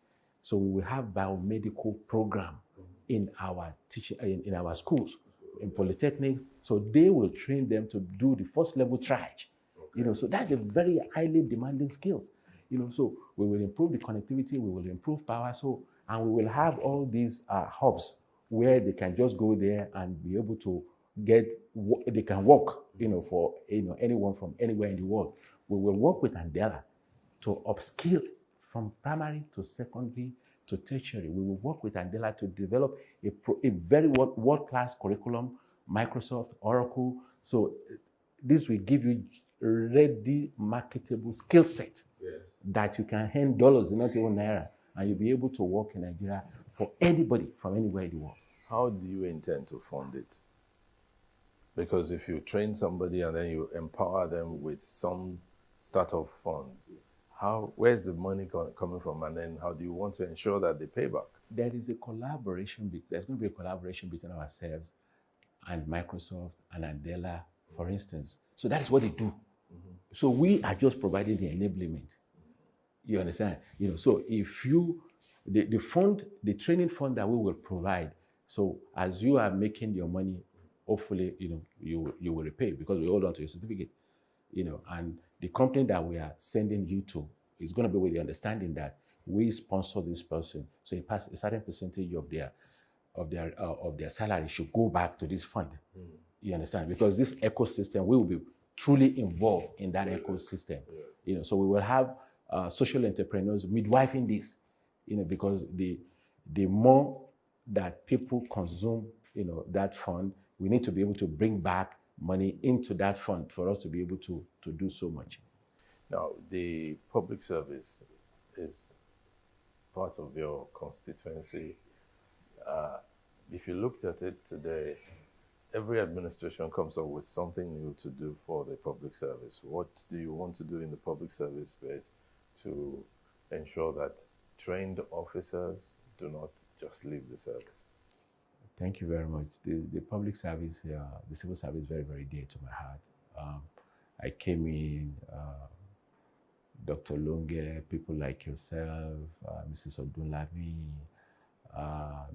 so we will have biomedical program in our in our schools, in polytechnics, so they will train them to do the first level triage. So that's a very highly demanding skills. So we will improve the connectivity, we will improve power, and we will have all these hubs where they can just go there and be able to they can work, for anyone from anywhere in the world. We will work with Andela to upskill from primary to secondary to tertiary. We will work with Andela to develop a very world-class curriculum, Microsoft, Oracle. So this will give you ready marketable skill set that you can earn dollars, not even naira, and you'll be able to work in Nigeria for anybody from anywhere in the world. How do you intend to fund it? Because if you train somebody and then you empower them with some startup funds, where's the money coming from, and then how do you want to ensure that they pay back? There is a collaboration. There's going to be a collaboration between ourselves and Microsoft and Andela, for instance. So that is what they do. So we are just providing the enablement. You understand? So if the fund, the training fund that we will provide, so as you are making your money, hopefully, you will repay because we hold on to your certificate, and the company that we are sending you to is going to be with the understanding that we sponsor this person. So a certain percentage of their salary should go back to this fund. You understand? Because this ecosystem, we will be truly involved in that ecosystem. So we will have social entrepreneurs midwifing this, because the more that people consume, that fund, we need to be able to bring back money into that fund for us to be able to do so much. Now, the public service is part of your constituency. If you looked at it today, every administration comes up with something new to do for the public service. What do you want to do in the public service space to ensure that trained officers do not just leave the service? Thank you very much. The public service, the civil service is very, very dear to my heart. I came in, Dr. Longe, people like yourself, Mrs. Odunlami,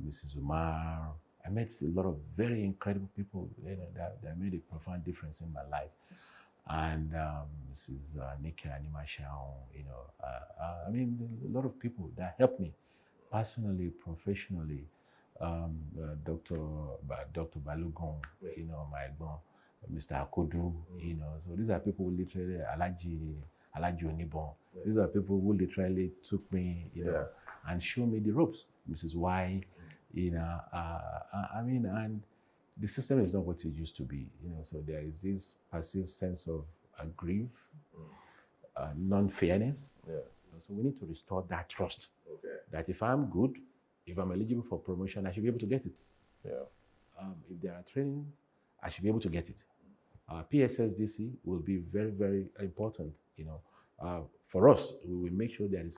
Mrs. Umar. I met a lot of very incredible people that made a profound difference in my life. And Mrs. Nika Animashao, I mean, a lot of people that helped me personally, professionally. Dr. Balogun, my Egbon, Mr. Akodu, so these are people who literally, Alaji Onibon, these are people who literally took me, and showed me the ropes. Mrs. Y, I mean, and the system is not what it used to be, so there is this passive sense of grief, non-fairness. Yes. So we need to restore that trust. Okay. That if I'm good, if I'm eligible for promotion, I should be able to get it. Yeah. If there are trainings, I should be able to get it. PSSDC will be very, very important. For us, we will make sure there is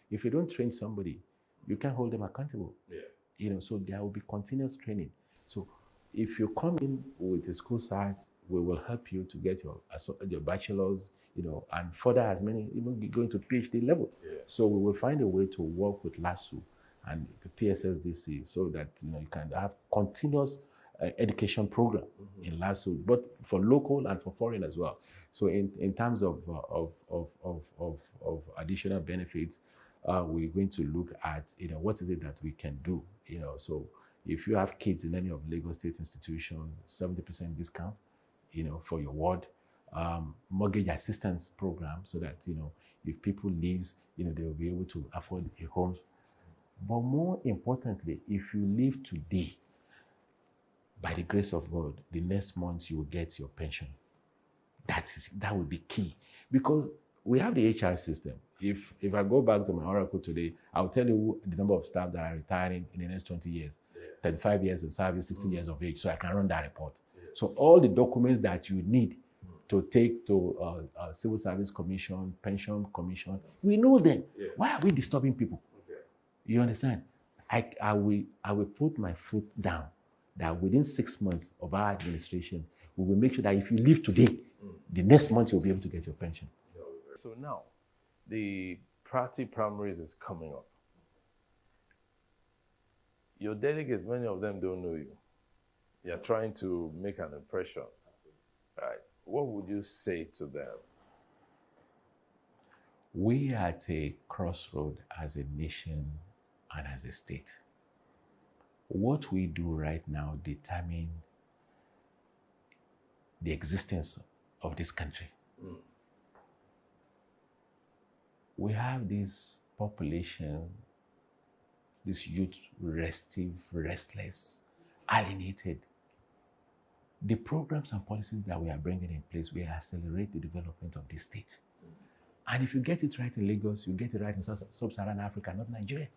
if you don't train somebody, you can't hold them accountable. Yeah. So there will be continuous training. So if you come in with the school side, we will help you to get your bachelor's, and further as many, even going to PhD level. Yeah. So we will find a way to work with LASU and the PSSDC so that you can have continuous education program in LASU, both for local and for foreign as well. So in terms of additional benefits, we're going to look at what is it that we can do. So if you have kids in any of Lagos State institutions, 70% discount, for your ward, mortgage assistance program, so that if people leave, they will be able to afford a home. But more importantly, if you leave today, by the grace of God, the next month you will get your pension. That will be key, because we have the HR system. If I go back to my Oracle today, I'll tell you the number of staff that are retiring in the next 20 years, 35 years in service, 16 years of age, so I can run that report. So all the documents that you need to take to Civil Service Commission, Pension Commission, we know them. Yeah. Why are we disturbing people? Okay. You understand? I will put my foot down that within 6 months of our administration, we will make sure that if you leave today, the next month you'll be able to get your pension. So now, the party primaries is coming up. Your delegates, many of them don't know you. You're trying to make an impression, right? What would you say to them? We are at a crossroad as a nation and as a state. What we do right now determines the existence of this country. We have this population, this youth restive, restless, alienated. The programs and policies that we are bringing in place will accelerate the development of this state. And if you get it right in Lagos, you get it right in sub-Saharan Africa, not Nigeria.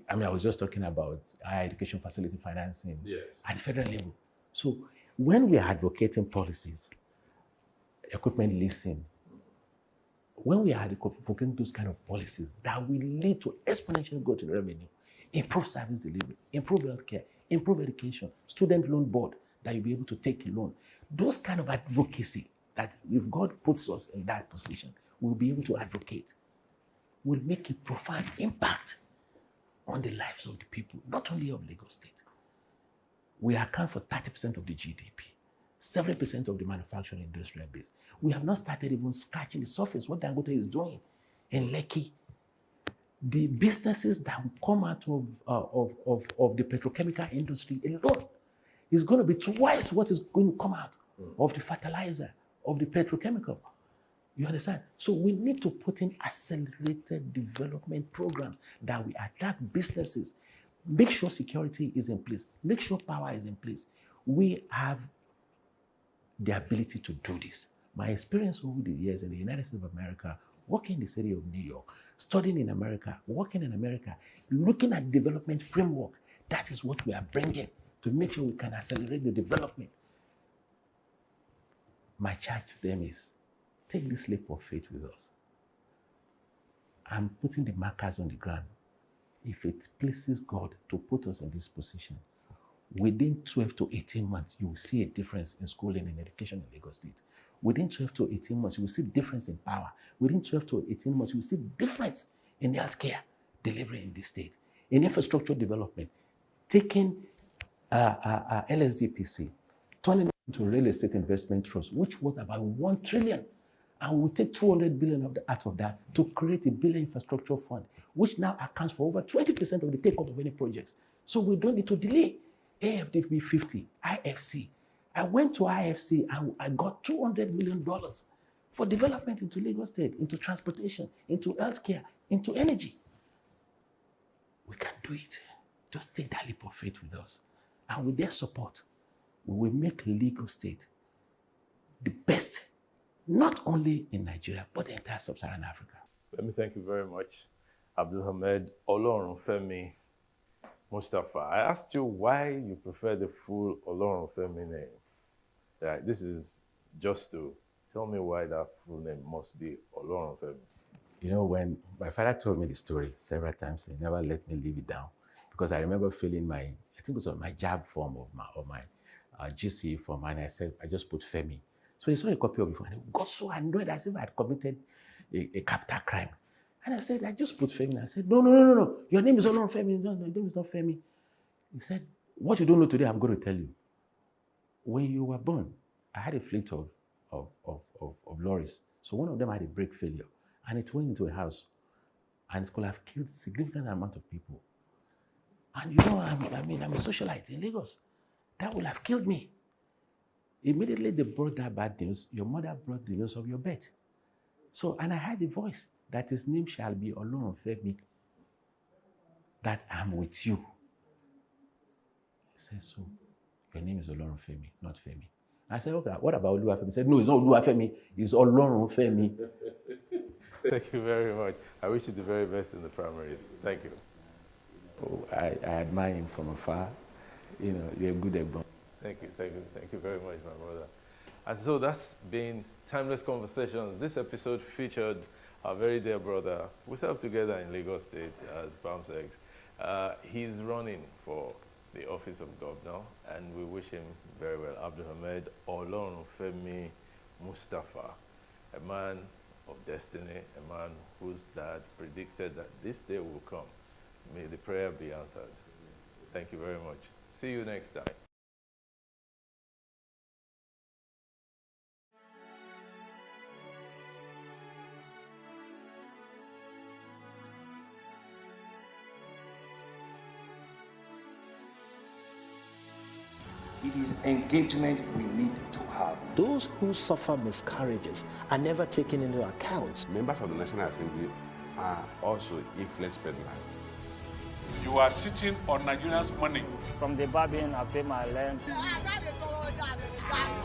I mean, I was just talking about higher education facility financing at the federal level. So when we are advocating policies, equipment leasing, when we are advocating those kind of policies that will lead to exponential growth in revenue, improve service delivery, improve healthcare, improve education, student loan board, that you'll be able to take a loan. Those kind of advocacy, that if God puts us in that position, we'll be able to advocate, will make a profound impact on the lives of the people, not only of Lagos State. We account for 30% of the GDP, 70% of the manufacturing industrial base. We have not started even scratching the surface, what Dangote is doing in Lekki. The businesses that will come out of the petrochemical industry alone is going to be twice what is going to come out of the fertilizer, of the petrochemical. You understand? So we need to put in accelerated development programs that will attract businesses, make sure security is in place, make sure power is in place. We have the ability to do this, My experience over the years in the United States of America, working in the city of New York, studying in America, working in America, looking at development framework, that is what we are bringing to make sure we can accelerate the development. My charge to them is, take this leap of faith with us. I'm putting the markers on the ground. If it pleases God to put us in this position, within 12 to 18 months, you will see a difference in schooling and education in Lagos State. Within 12 to 18 months, you will see difference in power. Within 12 to 18 months, you will see difference in healthcare delivery in the state, in infrastructure development, taking LSDPC, turning it into a real estate investment trust, which was about 1 trillion. And we take 200 billion out of that to create a billion infrastructure fund, which now accounts for over 20% of the takeoff of any projects. So we don't need to delay. AFDB 50, IFC. I went to IFC and I got $200 million for development into Lagos State, into transportation, into healthcare, into energy. We can do it. Just take that leap of faith with us. And with their support, we will make Lagos State the best, not only in Nigeria, but the entire sub-Saharan Africa. Let me thank you very much, Abdulhamid Olorunfemi Mustafa. I asked you why you prefer the full Olorunfemi name. This is just to tell me why that full name must be Olorunfemi. You know, when my father told me the story several times, he never let me leave it down. Because I remember filling my, I think it was on my JAB form of my GCE form, and I said, I just put Femi. So he saw a copy of it and he got so annoyed as if I had committed a capital crime. And I said, I just put Femi. I said, no. Your name is Olorunfemi. No, your name is not Femi. He said, what you don't know today, I'm going to tell you. When you were born, I had a fleet of lorries. So one of them had a brake failure. And it went into a house. And it could have killed a significant amount of people. And you know, I'm a socialite in Lagos. That would have killed me. Immediately they brought that bad news. Your mother brought the news of your birth. So, and I heard the voice that his name shall be Olorunfemi, that I'm with you. He said, so your name is Olorunfemi, not Femi. I said, okay, what about Oluwafemi? He said, no, it's not Oluwafemi, it's Olorunfemi. Thank you very much. I wish you the very best in the primaries. Thank you. Oh, I admire him from afar. You know, you're a good egg. Thank you very much, my brother. And so that's been Timeless Conversations. This episode featured our very dear brother. We serve together in Lagos State as BAMSEX. He's running for the office of governor, and we wish him very well. Abdulhamid Olorunfemi Mustafa, a man of destiny, a man whose dad predicted that this day will come. May the prayer be answered. Thank you very much. See you next time. It is engagement we need to have. Those who suffer miscarriages are never taken into account. Members of the National Assembly are also influence peddlers. You are sitting on Nigerians' money. From the barbing, I pay my rent.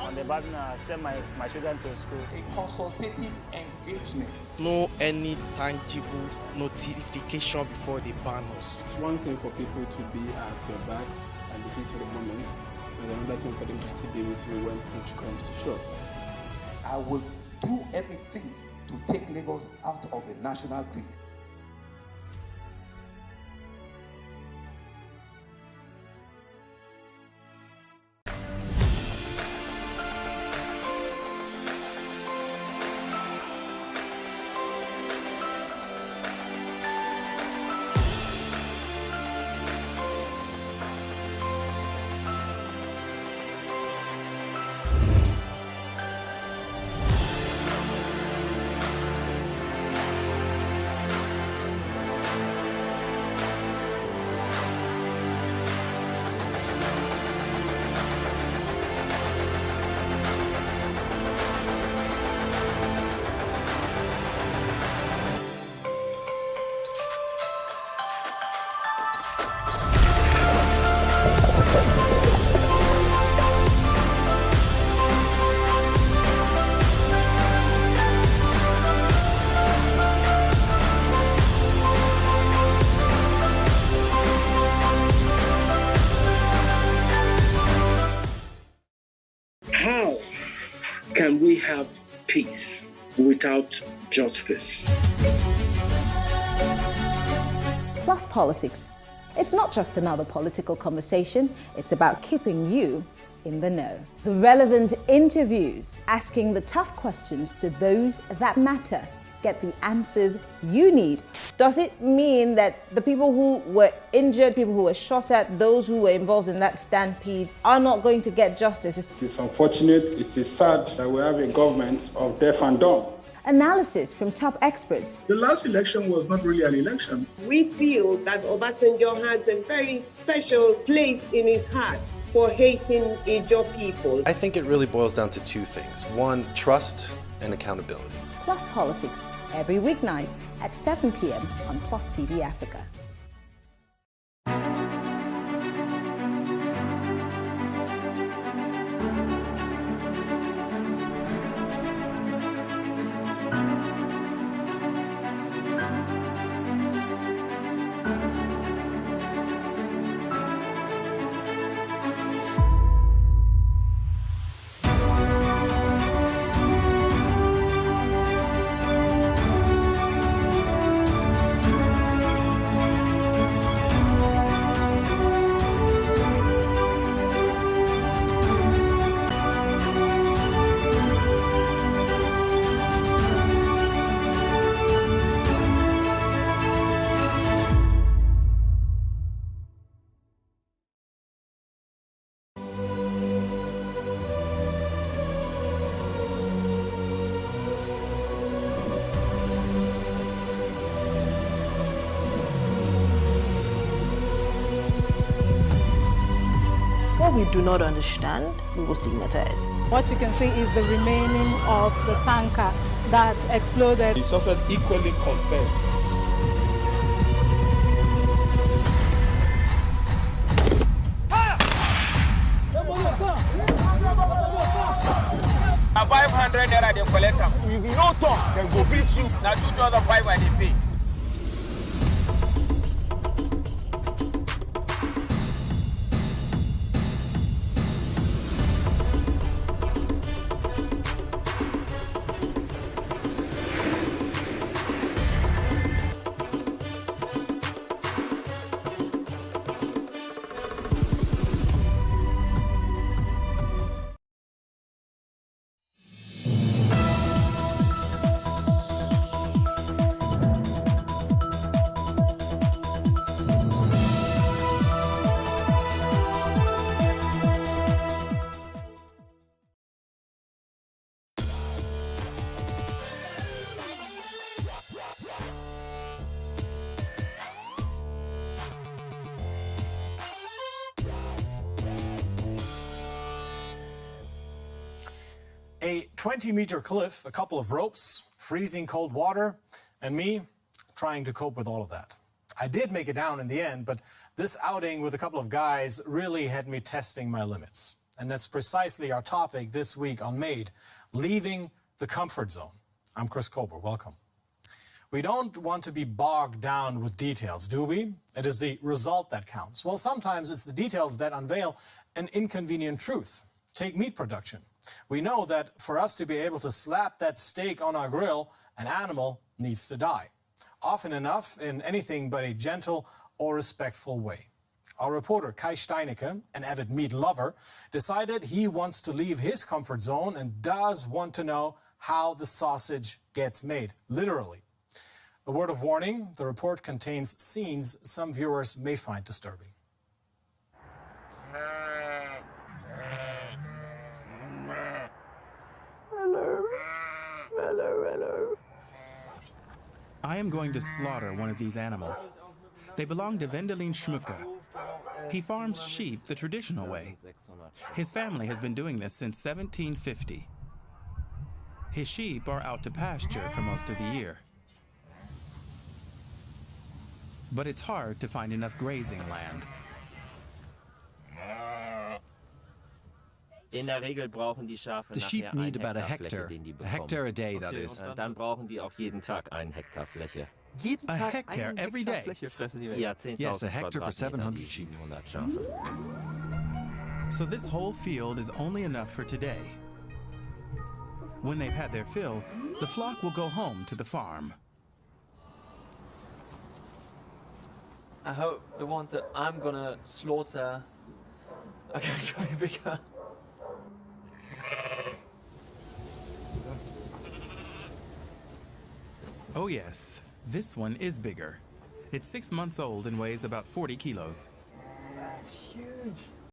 From the barbing, I send my children to school. A consultative engagement. No any tangible notification before they ban us. It's one thing for people to be at your back and the heat of the moment, and another thing for them to still be with you when push comes to shove. I will do everything to take Lagos out of the national grid. peace without justice. Plus Politics. It's not just another political conversation, it's about keeping you in the know. The relevant interviews, asking the tough questions to those that matter. Get the answers you need. Does it mean that the people who were injured, people who were shot at, those who were involved in that stampede are not going to get justice? It is unfortunate, it is sad that we have a government of deaf and dumb. Analysis from top experts. The last election was not really an election. We feel that Obasanjo has a very special place in his heart for hating Ijaw people. I think it really boils down to two things. One, trust and accountability. Plus Politics, every weeknight at 7 p.m. on Plus TV Africa. What we do not understand, we will stigmatize. What you can see is the remaining of the tanker that exploded. He suffered equally confessed. Now 500 naira they collect them. If you no talk, then go beat you. Now 2,500 they pay. A 20-meter cliff, a couple of ropes, freezing cold water, and me trying to cope with all of that. I did make it down in the end, but this outing with a couple of guys really had me testing my limits. And that's precisely our topic this week on Made, leaving the comfort zone. I'm Chris Colbert, welcome. We don't want to be bogged down with details, do we? It is the result that counts. Well, sometimes it's the details that unveil an inconvenient truth. Take meat production. We know that for us to be able to slap that steak on our grill, an animal needs to die. Often enough in anything but a gentle or respectful way. Our reporter Kai Steinecke, an avid meat lover, decided he wants to leave his comfort zone and does want to know how the sausage gets made, literally. A word of warning, the report contains scenes some viewers may find disturbing. Hello. I am going to slaughter one of these animals. They belong to Wendelin Schmucke. He farms sheep the traditional way. His family has been doing this since 1750. His sheep are out to pasture for most of the year. But it's hard to find enough grazing land. The sheep need about a hectare a day, that is. A hectare every day? Yes, a hectare for 700 sheep. So this whole field is only enough for today. When they've had their fill, the flock will go home to the farm. I hope the ones that I'm gonna slaughter are going to be bigger. Oh yes, this one is bigger. It's 6 months old and weighs about 40 kilos. That's huge.